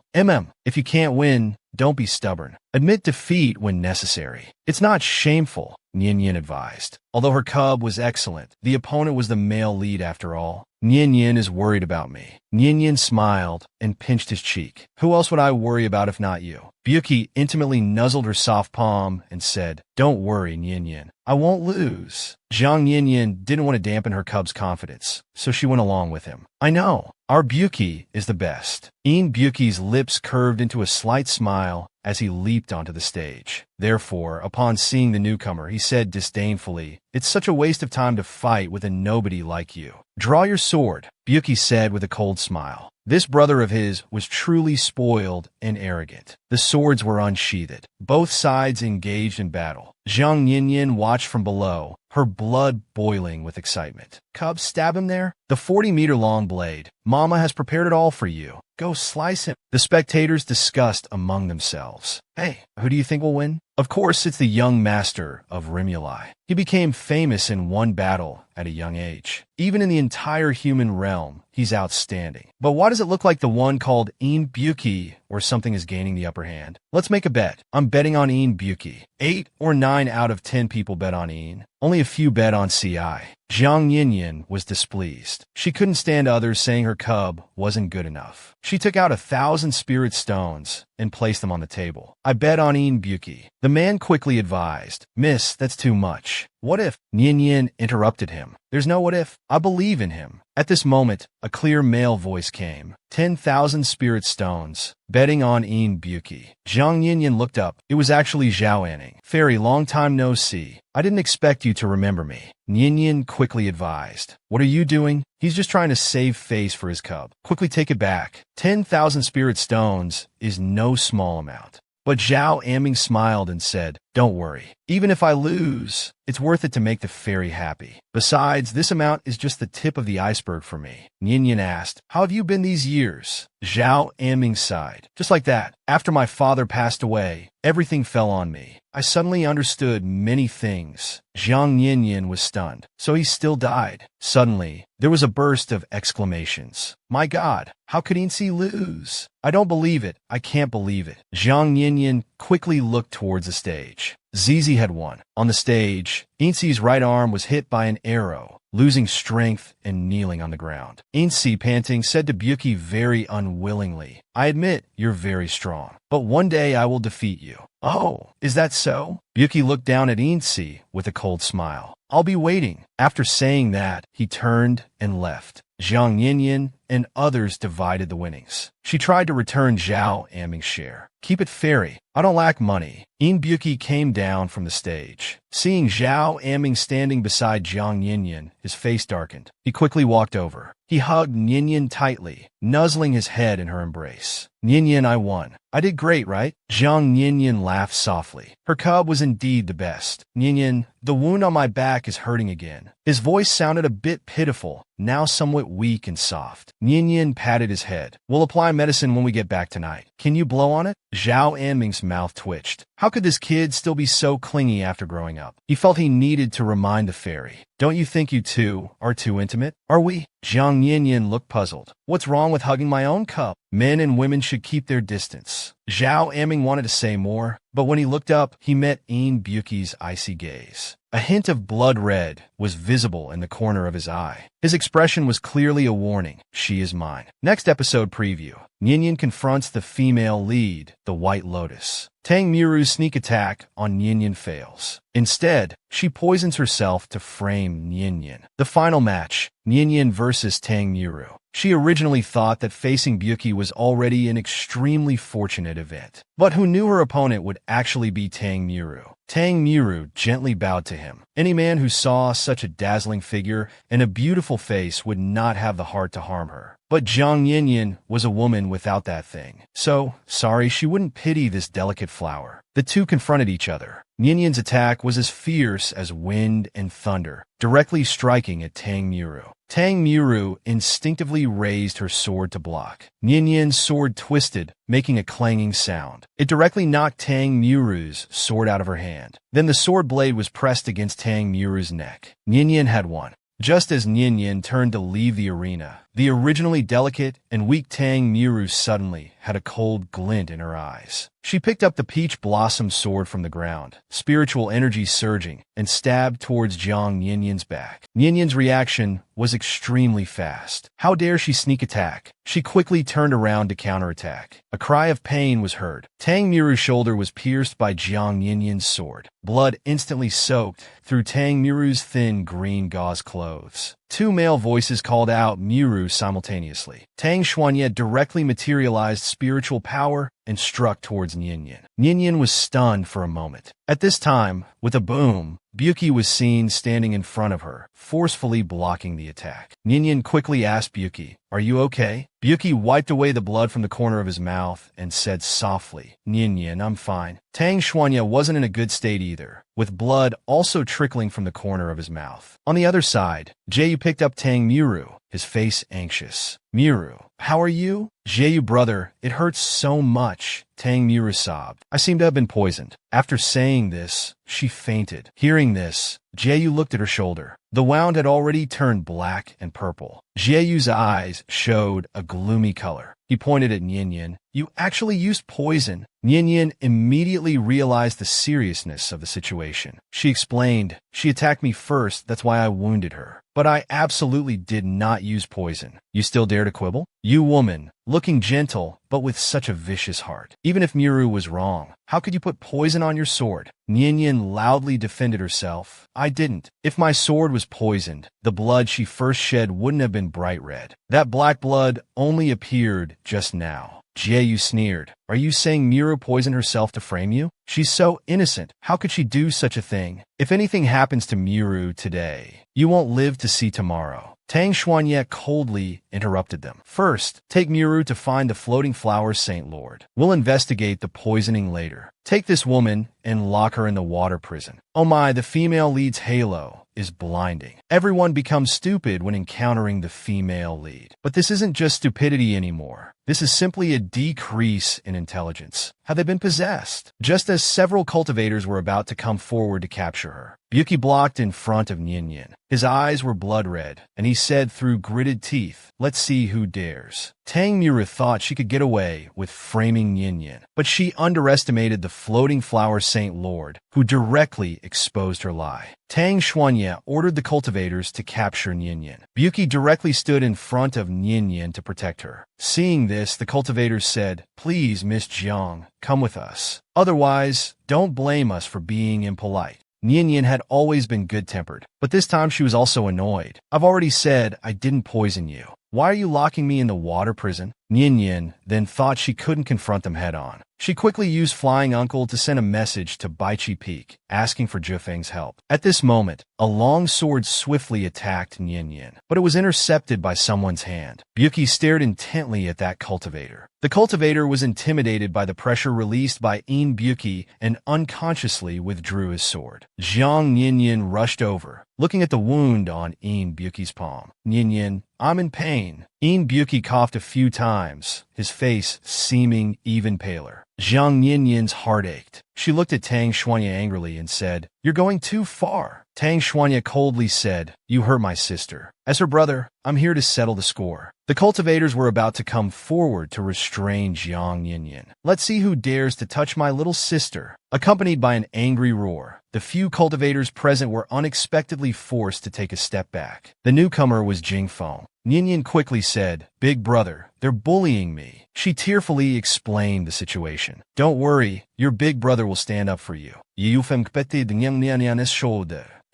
If you can't win, don't be stubborn. Admit defeat when necessary. It's not shameful," Nyin advised. Although her cub was excellent, the opponent was the male lead after all. "Nyin is worried about me." Nyin smiled and pinched his cheek. "Who else would I worry about if not you?" Byuki intimately nuzzled her soft palm and said, "Don't worry, Nyin. I won't lose." Zhang Nyin didn't want to dampen her cub's confidence, so she went along with him. "I know. Our Byuki is the best." Een Byuki's lips curved into a slight smile as he leaped onto the stage. Therefore, upon seeing the newcomer, he said disdainfully, "It's such a waste of time to fight with a nobody like you." "Draw your sword," Byuki said with a cold smile. This brother of his was truly spoiled and arrogant. The swords were unsheathed. Both sides engaged in battle. Zhang Nyin watched from below, her blood boiling with excitement. "Cub, stab him there." "The 40-meter-long blade. Mama has prepared it all for you. Go slice him." The spectators discussed among themselves. "Hey, who do you think will win?" Of course, it's the young master of Rimuli. He became famous in one battle at a young age. Even in the entire human realm, he's outstanding. But why does it look like the one called Een Byuki or something is gaining the upper hand? Let's make a bet. I'm betting on Een Byuki. 8 or 9 out of 10 people bet on Een. Only a few bet on CI. Zhang Nyin was displeased. She couldn't stand others saying her cub wasn't good enough. She took out 1,000 spirit stones and placed them on the table. "I bet on Een Byuki." The man quickly advised, "Miss, that's too much. What if? Nian Yin interrupted him. There's no what if. I believe in him. At this moment, a clear male voice came. 10,000 spirit stones. Betting on Een Buki. Zhang Yinyan looked up. It was actually Zhao Anning. Fairy, long time no see. I didn't expect you to remember me. Ninian quickly advised. What are you doing? He's just trying to save face for his cub. Quickly take it back. 10,000 spirit stones is no small amount. But Zhao Anming smiled and said, don't worry. Even if I lose, it's worth it to make the fairy happy. Besides, this amount is just the tip of the iceberg for me. Ninian asked, how have you been these years? Zhao Anming sighed. Just like that. After my father passed away, everything fell on me. I suddenly understood many things. Zhang Yinyan was stunned. So he still died. Suddenly, there was a burst of exclamations. My God, how could Insi lose? I don't believe it. I can't believe it. Zhang Yinyan quickly looked towards the stage. Zizi had won. On the stage, Insi's right arm was hit by an arrow, losing strength and kneeling on the ground. Insi, panting, said to Buki very unwillingly, I admit you're very strong, but one day I will defeat you. Oh, is that so? Buki looked down at Insi with a cold smile. I'll be waiting. After saying that, he turned and left. Zhang Yinyan and others divided the winnings. She tried to return Zhao Anming's share. Keep it fairy. I don't lack money. Een Buki came down from the stage. Seeing Zhao Anming standing beside Zhang Yinyan, his face darkened. He quickly walked over. He hugged Ninian tightly, nuzzling his head in her embrace. Ninian, I won. I did great, right? Zhang Ninian laughed softly. Her cub was indeed the best. Ninian, the wound on my back is hurting again. His voice sounded a bit pitiful, now somewhat weak and soft. Ninian patted his head. We'll apply medicine when we get back tonight. Can you blow on it? Zhao Anming's mouth twitched. How could this kid still be so clingy after growing up? He felt he needed to remind the fairy. Don't you think you two are too intimate? Are we? Zhang Yinyan looked puzzled. What's wrong with hugging my own cub? Men and women should keep their distance. Zhao Anming wanted to say more, but when he looked up, he met Een Buki's icy gaze. A hint of blood red was visible in the corner of his eye. His expression was clearly a warning. She is mine. Next episode preview. Ninian confronts the female lead, the White Lotus. Tang Miru's sneak attack on Ninian fails. Instead, she poisons herself to frame Ninian. The final match, Ninian versus Tang Miru. She originally thought that facing Buki was already an extremely fortunate event. But who knew her opponent would actually be Tang Miru? Tang Miru gently bowed to him. Any man who saw such a dazzling figure and a beautiful face would not have the heart to harm her. But Zhang Yinyan was a woman without that thing. So, sorry, she wouldn't pity this delicate flower. The two confronted each other. Ninian's attack was as fierce as wind and thunder, directly striking at Tang Miru. Tang Miru instinctively raised her sword to block. Ninian's sword twisted, making a clanging sound. It directly knocked Tang Miru's sword out of her hand. Then the sword blade was pressed against Tang Miru's neck. Ninian had won. Just as Ninian turned to leave the arena, the originally delicate and weak Tang Miru suddenly had a cold glint in her eyes. She picked up the peach blossom sword from the ground, spiritual energy surging, and stabbed towards Zhang Ninian's back. Ninian's reaction was extremely fast. How dare she sneak attack? She quickly turned around to counterattack. A cry of pain was heard. Tang Miru's shoulder was pierced by Zhang Ninian's sword. Blood instantly soaked through Tang Miru's thin green gauze clothes. Two male voices called out Miru simultaneously. Tang Xuanye directly materialized spiritual power and struck towards Ninian. Ninian was stunned for a moment. At this time, with a boom, Buki was seen standing in front of her, forcefully blocking the attack. Ninian quickly asked Buki, "Are you okay?" Buki wiped away the blood from the corner of his mouth and said softly, "Ninian, I'm fine." Tang Xuanye wasn't in a good state either, with blood also trickling from the corner of his mouth. On the other side, Jayu picked up Tang Miru, his face anxious. "Miru, how are you?" "Jayu, brother, it hurts so much," Tang Miru sobbed. "I seem to have been poisoned." After saying this, she fainted. Hearing this, Jayu looked at her shoulder. The wound had already turned black and purple. Jayu's eyes showed a gloomy color. He pointed at Ninian. "You actually used poison." Ninian immediately realized the seriousness of the situation. She explained, "She attacked me first, that's why I wounded her. But I absolutely did not use poison." "You still dare to quibble?" "You woman, looking gentle, but with such a vicious heart. Even if Miru was wrong, how could you put poison on your sword? Nian loudly defended herself. I didn't. If my sword was poisoned, the blood she first shed wouldn't have been bright red. That black blood only appeared just now. Jie sneered. Are you saying Miru poisoned herself to frame you? She's so innocent. How could she do such a thing? If anything happens to Miru today, you won't live to see tomorrow. Tang Xuanye coldly interrupted them. First, take Miru to find the floating flower Saint Lord. We'll investigate the poisoning later. Take this woman and lock her in the water prison. Oh my, the female lead's halo is blinding. Everyone becomes stupid when encountering the female lead. But this isn't just stupidity anymore. This is simply a decrease in intelligence. Have they been possessed? Just as several cultivators were about to come forward to capture her, Byuki blocked in front of Nian. His eyes were blood red, and he said through gritted teeth, let's see who dares. Tang Miru thought she could get away with framing Nian, but she underestimated the floating flower Saint Lord, who directly exposed her lie. Tang Xuanye ordered the cultivators to capture Nian. Byuki directly stood in front of Nian to protect her. Seeing this, the cultivators said, please, Miss Jiang, come with us. Otherwise, don't blame us for being impolite. Nian had always been good-tempered, but this time she was also annoyed. I've already said I didn't poison you. Why are you locking me in the water prison? Nian then thought she couldn't confront them head-on. She quickly used Flying Uncle to send a message to Baichi Peak, asking for Zhifeng's help. At this moment, a long sword swiftly attacked Nian, but it was intercepted by someone's hand. Byuki stared intently at that cultivator. The cultivator was intimidated by the pressure released by In Byuki and unconsciously withdrew his sword. Jiang Nian rushed over, looking at the wound on In Byuki's palm. Nian, I'm in pain. In Byuki coughed a few times, his face seeming even paler. Jiang Nian's heart ached. She looked at Tang Xuanye angrily and said, you're going too far. Tang Xuanye coldly said, you hurt my sister. As her brother, I'm here to settle the score. The cultivators were about to come forward to restrain Jiang Nian. Let's see who dares to touch my little sister. Accompanied by an angry roar, the few cultivators present were unexpectedly forced to take a step back. The newcomer was Jingfeng. Nian quickly said, big brother, they're bullying me. She tearfully explained the situation. Don't worry, your big brother will stand up for you. He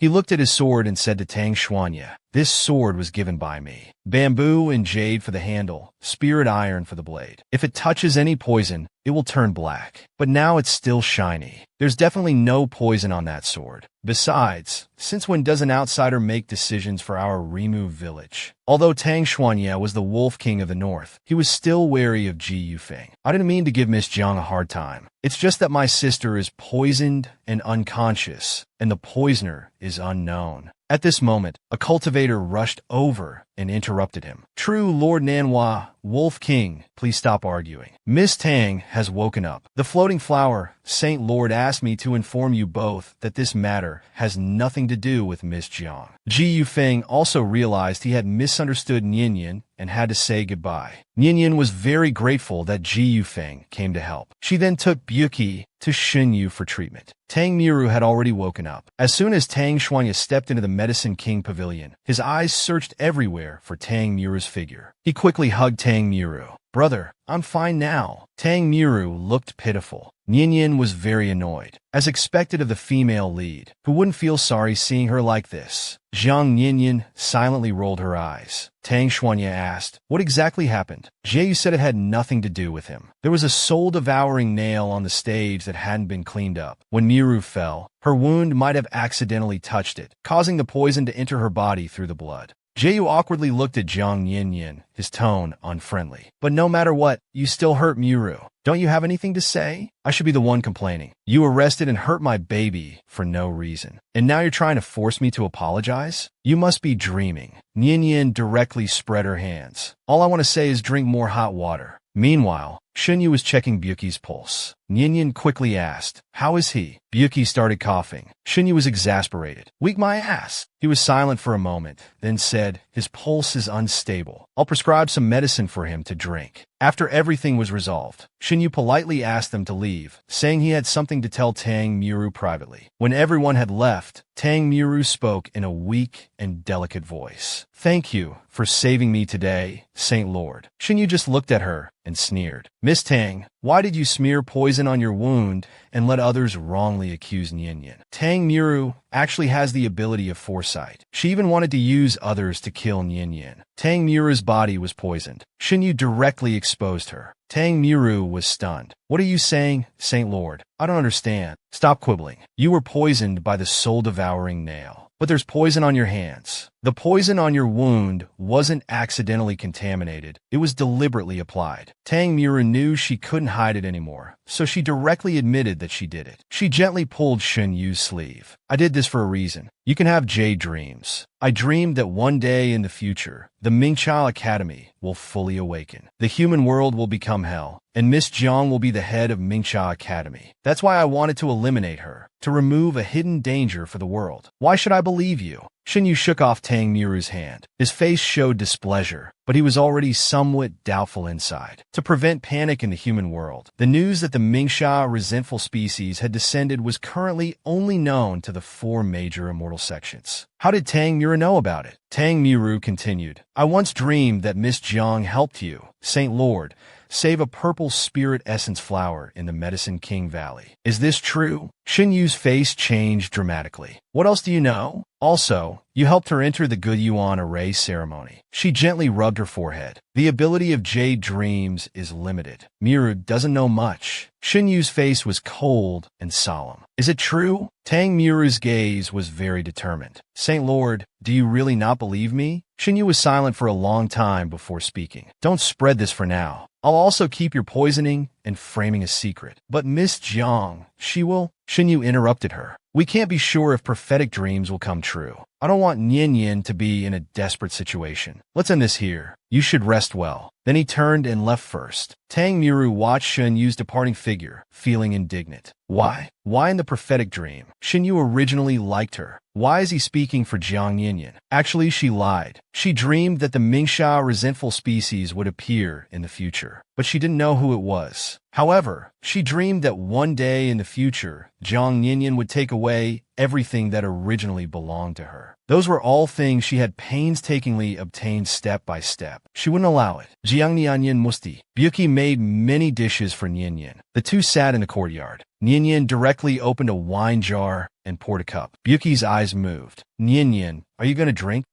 looked at his sword and said to Tang Xuanye, this sword was given by me. Bamboo and jade for the handle, spirit iron for the blade. If it touches any poison, it will turn black. But now it's still shiny. There's definitely no poison on that sword. Besides, since when does an outsider make decisions for our Rimu village? Although Tang Xuanye was the Wolf King of the North, he was still wary of Ji Yufeng. I didn't mean to give Miss Jiang a hard time. It's just that my sister is poisoned and unconscious, and the poisoner is unknown. At this moment, a cultivator rushed over and interrupted him. True, Lord Manhwa, Wolf King, please stop arguing. Miss Tang has woken up. The floating flower, Saint Lord asked me to inform you both that this matter has nothing to do with Miss Jiang. Ji Yufeng also realized he had misunderstood Nian and had to say goodbye. Nian was very grateful that Ji Yufeng came to help. She then took Byuki to Xinyu for treatment. Tang Miru had already woken up. As soon as Tang Xuanye stepped into the Medicine King Pavilion, his eyes searched everywhere for Tang Miru's figure. He quickly hugged Tang Miru. Brother, I'm fine now. Tang Miru looked pitiful. Nian was very annoyed, as expected of the female lead, who wouldn't feel sorry seeing her like this. Jiang Nian silently rolled her eyes. Tang Xuanye asked, what exactly happened? Jie said it had nothing to do with him. There was a soul-devouring nail on the stage that hadn't been cleaned up. When Miru fell, her wound might have accidentally touched it, causing the poison to enter her body through the blood. Jie awkwardly looked at Jiang Nian, his tone unfriendly. But no matter what, you still hurt Miru. Don't you have anything to say? I should be the one complaining. You arrested and hurt my baby for no reason. And now you're trying to force me to apologize? You must be dreaming. Nian directly spread her hands. All I want to say is drink more hot water. Meanwhile, Shinyu was checking Byuki's pulse. Nyenyen quickly asked, "How is he?" Byuki started coughing. Shinyu was exasperated. "Weak my ass." He was silent for a moment, then said, "His pulse is unstable. I'll prescribe some medicine for him to drink." After everything was resolved, Shinyu politely asked them to leave, saying he had something to tell Tang Miru privately. When everyone had left, Tang Miru spoke in a weak and delicate voice. "Thank you for saving me today, Saint Lord." Shinyu just looked at her and sneered. "Miss Tang, why did you smear poison on your wound and let others wrongly accuse Nyenyen?" Tang Miru actually has the ability of foresight. She even wanted to use others to kill Nyenyen. Tang Miru's body was poisoned. Shinyu directly exposed her. Tang Miru was stunned. "What are you saying, Saint Lord? I don't understand." "Stop quibbling. You were poisoned by the soul-devouring nail. But there's poison on your hands. The poison on your wound wasn't accidentally contaminated. It was deliberately applied." Tang Miru knew she couldn't hide it anymore, so she directly admitted that she did it. She gently pulled Shinyu's sleeve. "I did this for a reason. You can have jade dreams. I dreamed that one day in the future, the Mingqiao Academy will fully awaken. The human world will become hell, and Miss Jiang will be the head of Mingqiao Academy. That's why I wanted to eliminate her, to remove a hidden danger for the world. Why should I believe you?" Shinyu shook off Tang Miru's hand. His face showed displeasure, but he was already somewhat doubtful inside. To prevent panic in the human world, the news that the Mingxia resentful species had descended was currently only known to the 4 major immortal sections. How did Tang Miru know about it? Tang Miru continued, "I once dreamed that Miss Jiang helped you, Saint Lord, save a purple spirit essence flower in the Medicine King Valley. Is this true?" Shinyu's face changed dramatically. "What else do you know? Also, you helped her enter the Good Yuan Array ceremony." She gently rubbed her forehead. "The ability of Jade Dreams is limited. Miru doesn't know much." Shinyu's face was cold and solemn. "Is it true?" Tang Miru's gaze was very determined. "Saint Lord, do you really not believe me?" Shinyu was silent for a long time before speaking. "Don't spread this for now. I'll also keep your poisoning and framing a secret. But Miss Jiang, she will—" Shinyu interrupted her. "We can't be sure if prophetic dreams will come true. I don't want Nyenyen to be in a desperate situation. Let's end this here. You should rest well." Then he turned and left first. Tang Miru watched Shinyu's departing figure, feeling indignant. Why? Why in the prophetic dream? Shinyu originally liked her. Why is he speaking for Jiang Nyenyen? Actually, she lied. She dreamed that the Mingxia resentful species would appear in the future, but she didn't know who it was. However, she dreamed that one day in the future, Jiang Nyenyen would take away everything that originally belonged to her. Those were all things she had painstakingly obtained step by step. She wouldn't allow it. Jiang Nyenyen musti. Byuki made many dishes for Nyenyen. The two sat in the courtyard. Nyenyen directly opened a wine jar and poured a cup. Byuki's eyes moved. "Nyenyen, are you going to drink?"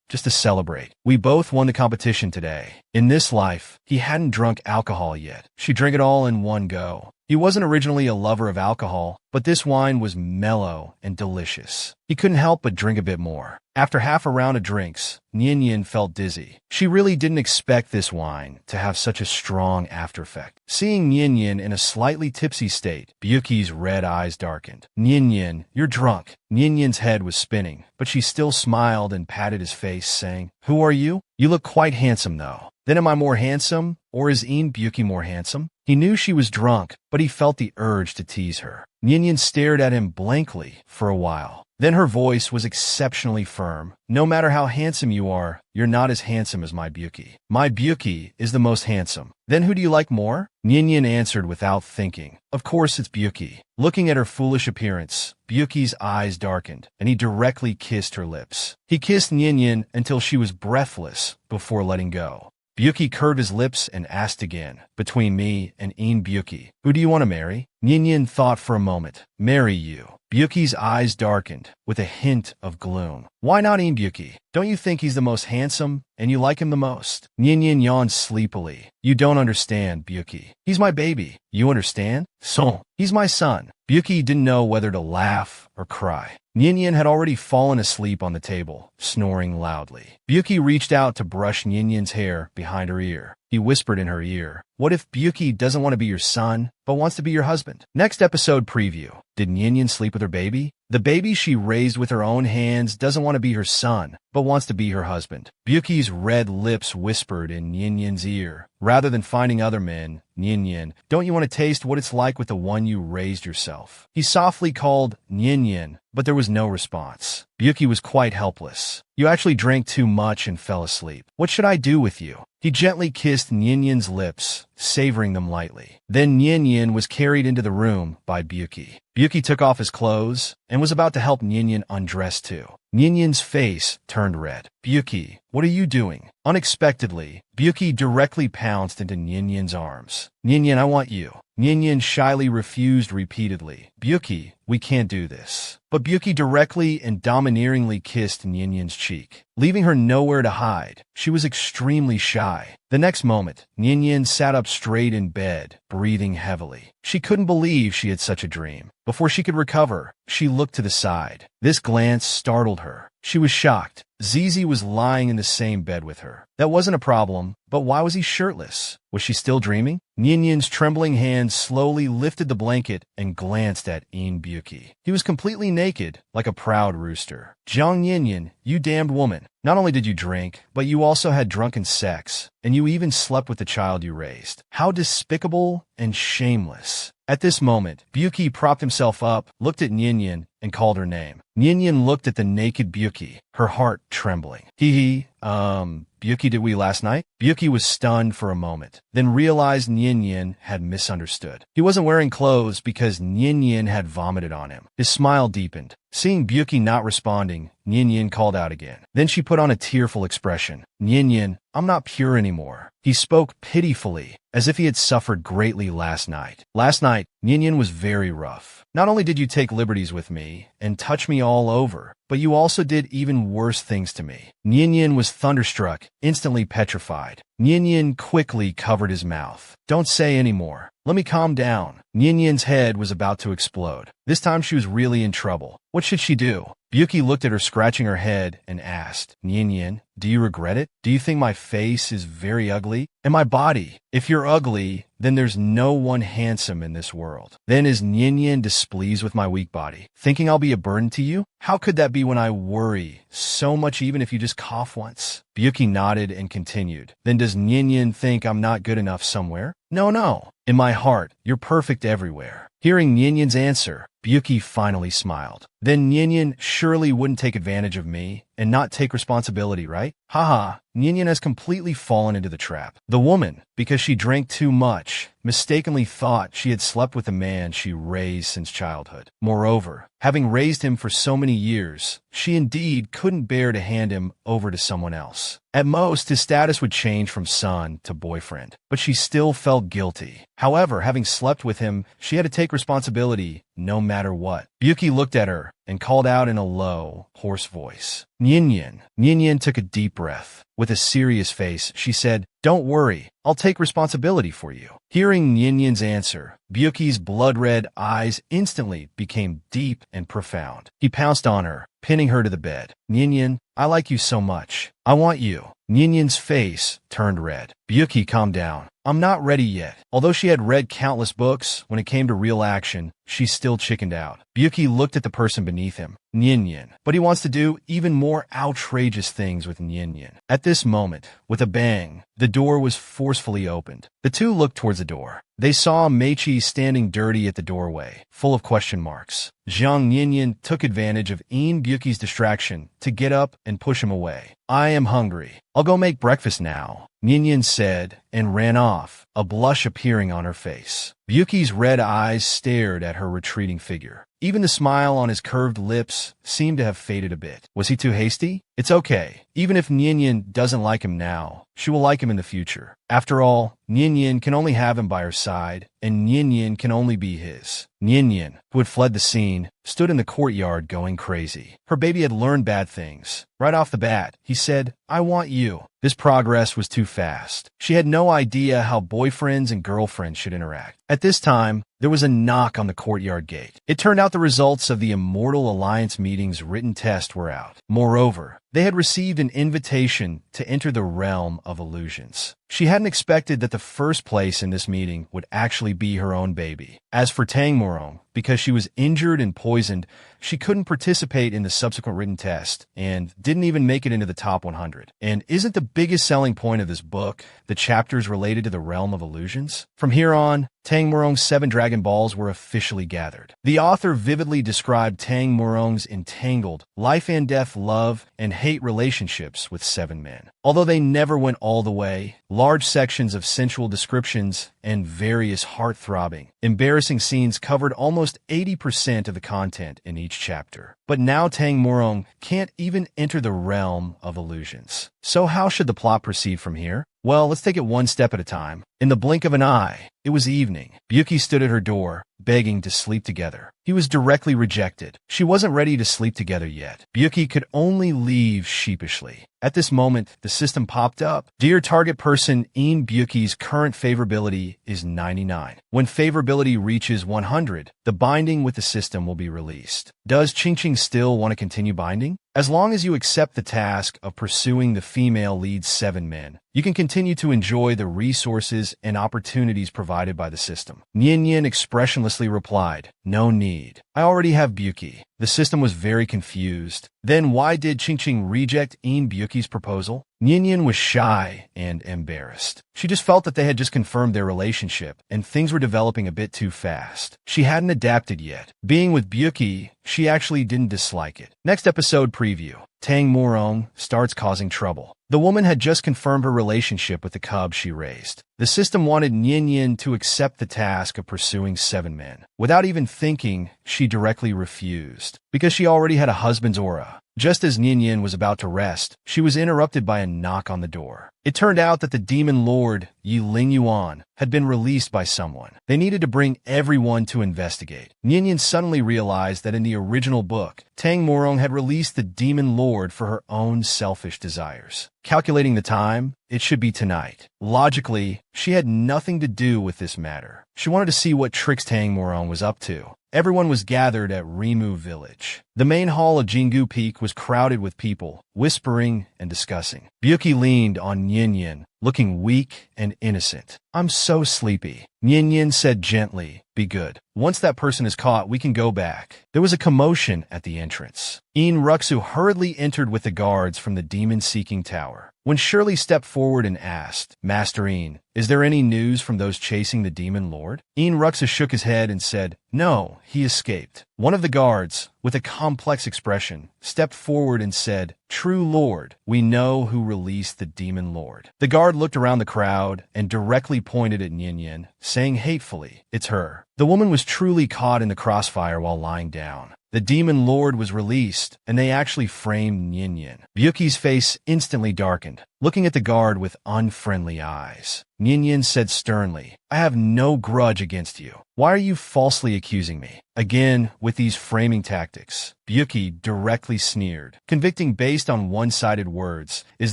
Just to celebrate. "We both won the competition today." In this life, he hadn't drunk alcohol yet. She drank it all in one go. He wasn't originally a lover of alcohol, but this wine was mellow and delicious. He couldn't help but drink a bit more. After half a round of drinks, Nyenyen felt dizzy. She really didn't expect this wine to have such a strong after effect. Seeing Nyenyen in a slightly tipsy state, Byuki's red eyes darkened. "Nyenyen, you're drunk." Nyenyen's head was spinning, but she still smiled and patted his face, saying, "Who are you? You look quite handsome, though." "Then am I more handsome, or is Byuki more handsome?" He knew she was drunk, but he felt the urge to tease her. Nyenyen stared at him blankly for a while. Then her voice was exceptionally firm. "No matter how handsome you are, you're not as handsome as my Byuki. My Byuki is the most handsome." "Then who do you like more?" Nyenyen answered without thinking. "Of course it's Byuki." Looking at her foolish appearance, Byuki's eyes darkened, and he directly kissed her lips. He kissed Nyenyen until she was breathless before letting go. Byuki curved his lips and asked again, "Between me and Byuki, who do you want to marry?" Nyenyen thought for a moment. "Marry you." Byuki's eyes darkened, with a hint of gloom. "Why not Byuki? Don't you think he's the most handsome, and you like him the most?" Nyenyen yawned sleepily. "You don't understand, Byuki. He's my baby. You understand? So, he's my son." Byuki didn't know whether to laugh or cry. Nyenyen had already fallen asleep on the table, snoring loudly. Byuki reached out to brush Nyenyen's hair behind her ear. He whispered in her ear. What if Byuki doesn't want to be your son, but wants to be your husband? Next episode preview. Did Nyenyen sleep with her baby? The baby she raised with her own hands doesn't want to be her son, but wants to be her husband. Byuki's red lips whispered in Nyenyen's ear. Rather than finding other men, Nyenyen, don't you want to taste what it's like with the one you raised yourself? He softly called Nyenyen, but there was no response. Byuki was quite helpless. You actually drank too much and fell asleep. What should I do with you? He gently kissed Nyenyen's lips, savoring them lightly. Then Nyenyen was carried into the room by Byuki. Byuki took off his clothes and was about to help Nyenyen undress too. Nyenyen's face turned red. Byuki, what are you doing? Unexpectedly, Byuki directly pounced into Nyenyen's arms. Nyenyen, I want you. Nyenyen shyly refused repeatedly. Byuki, we can't do this. But Byuki directly and domineeringly kissed Nyenyen's cheek, leaving her nowhere to hide. She was extremely shy. The next moment, Nyenyen sat up straight in bed, breathing heavily. She couldn't believe she had such a dream. Before she could recover, she looked to the side. This glance startled her. She was shocked. Zizi was lying in the same bed with her. That wasn't a problem, but why was he shirtless? Was she still dreaming? Nyenyen's trembling hand slowly lifted the blanket and glanced at Byuki. He was completely naked, like a proud rooster. Jiang Nyenyen, you damned woman. Not only did you drink, but you also had drunken sex, and you even slept with the child you raised. How despicable and shameless. At this moment, Byuki propped himself up, looked at Nyenyen, and called her name. Nyenyen looked at the naked Byuki, her heart trembling. Byuki, did we last night? Byuki was stunned for a moment, then realized Nyenyen had misunderstood. He wasn't wearing clothes because Nyenyen had vomited on him. His smile deepened. Seeing Byuki not responding, Nyenyen called out again. Then she put on a tearful expression. Nyenyen, I'm not pure anymore. He spoke pitifully, as if he had suffered greatly last night. Last night, Nyenyen was very rough. Not only did you take liberties with me and touch me all over, but you also did even worse things to me. Nyenyen was thunderstruck, instantly petrified. Nyenyen quickly covered his mouth. Don't say any more. Let me calm down. Nyenyen's head was about to explode. This time she was really in trouble. What should she do? Byuki looked at her scratching her head and asked, Nyenyen, do you regret it? Do you think my face is very ugly? And my body? If you're ugly, then there's no one handsome in this world. Then is Nyenyen displeased with my weak body, thinking I'll be a burden to you? How could that be when I worry so much even if you just cough once? Byuki nodded and continued. Then does Nyenyen think I'm not good enough somewhere? No. In my heart, you're perfect everywhere. Hearing Nyenyen's answer, Byuki finally smiled. Then Nyenyen surely wouldn't take advantage of me and not take responsibility, right? Haha, Nyenyen has completely fallen into the trap. The woman, because she drank too much, mistakenly thought she had slept with a man she raised since childhood. Moreover, having raised him for so many years, she indeed couldn't bear to hand him over to someone else. At most, his status would change from son to boyfriend, but she still felt guilty. However, having slept with him, she had to take responsibility no matter what. Byuki looked at her and called out in a low, hoarse voice. Nyenyen. Nyenyen took a deep breath. With a serious face, she said, Don't worry, I'll take responsibility for you. Hearing Nyenyen's answer, Byuki's blood-red eyes instantly became deep and profound. He pounced on her, pinning her to the bed. Nyenyen, I like you so much. I want you. Nyenyen's face turned red. Byuki, calm down. I'm not ready yet. Although she had read countless books, when it came to real action, she still chickened out. Byuki looked at the person beneath him, Nyenyen, but he wants to do even more outrageous things with Nyenyen. At this moment, with a bang, the door was forcefully opened. The two looked towards the door. They saw Meichi standing dirty at the doorway, full of question marks. Jiang Nyenyen took advantage of Byuki's distraction to get up and push him away. I am hungry. I'll go make breakfast now, Nyenyen said, and ran off, a blush appearing on her face. Byuki's red eyes stared at her retreating figure. Even the smile on his curved lips seemed to have faded a bit. Was he too hasty? It's okay. Even if Nyenyen doesn't like him now, she will like him in the future. After all, Nyenyen can only have him by her side, and Nyenyen can only be his. Nyenyen, who had fled the scene, stood in the courtyard going crazy. Her baby had learned bad things. Right off the bat, he said, I want you. This progress was too fast. She had no idea how boyfriends and girlfriends should interact. At this time, there was a knock on the courtyard gate. It turned out the results of the Immortal Alliance meeting's written test were out. Moreover, They had received an invitation to enter the realm of illusions. She hadn't expected that the first place in this meeting would actually be her own baby. As for Tang Morong, because she was injured and poisoned, she couldn't participate in the subsequent written test and didn't even make it into the top 100. And isn't the biggest selling point of this book the chapters related to the realm of illusions? From here on, Tang Morong's 7 Dragon Balls were officially gathered. The author vividly described Tang Morong's entangled, life and death love and hate relationships with 7 men. Although they never went all the way, large sections of sensual descriptions and various heart-throbbing, embarrassing scenes covered almost 80% of the content in each chapter. But now Tang Morong can't even enter the realm of illusions. So how should the plot proceed from here? Well, let's take it one step at a time. In the blink of an eye, it was evening. Byuki stood at her door, begging to sleep together. He was directly rejected. She wasn't ready to sleep together yet. Byuki could only leave sheepishly. At this moment, the system popped up. Dear target person, In Byuki's current favorability is 99. When favorability reaches 100, the binding with the system will be released. Does Ching still want to continue binding? As long as you accept the task of pursuing the female lead 7 men, you can continue to enjoy the resources and opportunities provided by the system. Yin expressionlessly replied, no need. I already have Byuki. The system was very confused. Then why did Ching reject In Byuki's proposal? Yin was shy and embarrassed. She just felt that they had just confirmed their relationship, and things were developing a bit too fast. She hadn't adapted yet. Being with Byuki, she actually didn't dislike it. Next episode preview. Tang Morong starts causing trouble. The woman had just confirmed her relationship with the cub she raised. The system wanted Yin to accept the task of pursuing 7 men. Without even thinking, she directly refused, because she already had a husband's aura. Just as Yin was about to rest, she was interrupted by a knock on the door. It turned out that the demon lord, Yi Ling Yuan, had been released by someone. They needed to bring everyone to investigate. Yin suddenly realized that in the original book, Tang Morong had released the demon lord for her own selfish desires. Calculating the time, it should be tonight. Logically, she had nothing to do with this matter. She wanted to see what tricks Tang Morong was up to. Everyone was gathered at Rimu Village. The main hall of Jingu Peak was crowded with people, whispering and discussing. Byuki leaned on Yin, looking weak and innocent. I'm so sleepy. Yin said gently, be good. Once that person is caught, we can go back. There was a commotion at the entrance. In Ruxu hurriedly entered with the guards from the demon-seeking tower. When Shirley stepped forward and asked, Master In, is there any news from those chasing the demon lord? In Ruxu shook his head and said, no, he escaped. One of the guards, with a complex expression, stepped forward and said, True Lord, we know who released the demon lord. The guard looked around the crowd and directly pointed at Yin, saying hatefully, it's her. The woman was truly caught in the crossfire while lying down. The demon lord was released, and they actually framed Yin. Byuki's face instantly darkened, looking at the guard with unfriendly eyes. Yin said sternly, I have no grudge against you. Why are you falsely accusing me? Again, with these framing tactics, Byuki directly sneered, convicting based on one-sided words. Is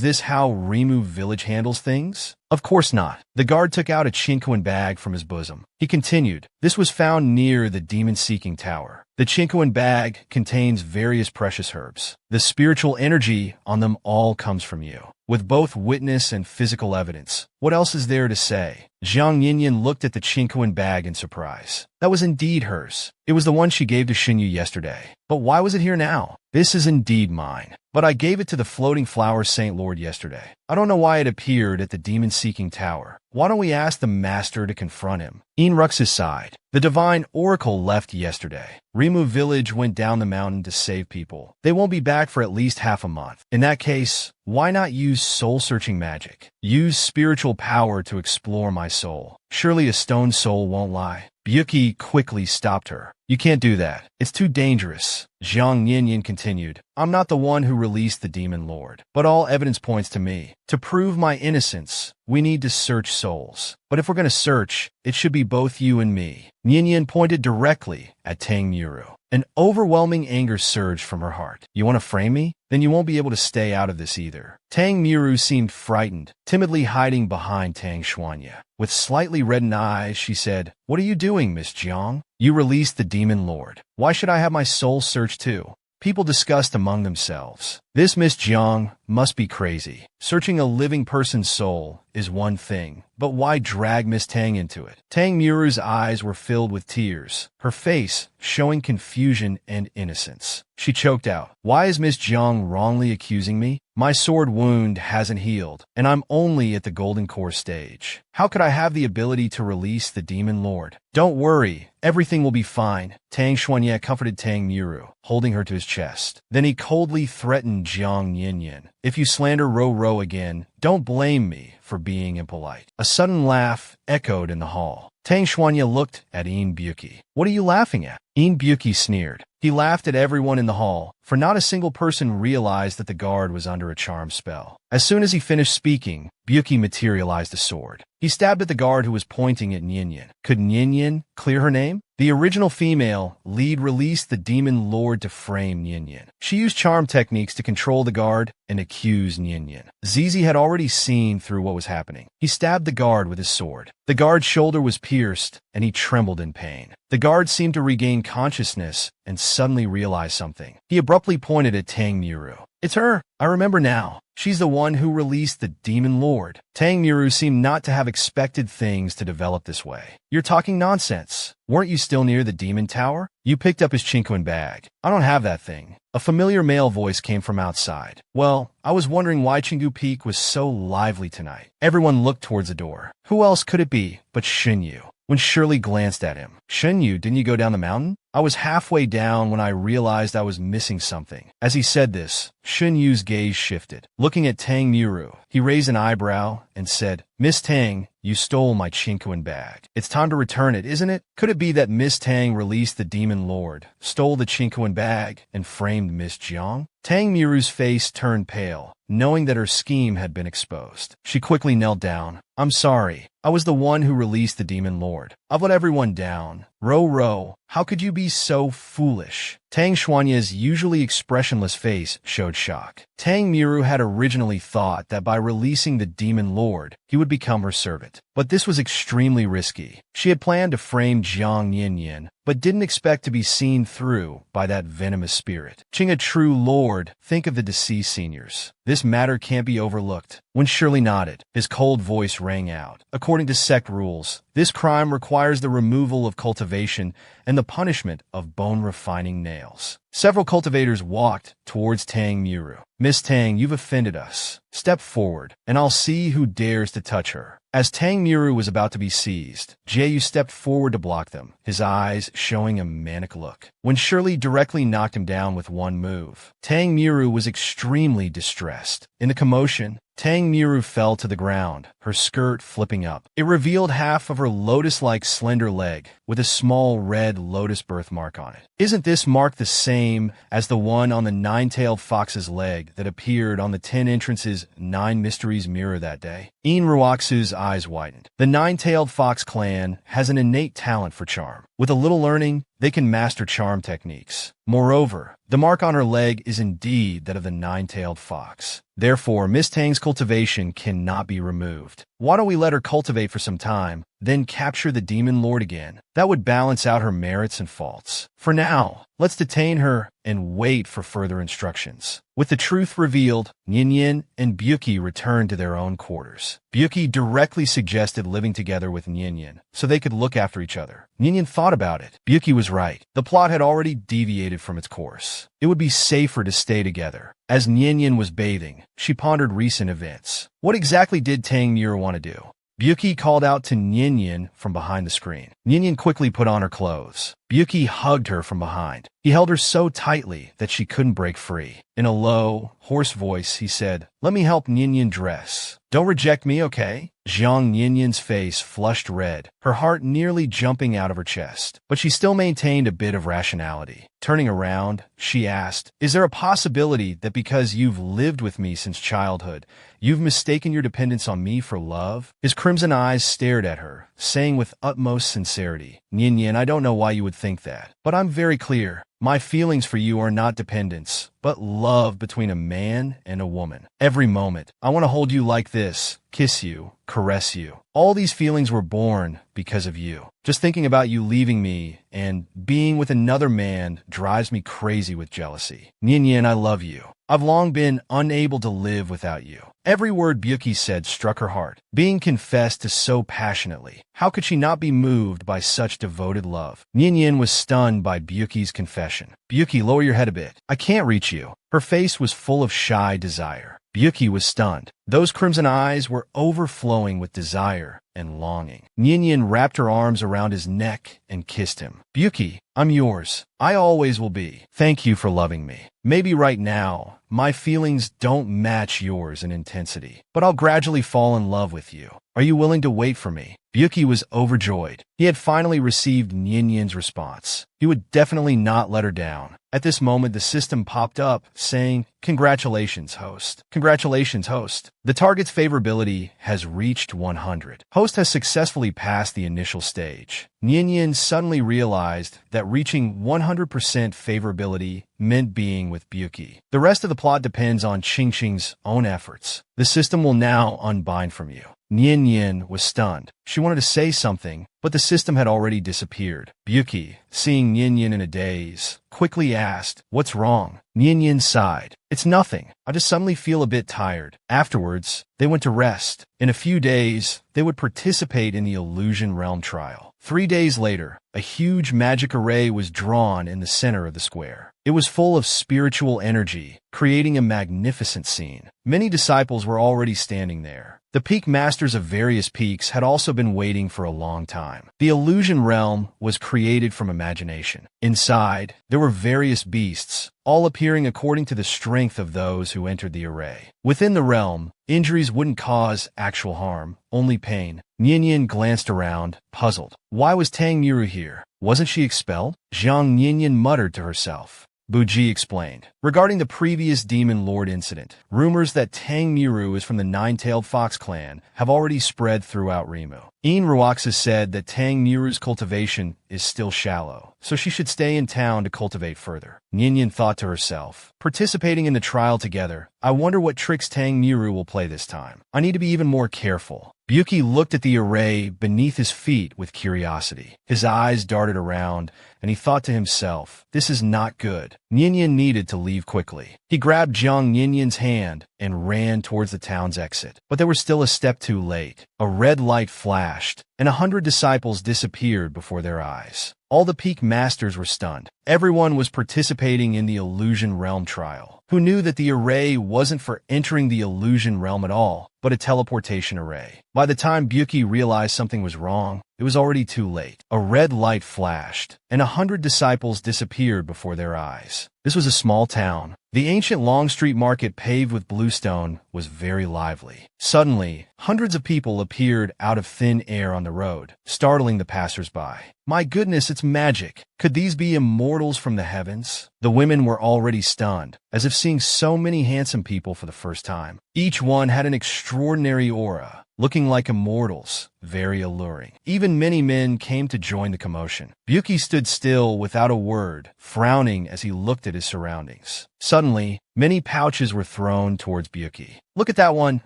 this how Rimu Village handles things? Of course not. The guard took out a Chinquan bag from his bosom. He continued, this was found near the demon-seeking tower. The Chinquan bag contains various precious herbs. The spiritual energy on them all comes from you, with both witness and physical evidence. What else is there to say? Zhang Yin looked at the Chinquan bag in surprise. That was indeed hers. It was the one she gave to Xinyu yesterday. But why was it here now? This is indeed mine. But I gave it to the floating flower Saint Lord yesterday. I don't know why it appeared at the demon-seeking tower. Why don't we ask the master to confront him? Enrux's sighed. The divine oracle left yesterday. Rimu Village went down the mountain to save people. They won't be back for at least half a month. In that case, why not use soul-searching magic? Use spiritual power to explore my soul. Surely a stone soul won't lie. Byuki quickly stopped her. You can't do that. It's too dangerous. Zhang Yin continued, I'm not the one who released the demon lord, but all evidence points to me. To prove my innocence, we need to search souls. But if we're going to search, it should be both you and me. Yin pointed directly at Tang Muru. An overwhelming anger surged from her heart. You want to frame me? Then you won't be able to stay out of this either. Tang Muru seemed frightened, timidly hiding behind Tang Xuanya. With slightly reddened eyes, she said, What are you doing, Miss Jiang? You released the demon lord. Why should I have my soul searched too? People discussed among themselves. This Miss Jiang must be crazy. Searching a living person's soul is one thing, but why drag Miss Tang into it? Tang Muru's eyes were filled with tears, her face showing confusion and innocence. She choked out, "Why is Miss Jiang wrongly accusing me? My sword wound hasn't healed, and I'm only at the Golden Core stage. How could I have the ability to release the Demon Lord?" "Don't worry, everything will be fine," Tang Xuanye comforted Tang Muru, holding her to his chest. Then he coldly threatened Jiang Yinyin, "If you slander Ro again, don't blame me for being impolite." A sudden laugh echoed in the hall. Tang Xuanye looked at Yin Buki. "What are you laughing at?" Yin Buki sneered. He laughed at everyone in the hall, for not a single person realized that the guard was under a charm spell. As soon as he finished speaking, Buki materialized a sword. He stabbed at the guard who was pointing at Nyenyen. Could Nyenyen clear her name? The original female lead released the Demon Lord to frame Nyenyen. She used charm techniques to control the guard and accuse Nyenyen. Zizi had already seen through what was happening. He stabbed the guard with his sword. The guard's shoulder was pierced, and he trembled in pain. The guard seemed to regain consciousness and suddenly realized something. He abruptly pointed at Tang Muru. "It's her. I remember now. She's the one who released the Demon Lord." Tang Muru seemed not to have expected things to develop this way. "You're talking nonsense. Weren't you still near the Demon Tower? You picked up his Chinquan bag." "I don't have that thing." A familiar male voice came from outside. "Well, I was wondering why Chingu Peak was so lively tonight." Everyone looked towards the door. Who else could it be but Xunyu? When Shirley glanced at him, "Xunyu, didn't you go down the mountain?" "I was halfway down when I realized I was missing something." As he said this, Xunyu's gaze shifted. Looking at Tang Muru, he raised an eyebrow and said, "Miss Tang, you stole my Chinquan bag. It's time to return it, isn't it?" Could it be that Miss Tang released the Demon Lord, stole the Chinquan bag, and framed Miss Jiang? Tang Muru's face turned pale, knowing that her scheme had been exposed. She quickly knelt down. "I'm sorry. I was the one who released the Demon Lord. I've let everyone down. Ro, how could you be so foolish?" Tang Xuanye's usually expressionless face showed shock. Tang Muru had originally thought that by releasing the Demon Lord, he would become her servant. But this was extremely risky. She had planned to frame Jiang Yinyin, but didn't expect to be seen through by that venomous spirit. "Qing, a true lord, think of the deceased seniors. This matter can't be overlooked." When Shirley nodded, his cold voice rang out. "According to sect rules, this crime requires the removal of cultivation and the punishment of bone-refining nails." Several cultivators walked towards Tang Muru. "Miss Tang, you've offended us. Step forward, and I'll see who dares to touch her." As Tang Muru was about to be seized, Jieyu stepped forward to block them, his eyes showing a manic look. When Shirley directly knocked him down with one move, Tang Muru was extremely distressed. In the commotion, Tang Muru fell to the ground, her skirt flipping up. It revealed half of her lotus-like slender leg, with a small red lotus birthmark on it. "Isn't this mark the same as the one on the nine-tailed fox's leg that appeared on the 10 Entrances 9 Mysteries mirror that day?" Ian Ruoxu's eyes widened. The nine-tailed fox clan has an innate talent for charm. With a little learning, they can master charm techniques. Moreover, the mark on her leg is indeed that of the nine-tailed fox. Therefore, Miss Tang's cultivation cannot be removed. Why don't we let her cultivate for some time, then capture the Demon Lord again? That would balance out her merits and faults. For now, let's detain her and wait for further instructions. With the truth revealed, Nyenyen and Buki returned to their own quarters. Buki directly suggested living together with Nyenyen, so they could look after each other. Nyenyen thought about it. Buki was right. The plot had already deviated from its course. It would be safer to stay together. As Nyenyen was bathing, she pondered recent events. What exactly did Tang Muru want to do? Buki called out to Nyenyen from behind the screen. Nyenyen quickly put on her clothes. Buki hugged her from behind. He held her so tightly that she couldn't break free. In a low, hoarse voice, he said, "Let me help Nyenyen dress. Don't reject me, okay?" Jiang Nyenyen's face flushed red, her heart nearly jumping out of her chest. But she still maintained a bit of rationality. Turning around, she asked, "Is there a possibility that because you've lived with me since childhood, you've mistaken your dependence on me for love?" His crimson eyes stared at her, saying with utmost sincerity, "Nyenyen, I don't know why you would think that, but I'm very clear. My feelings for you are not dependence, but love between a man and a woman. Every moment, I want to hold you like this, kiss you, caress you. All these feelings were born because of you. Just thinking about you leaving me and being with another man drives me crazy with jealousy. Nyin, I love you. I've long been unable to live without you. Every word Byuki said struck her heart, being confessed to so passionately. How could she not be moved by such devoted love? Nyin was stunned by Byuki's confession. Byuki, lower your head a bit. I can't reach you. Her face was full of shy desire. Byuki was stunned. Those crimson eyes were overflowing with desire and longing. Nyin wrapped her arms around his neck and kissed him. Byuki, I'm yours. I always will be. Thank you for loving me. Maybe right now, my feelings don't match yours in intensity, but I'll gradually fall in love with you. Are you willing to wait for me? Byuki was overjoyed. He had finally received Nyinyin's response. He would definitely not let her down. At this moment, the system popped up, saying, "Congratulations, host. Congratulations, host. The target's favorability has reached 100. Host has successfully passed the initial stage." Nyin suddenly realized that reaching 100% favorability meant being with Byuki. The rest of the plot depends on Qingqing's own efforts. The system will now unbind from you. Nyin was stunned. She wanted to say something, but the system had already disappeared. Byuki, seeing Nyin in a daze, quickly asked, "What's wrong?" Nyin sighed. "It's nothing. I just suddenly feel a bit tired." Afterwards, they went to rest. In a few days, they would participate in the Illusion Realm trial. 3 days later, a huge magic array was drawn in the center of the square. It was full of spiritual energy, creating a magnificent scene. Many disciples were already standing there. The peak masters of various peaks had also been waiting for a long time. The illusion realm was created from imagination. Inside, there were various beasts, all appearing according to the strength of those who entered the array. Within the realm, injuries wouldn't cause actual harm, only pain. Nyin glanced around, puzzled. Why was Tang Miru here? Wasn't she expelled? Zhang Nyin muttered to herself. Buji explained. Regarding the previous Demon Lord incident, rumors that Tang Miru is from the Nine-Tailed Fox clan have already spread throughout Rimu. Een Ruaxa said that Tang Miru's cultivation is still shallow, so she should stay in town to cultivate further. Nyin thought to herself, participating in the trial together, I wonder what tricks Tang Miru will play this time. I need to be even more careful. Byuki looked at the array beneath his feet with curiosity. His eyes darted around, and he thought to himself, this is not good. Nyin needed to leave quickly. He grabbed Zhang Ninyin's hand and ran towards the town's exit. But they were still a step too late. A red light flashed, and 100 disciples disappeared before their eyes. All the peak masters were stunned. Everyone was participating in the Illusion Realm trial, who knew that the array wasn't for entering the Illusion Realm at all, but a teleportation array. By the time Byuki realized something was wrong, it was already too late. A red light flashed, and 100 disciples disappeared before their eyes. This was a small town. The ancient Long Street Market paved with bluestone was very lively. Suddenly, hundreds of people appeared out of thin air on the road, startling the passers-by. My goodness, it's magic. Could these be immortals from the heavens? The women were already stunned, as if seeing so many handsome people for the first time. Each one had an extraordinary aura, looking like immortals, very alluring. Even many men came to join the commotion. Byuki stood still without a word, frowning as he looked at his surroundings. Suddenly, many pouches were thrown towards Byuki. Look at that one.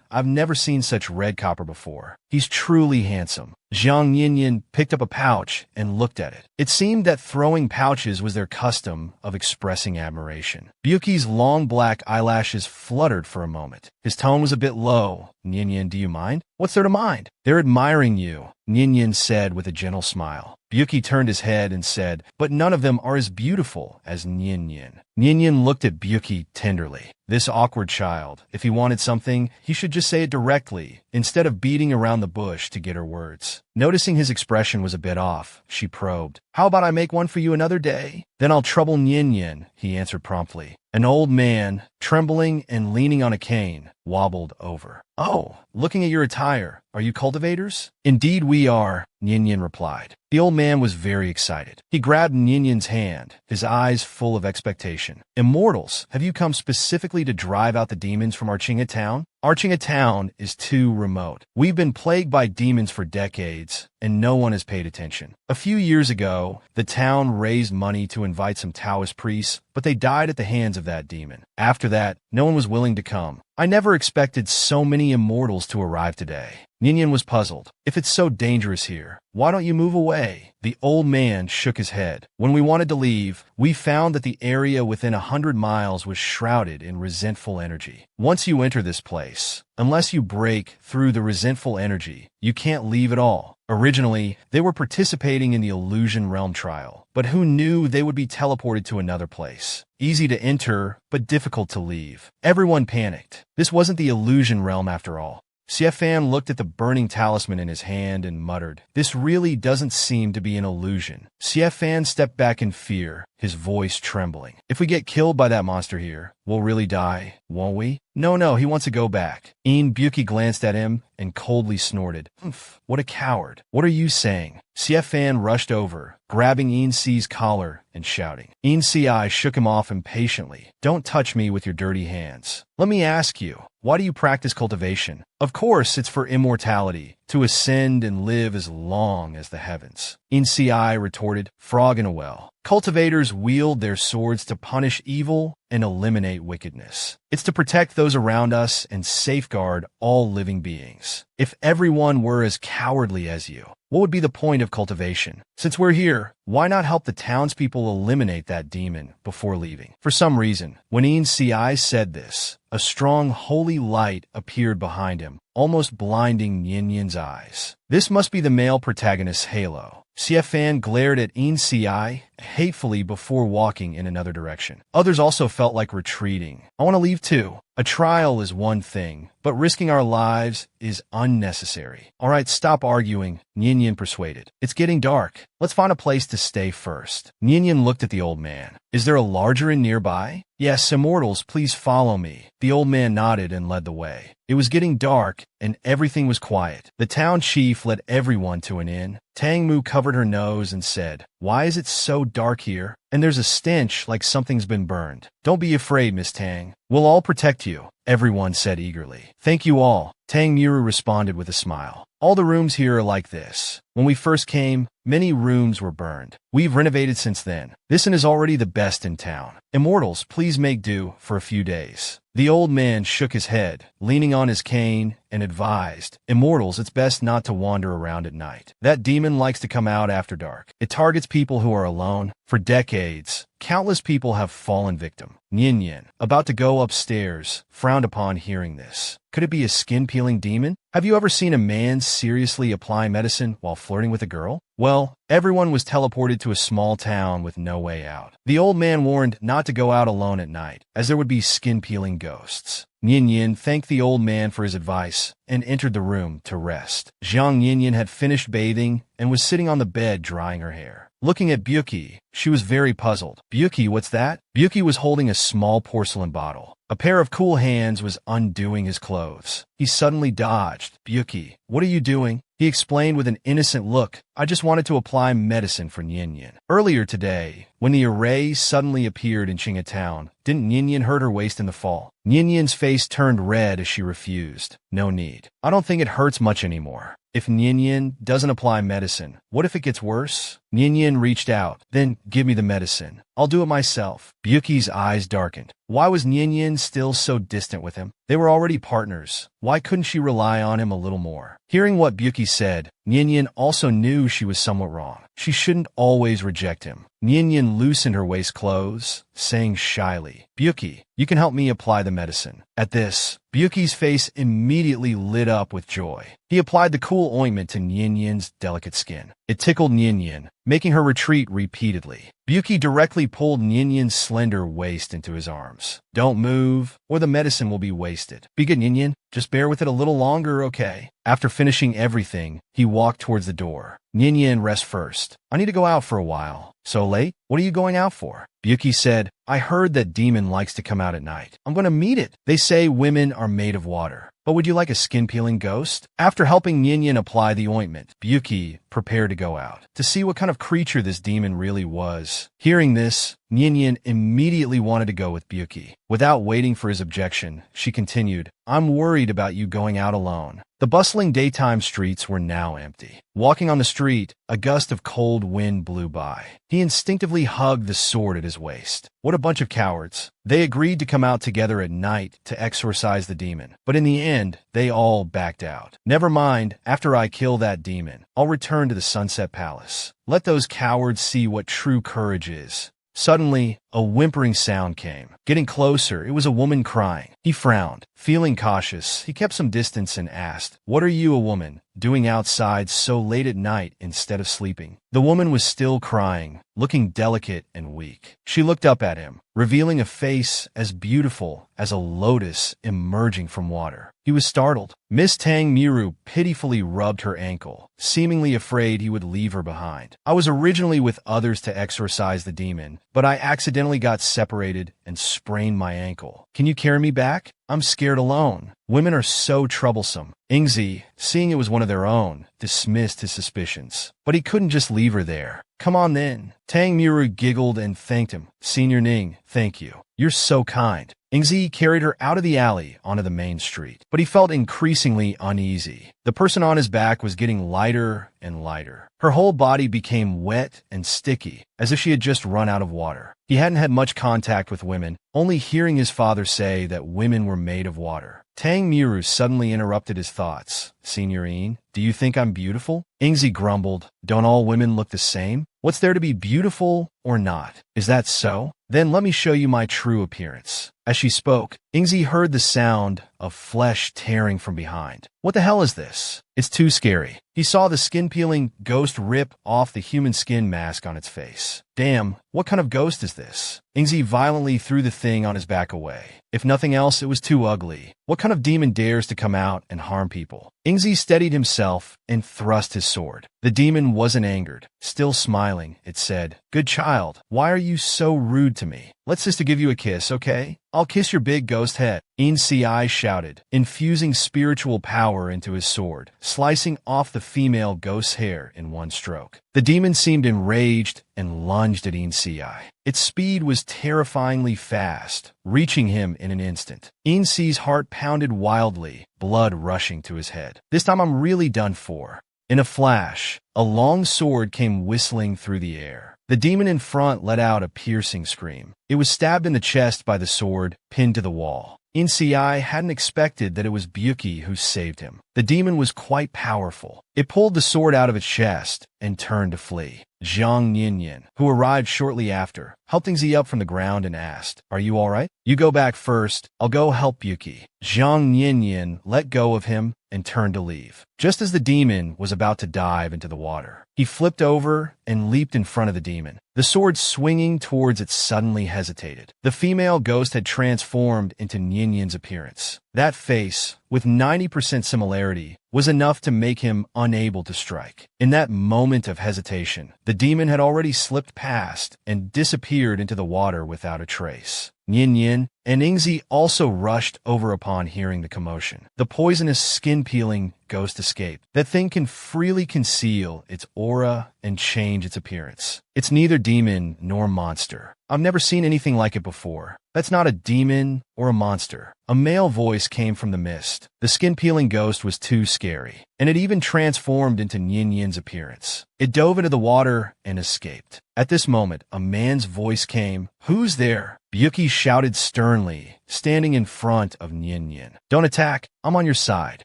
I've never seen such red copper before. He's truly handsome. Zhang Nyin picked up a pouch and looked at it. It seemed that throwing pouches was their custom of expressing admiration. Byuki's long black eyelashes fluttered for a moment. His tone was a bit low. Nyin, do you mind? What's there to mind? They're admiring you, Nyin said with a gentle smile. Byuki turned his head and said, but none of them are as beautiful as Nyin. Nyin looked at Byuki tenderly. This awkward child, if he wanted something, he should just say it directly, instead of beating around the bush to get her words. Noticing his expression was a bit off, she probed. How about I make one for you another day? Then I'll trouble Nyin, he answered promptly. An old man, trembling and leaning on a cane, wobbled over. Oh, looking at your attire, are you cultivators? Indeed we are, Nyin replied. The old man was very excited. He grabbed Ninyin's hand, his eyes full of expectation. Immortals, have you come specifically to drive out the demons from our Qinghe town? Arching a town is too remote. We've been plagued by demons for decades, and no one has paid attention. A few years ago, the town raised money to invite some Taoist priests, but they died at the hands of that demon. After that, no one was willing to come. I never expected so many immortals to arrive today. Ninian was puzzled. If it's so dangerous here, why don't you move away? The old man shook his head. When we wanted to leave, we found that the area within 100 miles was shrouded in resentful energy. Once you enter this place, unless you break through the resentful energy, you can't leave at all. Originally, they were participating in the Illusion Realm trial, but who knew they would be teleported to another place? Easy to enter, but difficult to leave. Everyone panicked. This wasn't the Illusion Realm after all. Siefan looked at the burning talisman in his hand and muttered, "This really doesn't seem to be an illusion." Siefan stepped back in fear, his voice trembling. "If we get killed by that monster here, we'll really die, won't we?" No, he wants to go back." Buki glanced at him and coldly snorted. "Humph, what a coward. What are you saying?" Siefan rushed over, grabbing C's collar and shouting. I shook him off impatiently. "Don't touch me with your dirty hands. Let me ask you, why do you practice cultivation?" "Of course, it's for immortality, to ascend and live as long as the heavens." I retorted, "Frog in a well." Cultivators wield their swords to punish evil and eliminate wickedness. It's to protect those around us and safeguard all living beings. If everyone were as cowardly as you, what would be the point of cultivation? Since we're here, why not help the townspeople eliminate that demon before leaving? For some reason, when I said this, a strong holy light appeared behind him, almost blinding Ninian's eyes. This must be the male protagonist's halo. Siefan glared at I hatefully before walking in another direction. Others also felt like retreating. "I want to leave too. A trial is one thing, but risking our lives is unnecessary." "All right, stop arguing," Ninian persuaded. "It's getting dark. Let's find a place to stay first." Ninian looked at the old man. "Is there a larger inn nearby?" "Yes, immortals, please follow me." The old man nodded and led the way. It was getting dark, and everything was quiet. The town chief led everyone to an inn. Tangmu covered her nose and said, "Why is it so dark here? And there's a stench like something's been burned." "Don't be afraid, Miss Tang. We'll all protect you," everyone said eagerly. "Thank you all," Tangmuru responded with a smile. "All the rooms here are like this. When we first came, many rooms were burned. We've renovated since then. This inn is already the best in town. Immortals, please make do for a few days." The old man shook his head, leaning on his cane, and advised, "Immortals, it's best not to wander around at night. That demon likes to come out after dark. It targets people who are alone. For decades, countless people have fallen victim." Ninian, about to go upstairs, frowned upon hearing this. Could it be a skin-peeling demon? Have you ever seen a man seriously apply medicine while flirting with a girl? Well, everyone was teleported to a small town with no way out. The old man warned not to go out alone at night, as there would be skin-peeling ghosts. Ninian thanked the old man for his advice and entered the room to rest. Zhang Ninian had finished bathing and was sitting on the bed drying her hair. Looking at Buki, she was very puzzled. "Buki, what's that?" Buki was holding a small porcelain bottle. A pair of cool hands was undoing his clothes. He suddenly dodged. "Buki, what are you doing?" He explained with an innocent look, "I just wanted to apply medicine for Ninian." Earlier today, when the array suddenly appeared in Town, didn't Ninian hurt her waist in the fall? Ninian's face turned red as she refused. "No need. I don't think it hurts much anymore." If Ninian doesn't apply medicine, what if it gets worse? Ninian reached out. "Then give me the medicine. I'll do it myself." Buki's eyes darkened. Why was Ninian still so distant with him? They were already partners. Why couldn't she rely on him a little more? Hearing what Buki said, Ninian also knew she was somewhat wrong. She shouldn't always reject him. Ninian loosened her waist clothes, saying shyly, "Buki, you can help me apply the medicine." At this, Buki's face immediately lit up with joy. He applied the cool ointment to Ninian's delicate skin. It tickled Ninian, making her retreat repeatedly. Buki directly pulled Ninian's slender waist into his arms. "Don't move, or the medicine will be wasted. Be good, Ninian. Just bear with it a little longer, okay?" After finishing everything, he walked towards the door. "Ninian, rest first. I need to go out for a while." "So late? What are you going out for?" Buki said, "I heard that demon likes to come out at night. I'm going to meet it. They say women are made of water. But would you like a skin-peeling ghost?" After helping Ninian apply the ointment, Buki prepared to go out, to see what kind of creature this demon really was. Hearing this, Nyin immediately wanted to go with Byuki. Without waiting for his objection, she continued, I'm worried about you going out alone. The bustling daytime streets were now empty. Walking on the street, a gust of cold wind blew by. He instinctively hugged the sword at his waist. What a bunch of cowards. They agreed to come out together at night to exorcise the demon. But in the end, they all backed out. Never mind, after I kill that demon, I'll return to the Sunset Palace. Let those cowards see what true courage is. Suddenly, a whimpering sound came. Getting closer, it was a woman crying. He frowned. Feeling cautious, he kept some distance and asked, What are you, a woman, doing outside so late at night instead of sleeping? The woman was still crying, looking delicate and weak. She looked up at him, revealing a face as beautiful as a lotus emerging from water. He was startled. Miss Tang Miru pitifully rubbed her ankle, seemingly afraid he would leave her behind. I was originally with others to exorcise the demon, but I accidentally got separated and sprained my ankle. Can you carry me back? I'm scared alone. Women are so troublesome. Ingzi, seeing it was one of their own, dismissed his suspicions. But he couldn't just leave her there. Come on then. Tang Miru giggled and thanked him. Senior Ning, thank you. You're so kind. Ingzi carried her out of the alley onto the main street, but he felt increasingly uneasy. The person on his back was getting lighter and lighter. Her whole body became wet and sticky, as if she had just run out of water. He hadn't had much contact with women, only hearing his father say that women were made of water. Tang Miru suddenly interrupted his thoughts. Signorine, do you think I'm beautiful? Ingzi grumbled. Don't all women look the same? What's there to be beautiful or not? Is that so? Then let me show you my true appearance. As she spoke, Ingzi heard the sound of flesh tearing from behind. What the hell is this? It's too scary. He saw the skin-peeling ghost rip off the human skin mask on its face. Damn, what kind of ghost is this? Ingzi violently threw the thing on his back away. If nothing else, it was too ugly. What kind of demon dares to come out and harm people? Ingzi steadied himself and thrust his sword. The demon wasn't angered. Still smiling, it said, Good child, why are you so rude to me? Let's just give you a kiss, okay? I'll kiss your big ghost head. Inci shouted, infusing spiritual power into his sword, slicing off the female ghost's hair in one stroke. The demon seemed enraged and lunged at Inci. Its speed was terrifyingly fast, reaching him in an instant. Inci's heart pounded wildly, blood rushing to his head. This time I'm really done for. In a flash, a long sword came whistling through the air. The demon in front let out a piercing scream. It was stabbed in the chest by the sword, pinned to the wall. Inci hadn't expected that it was Byuki who saved him. The demon was quite powerful. It pulled the sword out of its chest and turned to flee. Zhang Nyin, who arrived shortly after, helped Ingzi up from the ground and asked, Are you all right? You go back first. I'll go help Byuki. Zhang Nyin let go of him and turned to leave. Just as the demon was about to dive into the water, he flipped over and leaped in front of the demon. The sword swinging towards it suddenly hesitated. The female ghost had transformed into Ninyin's appearance. That face, with 90% similarity, was enough to make him unable to strike. In that moment of hesitation, the demon had already slipped past and disappeared into the water without a trace. Nyin and Ingzi also rushed over upon hearing the commotion. The poisonous skin-peeling ghost escaped. That thing can freely conceal its aura and change its appearance. It's neither demon nor monster. I've never seen anything like it before. That's not a demon or a monster. A male voice came from the mist. The skin-peeling ghost was too scary, and it even transformed into Ninyin's appearance. It dove into the water and escaped. At this moment, a man's voice came. Who's there? Byuki shouted sternly, standing in front of Nyin. Don't attack. I'm on your side.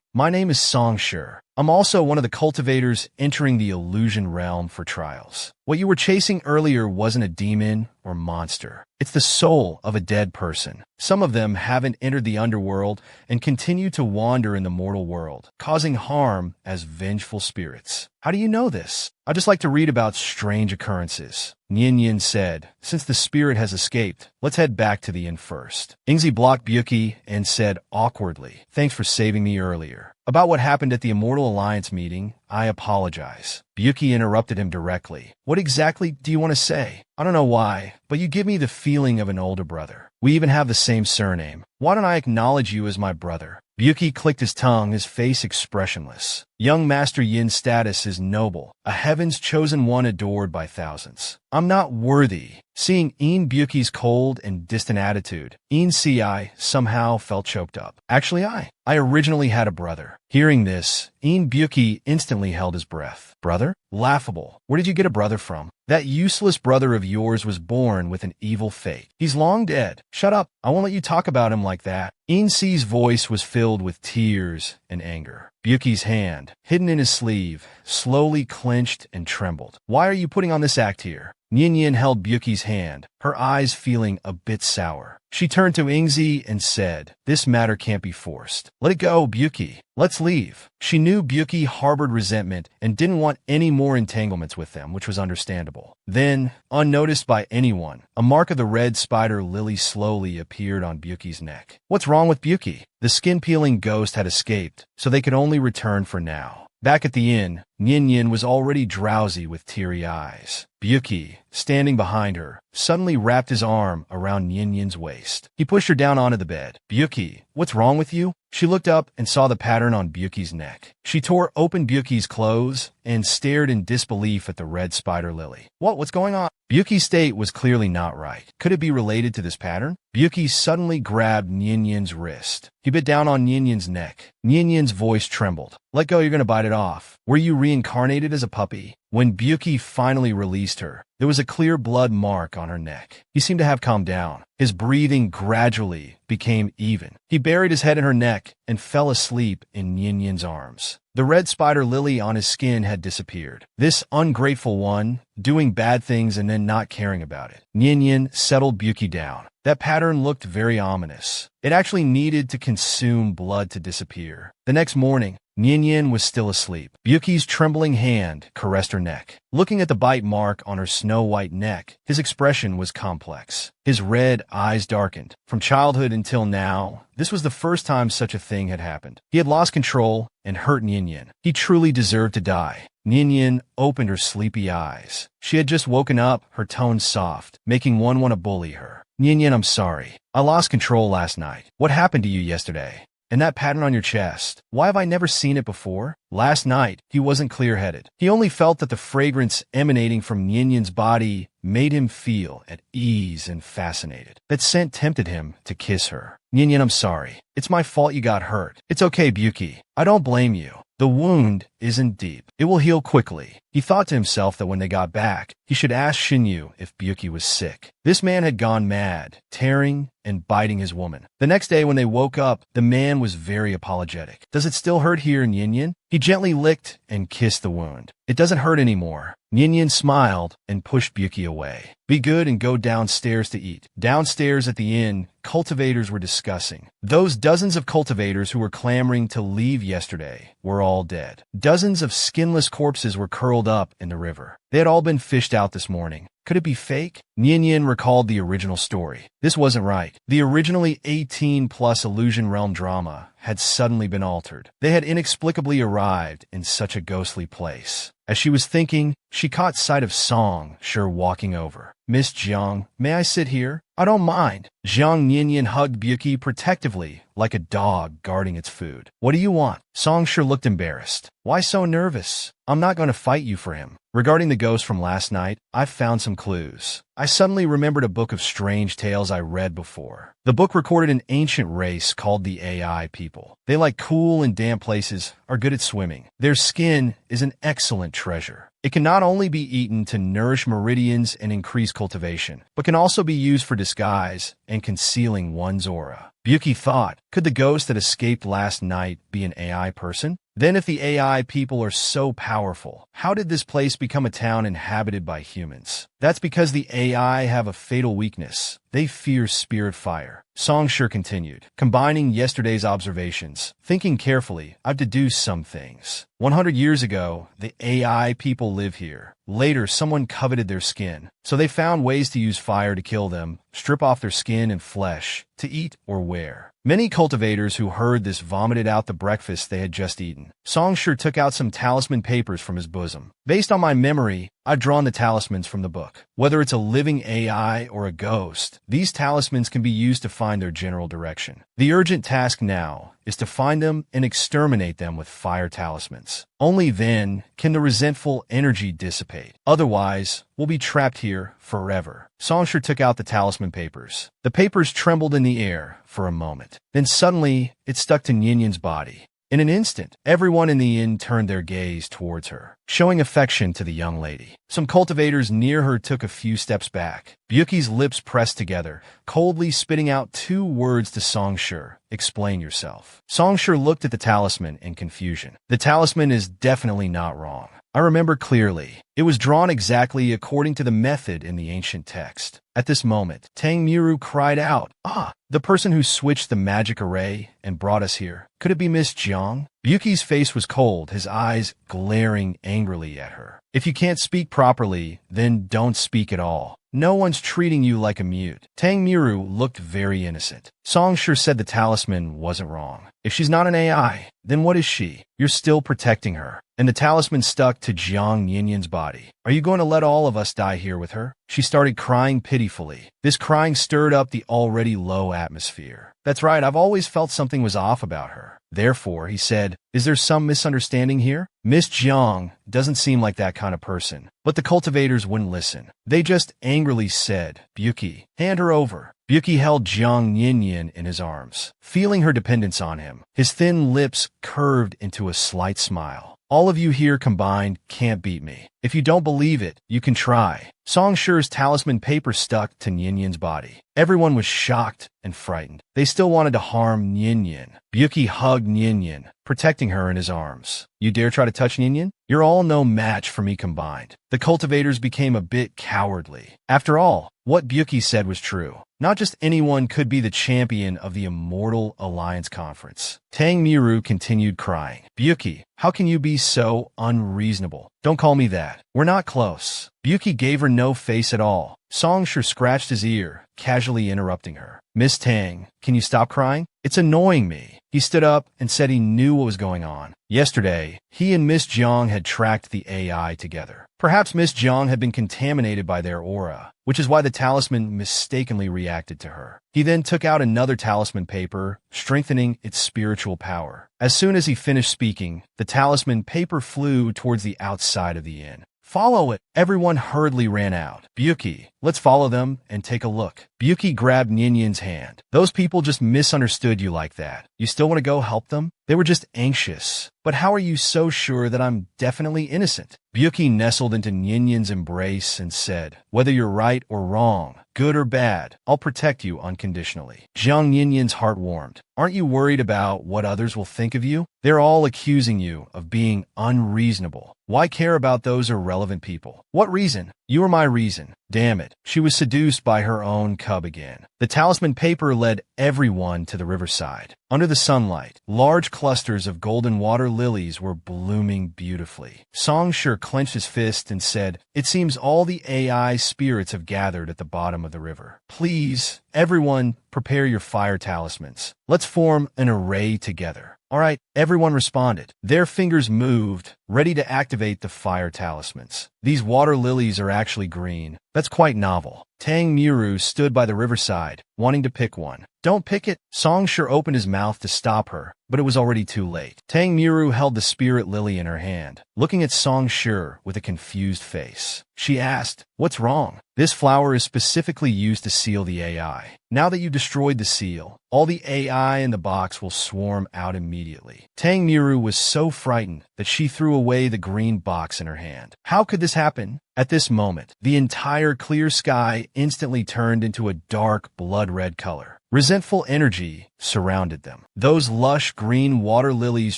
My name is Songshur. I'm also one of the cultivators entering the illusion realm for trials. What you were chasing earlier wasn't a demon or monster. It's the soul of a dead person. Some of them haven't entered the underworld and continue to wander in the mortal world, causing harm as vengeful spirits. How do you know this? I just like to read about strange occurrences. Nyin said, Since the spirit has escaped, let's head back to the inn first. Ingzi blocked Byuki and said awkwardly, Thanks for saving me earlier. About what happened at the Immortal Alliance meeting, I apologize. Byuki interrupted him directly. What exactly do you want to say? I don't know why, but you give me the feeling of an older brother. We even have the same surname. Why don't I acknowledge you as my brother? Byuki clicked his tongue, his face expressionless. Young Master Yin's status is noble, a heaven's chosen one adored by thousands. I'm not worthy. Seeing Byuki's cold and distant attitude, Si somehow felt choked up. Actually, I originally had a brother. Hearing this, Byuki instantly held his breath. Brother? Laughable. Where did you get a brother from? That useless brother of yours was born with an evil fate. He's long dead. Shut up. I won't let you talk about him like that. Insi's voice was filled with tears and anger. Byuki's hand, hidden in his sleeve, slowly clenched and trembled. Why are you putting on this act here? Yin held Byuki's hand, her eyes feeling a bit sour. She turned to Ingzi and said, "This matter can't be forced. Let it go, Byuki. Let's leave." She knew Byuki harbored resentment and didn't want any more entanglements with them, which was understandable. Then, unnoticed by anyone, a mark of the red spider lily slowly appeared on Byuki's neck. What's wrong with Byuki? The skin-peeling ghost had escaped, so they could only return for now. Back at the inn, Yin was already drowsy with teary eyes. Byuki, standing behind her, suddenly wrapped his arm around Yin's waist. He pushed her down onto the bed. Byuki, what's wrong with you? She looked up and saw the pattern on Byuki's neck. She tore open Byuki's clothes and stared in disbelief at the red spider lily. What's going on? Byuki's state was clearly not right. Could it be related to this pattern? Byuki suddenly grabbed Yin's wrist. He bit down on Yin's neck. Yin's voice trembled. Let go, you're going to bite it off. Were you reincarnated as a puppy? When Byuki finally released her, there was a clear blood mark on her neck. He seemed to have calmed down. His breathing gradually became even. He buried his head in her neck and fell asleep in Yin's arms. The red spider lily on his skin had disappeared. This ungrateful one, doing bad things and then not caring about it. Yin settled Byuki down. That pattern looked very ominous. It actually needed to consume blood to disappear. The next morning, Yin was still asleep. Byuki's trembling hand caressed her neck. Looking at the bite mark on her snow-white neck, his expression was complex. His red eyes darkened. From childhood until now, this was the first time such a thing had happened. He had lost control and hurt Yin. He truly deserved to die. Yin opened her sleepy eyes. She had just woken up, her tone soft, making one want to bully her. Yin, I'm sorry. I lost control last night. What happened to you yesterday? And that pattern on your chest, why have I never seen it before? Last night, he wasn't clear-headed. He only felt that the fragrance emanating from Yin's body made him feel at ease and fascinated. That scent tempted him to kiss her. Yin, I'm sorry. It's my fault you got hurt. It's okay, Byuki. I don't blame you. The wound isn't deep. It will heal quickly. He thought to himself that when they got back, he should ask Shinyu if Byuki was sick. This man had gone mad, tearing and biting his woman. The next day when they woke up, the man was very apologetic. Does it still hurt here in Yin? He gently licked and kissed the wound. It doesn't hurt anymore. Yin smiled and pushed Byuki away. Be good and go downstairs to eat. Downstairs at the inn, cultivators were discussing. Those dozens of cultivators who were clamoring to leave yesterday were all dead. Dozens of skinless corpses were curled up in the river. They had all been fished out this morning. Could it be fake? Yin recalled the original story. This wasn't right. The originally 18-plus Illusion Realm drama had suddenly been altered. They had inexplicably arrived in such a ghostly place. As she was thinking, she caught sight of Song Sure walking over. Miss Jiang, may I sit here? I don't mind. Jiang Yin hugged Byuki protectively, like a dog guarding its food. What do you want? Song Sure looked embarrassed. Why so nervous? I'm not going to fight you for him. Regarding the ghost from last night, I've found some clues. I suddenly remembered a book of strange tales I read before. The book recorded an ancient race called the AI people. They like cool and damp places, are good at swimming. Their skin is an excellent treasure. It can not only be eaten to nourish meridians and increase cultivation, but can also be used for disguise and concealing one's aura. Byuki thought, could the ghost that escaped last night be an AI person? Then if the AI people are so powerful, how did this place become a town inhabited by humans? That's because the AI have a fatal weakness. They fear spirit fire. Songshur continued, combining yesterday's observations. Thinking carefully, I've deduced some things. 100 years ago, the AI people live here. Later, someone coveted their skin, so they found ways to use fire to kill them, strip off their skin and flesh, to eat or wear. Many cultivators who heard this vomited out the breakfast they had just eaten. Songshur took out some talisman papers from his bosom. Based on my memory, I've drawn the talismans from the book. Whether it's a living AI or a ghost, these talismans can be used to find their general direction. The urgent task now is to find them and exterminate them with fire talismans. Only then can the resentful energy dissipate. Otherwise, we'll be trapped here forever. Songshur took out the talisman papers. The papers trembled in the air for a moment. Then suddenly, it stuck to Nyenyen's body. In an instant, everyone in the inn turned their gaze towards her, showing affection to the young lady. Some cultivators near her took a few steps back. Byuki's lips pressed together, coldly spitting out 2 words to Songshur. Explain yourself. Songshur looked at the talisman in confusion. The talisman is definitely not wrong. I remember clearly. It was drawn exactly according to the method in the ancient text. At this moment, Tang Miru cried out, "Ah, the person who switched the magic array and brought us here. Could it be Miss Jiang?" Byuki's face was cold, his eyes glaring angrily at her. If you can't speak properly, then don't speak at all. No one's treating you like a mute. Tang Miru looked very innocent. Songshur said the talisman wasn't wrong. If she's not an AI, then what is she? You're still protecting her. And the talisman stuck to Jiang Nyenyen's body. Are you going to let all of us die here with her? She started crying pitifully. This crying stirred up the already low atmosphere. That's right, I've always felt something was off about her. Therefore, he said, is there some misunderstanding here? Miss Jiang doesn't seem like that kind of person. But the cultivators wouldn't listen. They just angrily said, Byuki, hand her over. Byuki held Jiang Nyenyen in his arms, feeling her dependence on him. His thin lips curved into a slight smile. All of you here combined can't beat me. If you don't believe it, you can try. Songshur's talisman paper stuck to Nyenyen's body. Everyone was shocked and frightened. They still wanted to harm Nyenyen. Byuki hugged Nyenyen, protecting her in his arms. You dare try to touch Nyenyen? You're all no match for me combined. The cultivators became a bit cowardly. After all, what Byuki said was true. Not just anyone could be the champion of the Immortal Alliance Conference. Tang Miru continued crying. Byuki, how can you be so unreasonable? Don't call me that. We're not close. Byuki gave her no face at all. Songshur scratched his ear, casually interrupting her. Miss Tang, can you stop crying? It's annoying me. He stood up and said he knew what was going on. Yesterday, he and Miss Jiang had tracked the AI together. Perhaps Miss Jiang had been contaminated by their aura, which is why the talisman mistakenly reacted to her. He then took out another talisman paper, strengthening its spiritual power. As soon as he finished speaking, the talisman paper flew towards the outside of the inn. Follow it! Everyone hurriedly ran out. Byuki, let's follow them and take a look. Byuki grabbed Nyenyen's hand. Those people just misunderstood you like that. You still want to go help them? They were just anxious. But how are you so sure that I'm definitely innocent? Byuki nestled into Nyenyen's embrace and said, whether you're right or wrong, good or bad, I'll protect you unconditionally. Jiang Nyenyen's heart warmed. Aren't you worried about what others will think of you? They're all accusing you of being unreasonable. Why care about those irrelevant people? What reason? You are my reason. Damn it. She was seduced by her own cub again. The talisman paper led everyone to the riverside. Under the sunlight, large clusters of golden water lilies were blooming beautifully. Songshur clenched his fist and said, it seems all the AI spirits have gathered at the bottom of the river. Please, everyone, prepare your fire talismans. Let's form an array together. All right, everyone responded. Their fingers moved, ready to activate the fire talismans. These water lilies are actually green. That's quite novel. Tang Miru stood by the riverside, wanting to pick one. Don't pick it. Songshur opened his mouth to stop her, but it was already too late. Tang Miru held the spirit lily in her hand, looking at Songshur with a confused face. She asked, what's wrong? This flower is specifically used to seal the AI. Now that you destroyed the seal, all the AI in the box will swarm out immediately. Tang Miru was so frightened that she threw away the green box in her hand. How could this happen? At this moment, the entire clear sky instantly turned into a dark blood-red color. Resentful energy surrounded them. Those lush green water lilies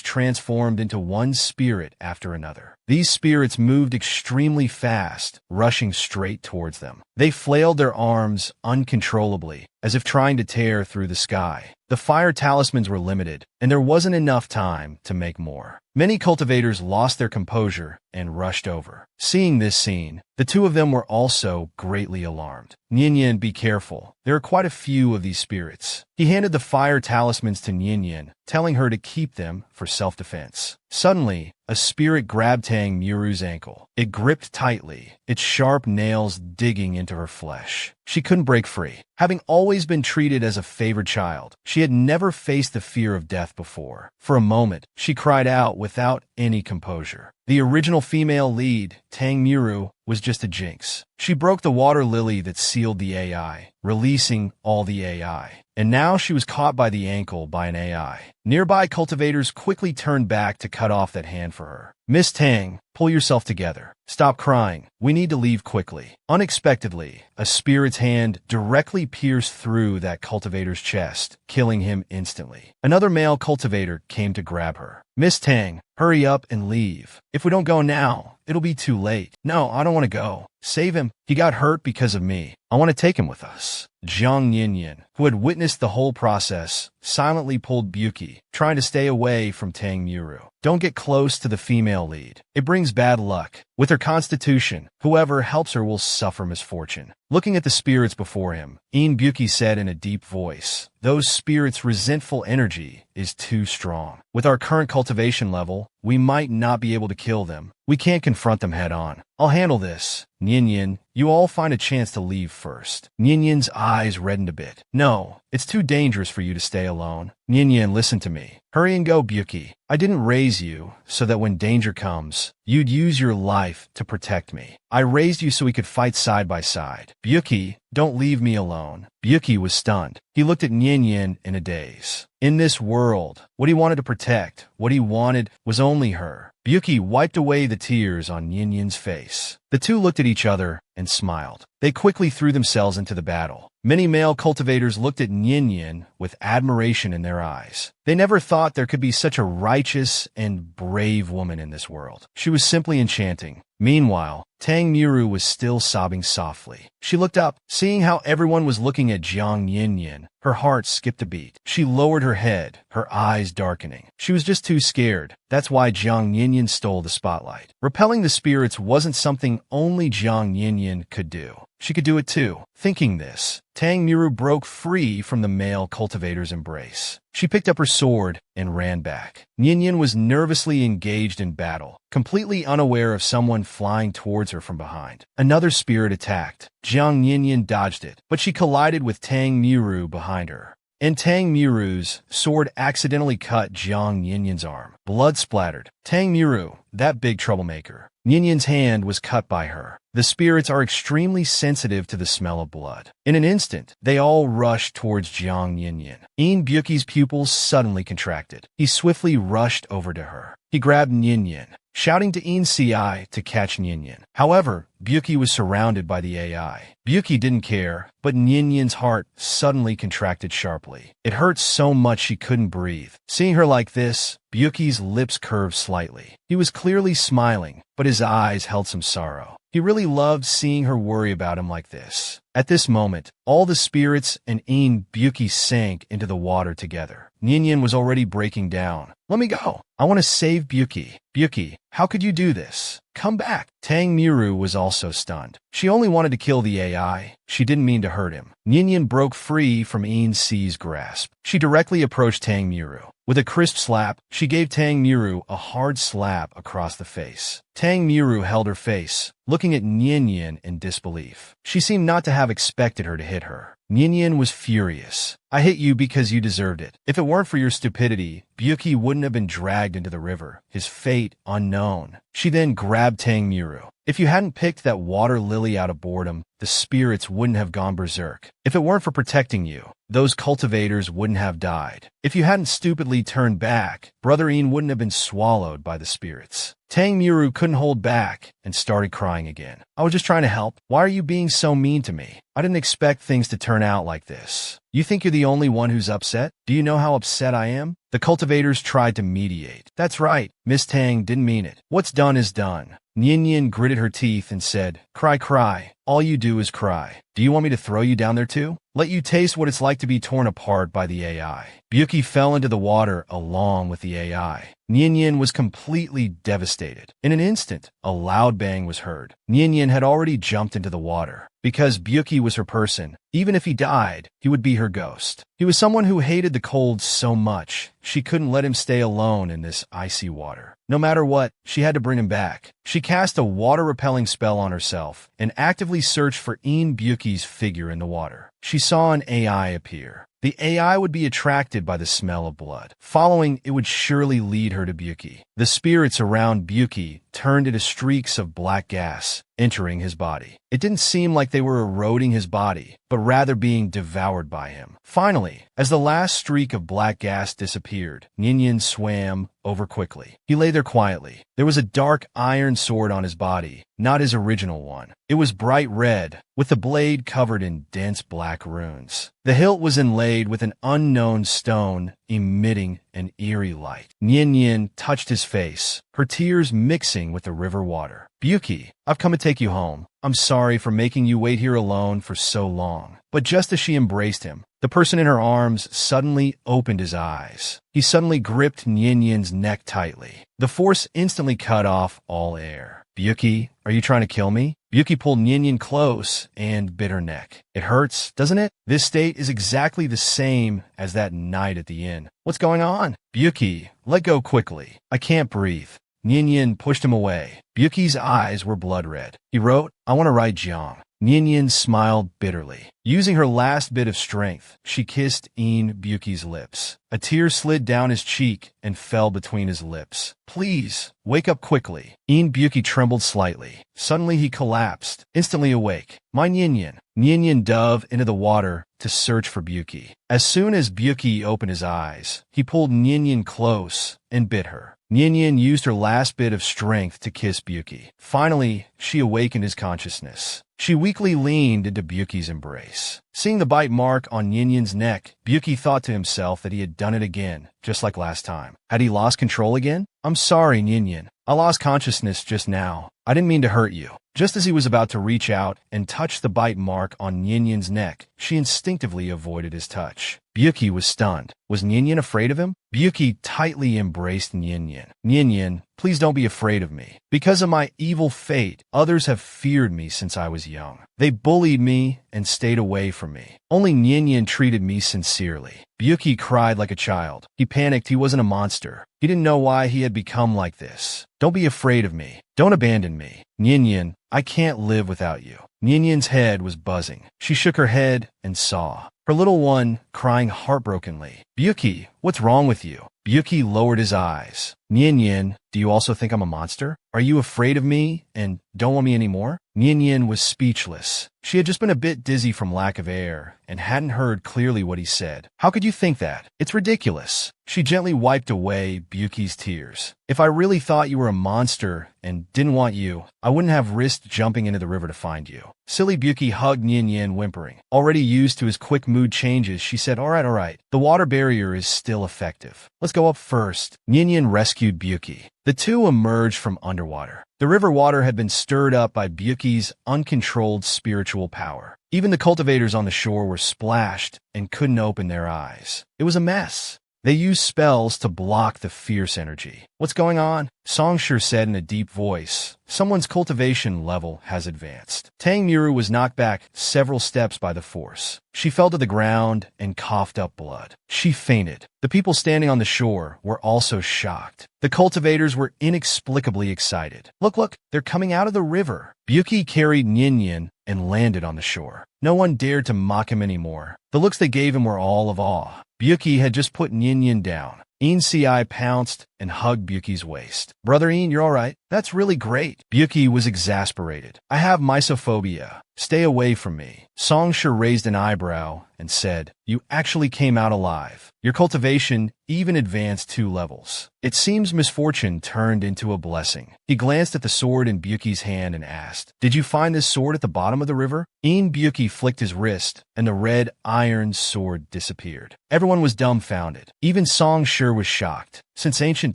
transformed into one spirit after another. These spirits moved extremely fast, rushing straight towards them. They flailed their arms uncontrollably, as if trying to tear through the sky. The fire talismans were limited, and there wasn't enough time to make more. Many cultivators lost their composure and rushed over. Seeing this scene, the two of them were also greatly alarmed. Nian, be careful. There are quite a few of these spirits. He handed the fire talismans to Nian, telling her to keep them for self-defense. Suddenly, a spirit grabbed Tang Muru's ankle. It gripped tightly, its sharp nails digging into her flesh. She couldn't break free. Having always been treated as a favored child, she had never faced the fear of death before. For a moment, she cried out without any composure. The original female lead, Tang Muru, was just a jinx. She broke the water lily that sealed the AI, releasing all the AI. And now she was caught by the ankle by an AI. Nearby cultivators quickly turned back to cut off that hand for her. Miss Tang, pull yourself together. Stop crying. We need to leave quickly. Unexpectedly, a spirit's hand directly pierced through that cultivator's chest, killing him instantly. Another male cultivator came to grab her. Miss Tang, hurry up and leave. If we don't go now, it'll be too late. No, I don't want to go. Save him. He got hurt because of me. I want to take him with us. Jiang Yinyan, who had witnessed the whole process, silently pulled Buki, trying to stay away from Tang Muru. Don't get close to the female lead. It brings bad luck. With her constitution, whoever helps her will suffer misfortune. Looking at the spirits before him, Buki said in a deep voice, those spirits' resentful energy is too strong. With our current cultivation level, we might not be able to kill them. We can't confront them head on. I'll handle this. Nian, you all find a chance to leave first. Nian's eyes reddened a bit. No, it's too dangerous for you to stay alone. Nian, listen to me. Hurry and go, Buki. I didn't raise you so that when danger comes, you'd use your life to protect me. I raised you so we could fight side by side. Buki, don't leave me alone. Buki was stunned. He looked at Nian in a daze. In this world, what he wanted to protect, what he wanted, was only her. Buki wiped away the tears on Nian's face. The two looked at each other and smiled. They quickly threw themselves into the battle. Many male cultivators looked at Nian with admiration in their eyes. They never thought there could be such a righteous and brave woman in this world. She was simply enchanting. Meanwhile, Tang Muru was still sobbing softly. She looked up, seeing how everyone was looking at Jiang Yinyan. Her heart skipped a beat. She lowered her head, her eyes darkening. She was just too scared. That's why Jiang Yinyan stole the spotlight. Repelling the spirits wasn't something only Jiang Yinyan could do. She could do it too. Thinking this, Tang Muru broke free from the male cultivator's embrace. She picked up her sword and ran back. Yinyan was nervously engaged in battle, completely unaware of someone flying towards her from behind. Another spirit attacked. Jiang Yinyan dodged it, but she collided with Tang Muru behind her. And Tang Muru's sword accidentally cut Jiang Yinyan's arm. Blood splattered. Tang Muru, that big troublemaker. Yinyan's hand was cut by her. The spirits are extremely sensitive to the smell of blood. In an instant, they all rushed towards Jiang Yinyan. Buki's pupils suddenly contracted. He swiftly rushed over to her. He grabbed Yinyan, shouting to Ci to catch Yinyan. However, Buki was surrounded by the AI. Buki didn't care, but Yinyan's heart suddenly contracted sharply. It hurt so much she couldn't breathe. Seeing her like this, Buki's lips curved slightly. He was clearly smiling, but his eyes held some sorrow. He really loved seeing her worry about him like this. At this moment, all the spirits and Buki sank into the water together. Yinyan was already breaking down. Let me go. I want to save Buki. Buki, how could you do this? Come back. Tang Muru was also stunned. She only wanted to kill the AI. She didn't mean to hurt him. Yinyan broke free from Ci's grasp. She directly approached Tang Muru. With a crisp slap, she gave Tang Muru a hard slap across the face. Tang Muru held her face, looking at Yinyan in disbelief. She seemed not to have expected her to hit her. Yinyan was furious. I hit you because you deserved it. If it weren't for your stupidity, Buki wouldn't have been dragged into the river, his fate unknown. She then grabbed Tang Muru. If you hadn't picked that water lily out of boredom, the spirits wouldn't have gone berserk. If it weren't for protecting you, those cultivators wouldn't have died. If you hadn't stupidly turned back, Brother Ian wouldn't have been swallowed by the spirits. Tang Miru couldn't hold back and started crying again. I was just trying to help. Why are you being so mean to me? I didn't expect things to turn out like this. You think you're the only one who's upset? Do you know how upset I am? The cultivators tried to mediate. That's right. Miss Tang didn't mean it. What's done is done. Nian gritted her teeth and said, Cry, cry. All you do is cry. Do you want me to throw you down there too? Let you taste what it's like to be torn apart by the AI. Byuki fell into the water along with the AI. Nian was completely devastated. In an instant, a loud bang was heard. Nian had already jumped into the water. Because Byuki was her person, even if he died, he would be her ghost. He was someone who hated the cold so much, she couldn't let him stay alone in this icy water. No matter what, she had to bring him back. She cast a water-repelling spell on herself and actively searched for Byuki's figure in the water. She saw an AI appear. The AI would be attracted by the smell of blood. Following, it would surely lead her to Byuki. The spirits around Byuki turned into streaks of black gas, entering his body. It didn't seem like they were eroding his body, but rather being devoured by him. Finally, as the last streak of black gas disappeared, Nian swam over quickly. He lay there quietly. There was a dark iron sword on his body, not his original one. It was bright red, with the blade covered in dense black runes. The hilt was inlaid with an unknown stone, emitting an eerie light. Nian touched his face, her tears mixing with the river water. Byuki, I've come to take you home. I'm sorry for making you wait here alone for so long. But just as she embraced him, the person in her arms suddenly opened his eyes. He suddenly gripped Nian's neck tightly. The force instantly cut off all air. Byuki, are you trying to kill me? Byuki pulled Nian close and bit her neck. It hurts, doesn't it? This state is exactly the same as that night at the inn. What's going on? Byuki, let go quickly. I can't breathe. Nian pushed him away. Byuki's eyes were blood red. He wrote, I want to write Jiang. Nian smiled bitterly. Using her last bit of strength, she kissed Byuki's lips. A tear slid down his cheek and fell between his lips. Please, wake up quickly. Byuki trembled slightly. Suddenly he collapsed, instantly awake. My Nian. Nian dove into the water to search for Byuki. As soon as Byuki opened his eyes, he pulled Nian close and bit her. Nian used her last bit of strength to kiss Byuki. Finally, she awakened his consciousness. She weakly leaned into Byuki's embrace. Seeing the bite mark on Nian's neck, Byuki thought to himself that he had done it again, just like last time. Had he lost control again? I'm sorry, Nian. I lost consciousness just now. I didn't mean to hurt you. Just as he was about to reach out and touch the bite mark on Nian's neck, she instinctively avoided his touch. Byuki was stunned. Was Nian afraid of him? Byuki tightly embraced Nian. Nian, please don't be afraid of me. Because of my evil fate, others have feared me since I was young. They bullied me and stayed away from me. Only Nian treated me sincerely. Byuki cried like a child. He panicked he wasn't a monster. He didn't know why he had become like this. Don't be afraid of me. Don't abandon me. Nian, I can't live without you. Nian's head was buzzing. She shook her head and saw her little one crying heartbrokenly. Byuki, what's wrong with you? Byuki lowered his eyes. Nian, do you also think I'm a monster? Are you afraid of me and don't want me anymore? Nian was speechless. She had just been a bit dizzy from lack of air and hadn't heard clearly what he said. How could you think that? It's ridiculous. She gently wiped away Byuki's tears. If I really thought you were a monster and didn't want you, I wouldn't have risked jumping into the river to find you. Silly Byuki hugged Nian, whimpering. Already used to his quick mood changes, she said, all right. The water barrier is still effective. Let's go up first. Nian rescued Byuki. The two emerged from underwater. The river water had been stirred up by Byuki's uncontrolled spiritual power. Even the cultivators on the shore were splashed and couldn't open their eyes. It was a mess. They used spells to block the fierce energy. What's going on? Songshur said in a deep voice. Someone's cultivation level has advanced. Tang Miru was knocked back several steps by the force. She fell to the ground and coughed up blood. She fainted. The people standing on the shore were also shocked. The cultivators were inexplicably excited. Look, they're coming out of the river. Byuki carried Nian and landed on the shore. No one dared to mock him anymore. The looks they gave him were all of awe. Byuki had just put Nian down. Ci pounced and hugged Byuki's waist. Brother you're all right. That's really great. Byuki was exasperated. I have mysophobia. Stay away from me. Songshur raised an eyebrow and said, You actually came out alive. Your cultivation even advanced 2 levels. It seems misfortune turned into a blessing. He glanced at the sword in Byuki's hand and asked, Did you find this sword at the bottom of the river? Byuki flicked his wrist, and the red iron sword disappeared. Everyone was dumbfounded. Even Songshur was shocked. Since ancient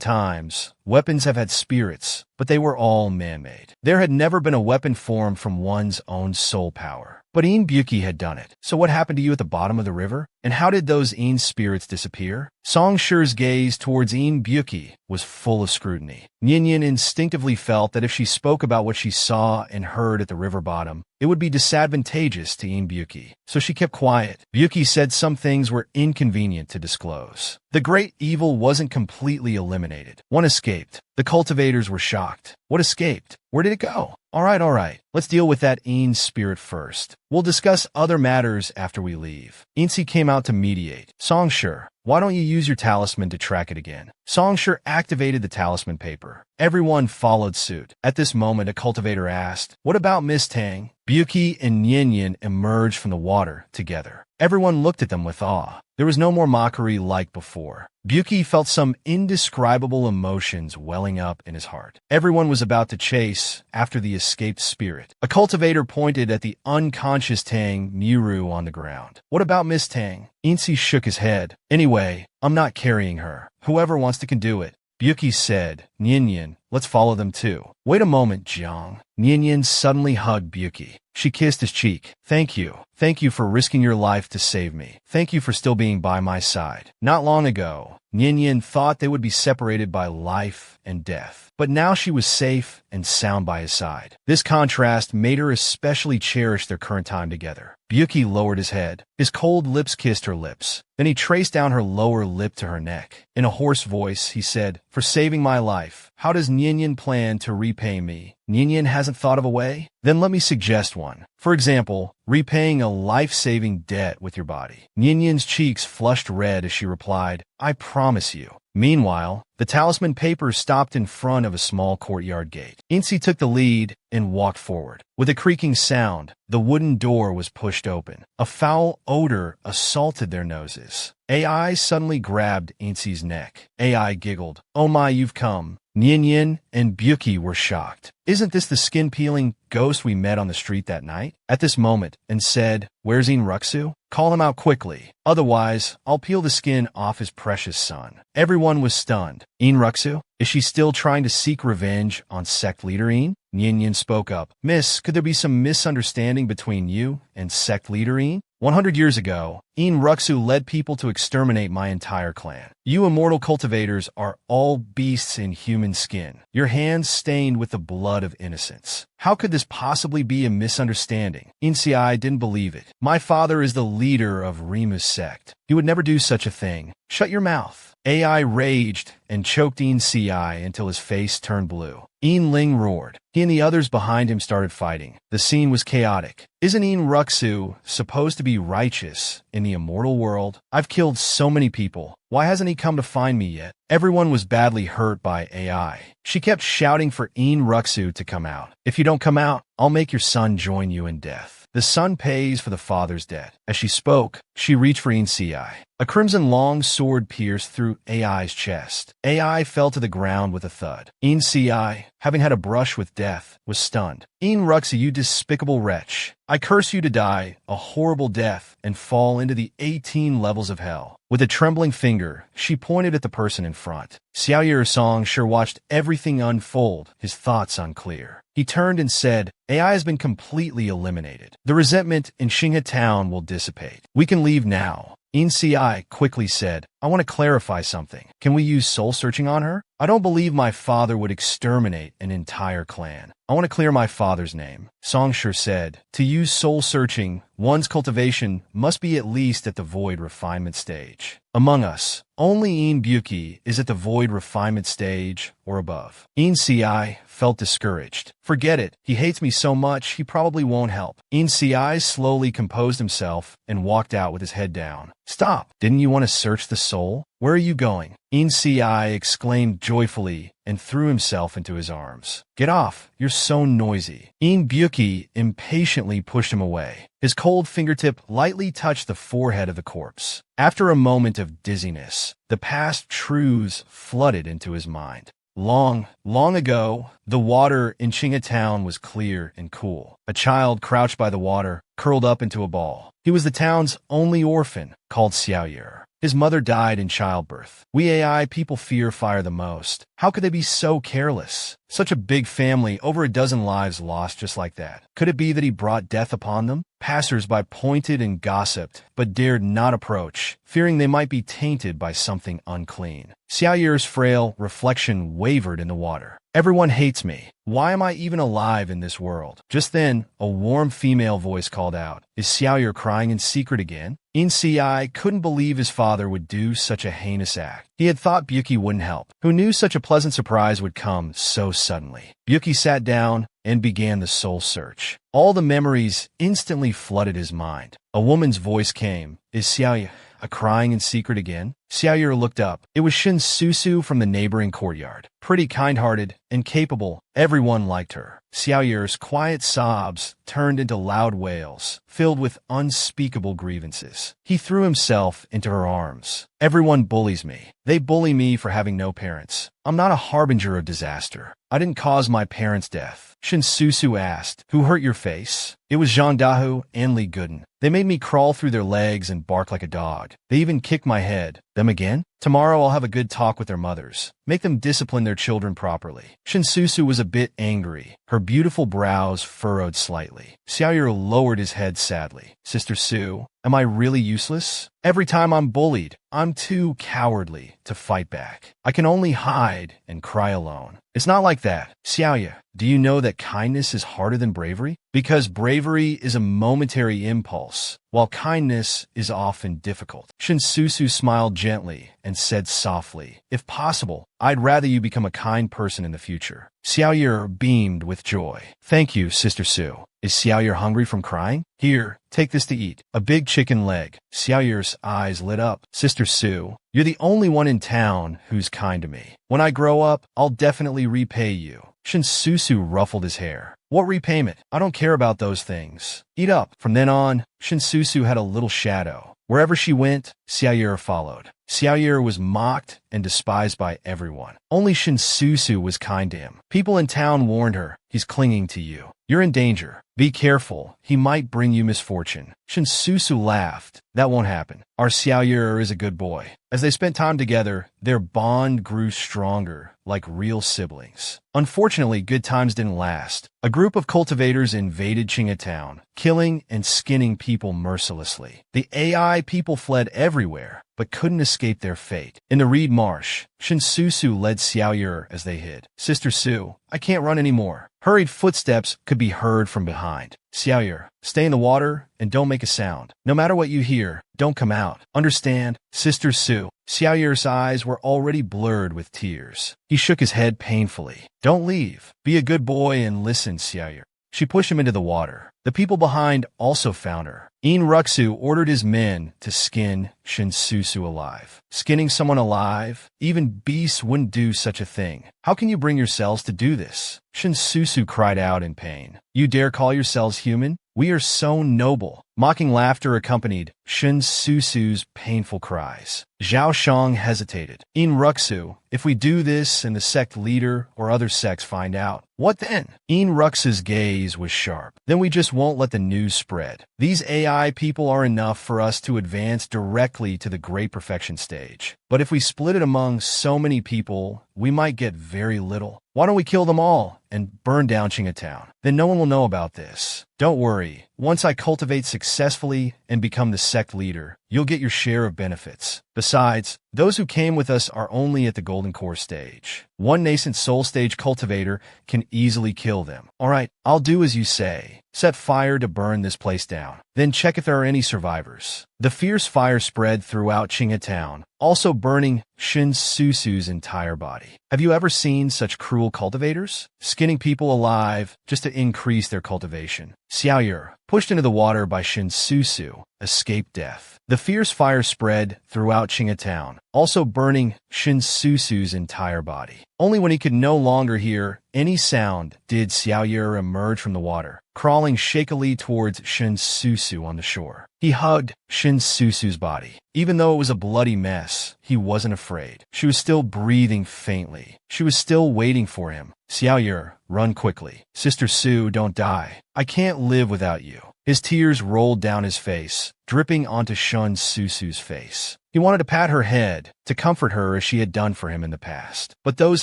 times, weapons have had spirits, but they were all man-made. There had never been a weapon formed from one's own soul power. But Byuki had done it. So what happened to you at the bottom of the river? And how did those spirits disappear? Songshur's gaze towards Byuki was full of scrutiny. Nyenyen instinctively felt that if she spoke about what she saw and heard at the river bottom, it would be disadvantageous to Byuki. So she kept quiet. Byuki said some things were inconvenient to disclose. The great evil wasn't completely eliminated. One escaped. The cultivators were shocked. What escaped? Where did it go? All right. Let's deal with that spirit first. We'll discuss other matters after we leave. Insi came out to mediate. Songshur, why don't you use your talisman to track it again? Songshur activated the talisman paper. Everyone followed suit. At this moment, a cultivator asked, What about Miss Tang? Byuki and Nyenyen emerged from the water together. Everyone looked at them with awe. There was no more mockery like before. Byuki felt some indescribable emotions welling up in his heart. Everyone was about to chase after the escaped spirit. A cultivator pointed at the unconscious Tang Miru on the ground. What about Miss Tang? Insi shook his head. Anyway, I'm not carrying her. Whoever wants to can do it. Byuki said, Nyenyen, let's follow them too. Wait a moment, Jiang. Nyenyen suddenly hugged Byuki. She kissed his cheek. Thank you. Thank you for risking your life to save me. Thank you for still being by my side. Not long ago, Nyenyen thought they would be separated by life and death. But now she was safe and sound by his side. This contrast made her especially cherish their current time together. Byuki lowered his head. His cold lips kissed her lips. Then he traced down her lower lip to her neck. In a hoarse voice, he said, For saving my life, how does Nyenyen plan to repay me? Nyenyen hasn't thought of a way? Then let me suggest one. For example, repaying a life-saving debt with your body. Nyenyen's cheeks flushed red as she replied, I promise you. Meanwhile, the talisman paper stopped in front of a small courtyard gate. Insi took the lead and walked forward. With a creaking sound, the wooden door was pushed open. A foul odor assaulted their noses. AI suddenly grabbed Insi's neck. AI giggled. Oh my, you've come. Nyenyen and Byuki were shocked. Isn't this the skin-peeling ghost we met on the street that night? At this moment, and said, Where's Ruksu? Call him out quickly. Otherwise, I'll peel the skin off his precious son. Everyone was stunned. Ruksu? Is she still trying to seek revenge on sect leader Nyenyen spoke up. Miss, could there be some misunderstanding between you and sect leader 100 years ago, Ruksu led people to exterminate my entire clan. You immortal cultivators are all beasts in human skin, your hands stained with the blood of innocence. How could this possibly be a misunderstanding? Insi didn't believe it. My father is the leader of Rimu's sect. He would never do such a thing. Shut your mouth. AI raged and choked Insi until his face turned blue. Ling roared. He and the others behind him started fighting. The scene was chaotic. Isn't Ruksu supposed to be righteous in the immortal world? I've killed so many people. Why hasn't he come to find me yet? Everyone was badly hurt by AI. She kept shouting for Ruksu to come out. If you don't come out, I'll make your son join you in death. The son pays for the father's debt. As she spoke, she reached for Insi. A crimson long sword pierced through AI's chest. AI fell to the ground with a thud. Insi, having had a brush with death, was stunned. Ruksu, you despicable wretch. I curse you to die a horrible death and fall into the 18 levels of hell. With a trembling finger, she pointed at the person in front. Xiaoyer Song sure watched everything unfold, his thoughts unclear. He turned and said, AI has been completely eliminated. The resentment in Xinghe town will dissipate. We can leave now. Insi quickly said, I want to clarify something. Can we use soul-searching on her? I don't believe my father would exterminate an entire clan. I want to clear my father's name. Songshur said, to use soul-searching, one's cultivation must be at least at the void refinement stage. Among us, only Byuki is at the void refinement stage or above. Insi felt discouraged. Forget it. He hates me so much, he probably won't help. Insi slowly composed himself and walked out with his head down. Stop. Didn't you want to search the soul soul? Where are you going? In Si exclaimed joyfully and threw himself into his arms. Get off, you're so noisy. In Byuki impatiently pushed him away. His cold fingertip lightly touched the forehead of the corpse. After a moment of dizziness, the past truths flooded into his mind. Long, long ago, the water in Town was clear and cool. A child crouched by the water, curled up into a ball. He was the town's only orphan, called Xiaoyer. His mother died in childbirth. We AI people fear fire the most. How could they be so careless? Such a big family, over a dozen lives lost just like that. Could it be that he brought death upon them? Passers-by pointed and gossiped, but dared not approach, fearing they might be tainted by something unclean. Xiaoyer's frail reflection wavered in the water. Everyone hates me. Why am I even alive in this world? Just then, a warm female voice called out, Is Xiaoyer crying in secret again? In Si couldn't believe his father would do such a heinous act. He had thought Byuki wouldn't help. Who knew such a pleasant surprise would come so suddenly? Byuki sat down and began the soul search. All the memories instantly flooded his mind. A woman's voice came. Is Xiaoyer crying in secret again? Xiaoyer looked up. It was Shin Susu from the neighboring courtyard. Pretty kind-hearted and capable, everyone liked her. Xiaoyer's quiet sobs turned into loud wails, filled with unspeakable grievances. He threw himself into her arms. Everyone bullies me. They bully me for having no parents. I'm not a harbinger of disaster. I didn't cause my parents' death. Shin Susu asked, Who hurt your face? It was Zhang Dahu and Li Gooden. They made me crawl through their legs and bark like a dog. They even kicked my head. Them again? Tomorrow I'll have a good talk with their mothers. Make them discipline their children properly. Shin Susu was a bit angry. Her beautiful brows furrowed slightly. Xiaoyer lowered his head sadly. Sister Su, am I really useless? Every time I'm bullied, I'm too cowardly to fight back. I can only hide and cry alone. It's not like that. Xiaoyer, do you know that kindness is harder than bravery? Because bravery is a momentary impulse, while kindness is often difficult. Shin Susu smiled gently and said softly, If possible, I'd rather you become a kind person in the future. Xiaoyer beamed with joy. Thank you, Sister Su. Is Xiaoyer hungry from crying? Here, take this to eat. A big chicken leg. Xiaoyer's eyes lit up. Sister Su, you're the only one in town who's kind to me. When I grow up, I'll definitely repay you. Shin Susu ruffled his hair. What repayment? I don't care about those things. Eat up. From then on, Shin Susu had a little shadow. Wherever she went, Xiaoyer followed. Xiaoyer was mocked and despised by everyone. Only Shin Susu was kind to him. People in town warned her, He's clinging to you. You're in danger. Be careful. He might bring you misfortune. Shin Susu laughed. That won't happen. Our Xiaoyer is a good boy. As they spent time together, their bond grew stronger, like real siblings. Unfortunately, good times didn't last. A group of cultivators invaded Town, killing and skinning people mercilessly. The AI people fled everywhere, but couldn't escape their fate. In the reed marsh, Shin Susu led Xiaoyer as they hid. Sister Su, I can't run anymore. Hurried footsteps could be heard from behind. Xiaoyer, stay in the water and don't make a sound. No matter what you hear, don't come out. Understand? Sister Su. Xiaoyer's eyes were already blurred with tears. He shook his head painfully. Don't leave. Be a good boy and listen, Xiaoyer. She pushed him into the water. The people behind also found her. In Ruxu ordered his men to skin Shin Susu alive. Skinning someone alive? Even beasts wouldn't do such a thing. How can you bring yourselves to do this? Shin Susu cried out in pain. You dare call yourselves human? We are so noble. Mocking laughter accompanied Shin Susu's painful cries. Zhao Shang hesitated. In Ruxu, if we do this and the sect leader or other sects find out, what then? In Rux's gaze was sharp. Then we just won't let the news spread. These AI people are enough for us to advance directly to the great perfection stage. But if we split it among so many people, we might get very little. Why don't we kill them all and burn down Town? Then no one will know about this. Don't worry. Once I cultivate successfully and become the sect leader, you'll get your share of benefits. Besides, those who came with us are only at the Golden Core stage. One nascent soul stage cultivator can easily kill them. All right, I'll do as you say. Set fire to burn this place down. Then check if there are any survivors. The fierce fire spread throughout Town, also burning Shin Susu's entire body. Have you ever seen such cruel cultivators? Skinning people alive just to increase their cultivation. Xiaoyer, pushed into the water by Shin Susu, escaped death. The fierce fire spread throughout Town, also burning Shin Susu's entire body. Only when he could no longer hear any sound did Xiaoyu emerge from the water, crawling shakily towards Shin Susu on the shore. He hugged Shin Susu's body. Even though it was a bloody mess, he wasn't afraid. She was still breathing faintly. She was still waiting for him. Xiaoyu, run quickly. Sister Su, don't die. I can't live without you. His tears rolled down his face, dripping onto Shin Susu's face. He wanted to pat her head, to comfort her as she had done for him in the past. But those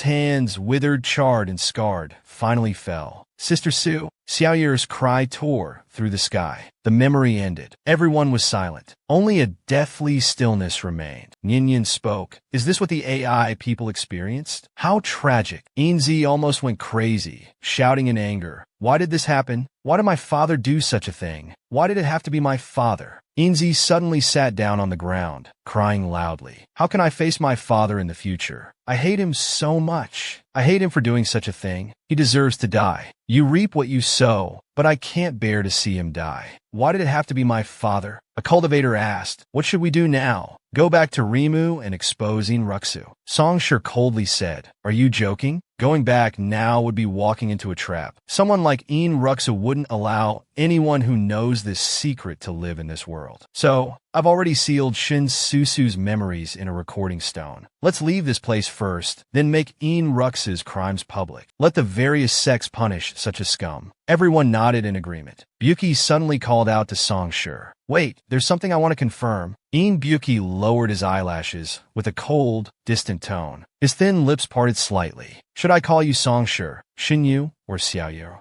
hands, withered, charred, and scarred, finally fell. Sister Su, Xiaoyu's cry tore through the sky. The memory ended. Everyone was silent. Only a deathly stillness remained. Ninian spoke. Is this what the AI people experienced? How tragic. Inzi almost went crazy, shouting in anger. Why did this happen? Why did my father do such a thing? Why did it have to be my father? Inzi suddenly sat down on the ground, crying loudly. How can I face my father in the future? I hate him so much. I hate him for doing such a thing. He deserves to die. You reap what you sow, but I can't bear to see him die. Why did it have to be my father? A cultivator asked. What should we do now? Go back to Rimu and expose Inruksu. Songshur coldly said. Are you joking? Going back now would be walking into a trap. Someone like Inruksu wouldn't allow anyone who knows this secret to live in this world. So, I've already sealed Shin Susu's memories in a recording stone. Let's leave this place first, then make Inruksu's crimes public. Let the various sects punish such a scum. Everyone nodded in agreement. Byuki suddenly called out to Songshur. Wait, there's something I want to confirm. Byuki lowered his eyelashes with a cold, distant tone. His thin lips parted slightly. Should I call you Songshur, Shinyu, or Xiaoyu?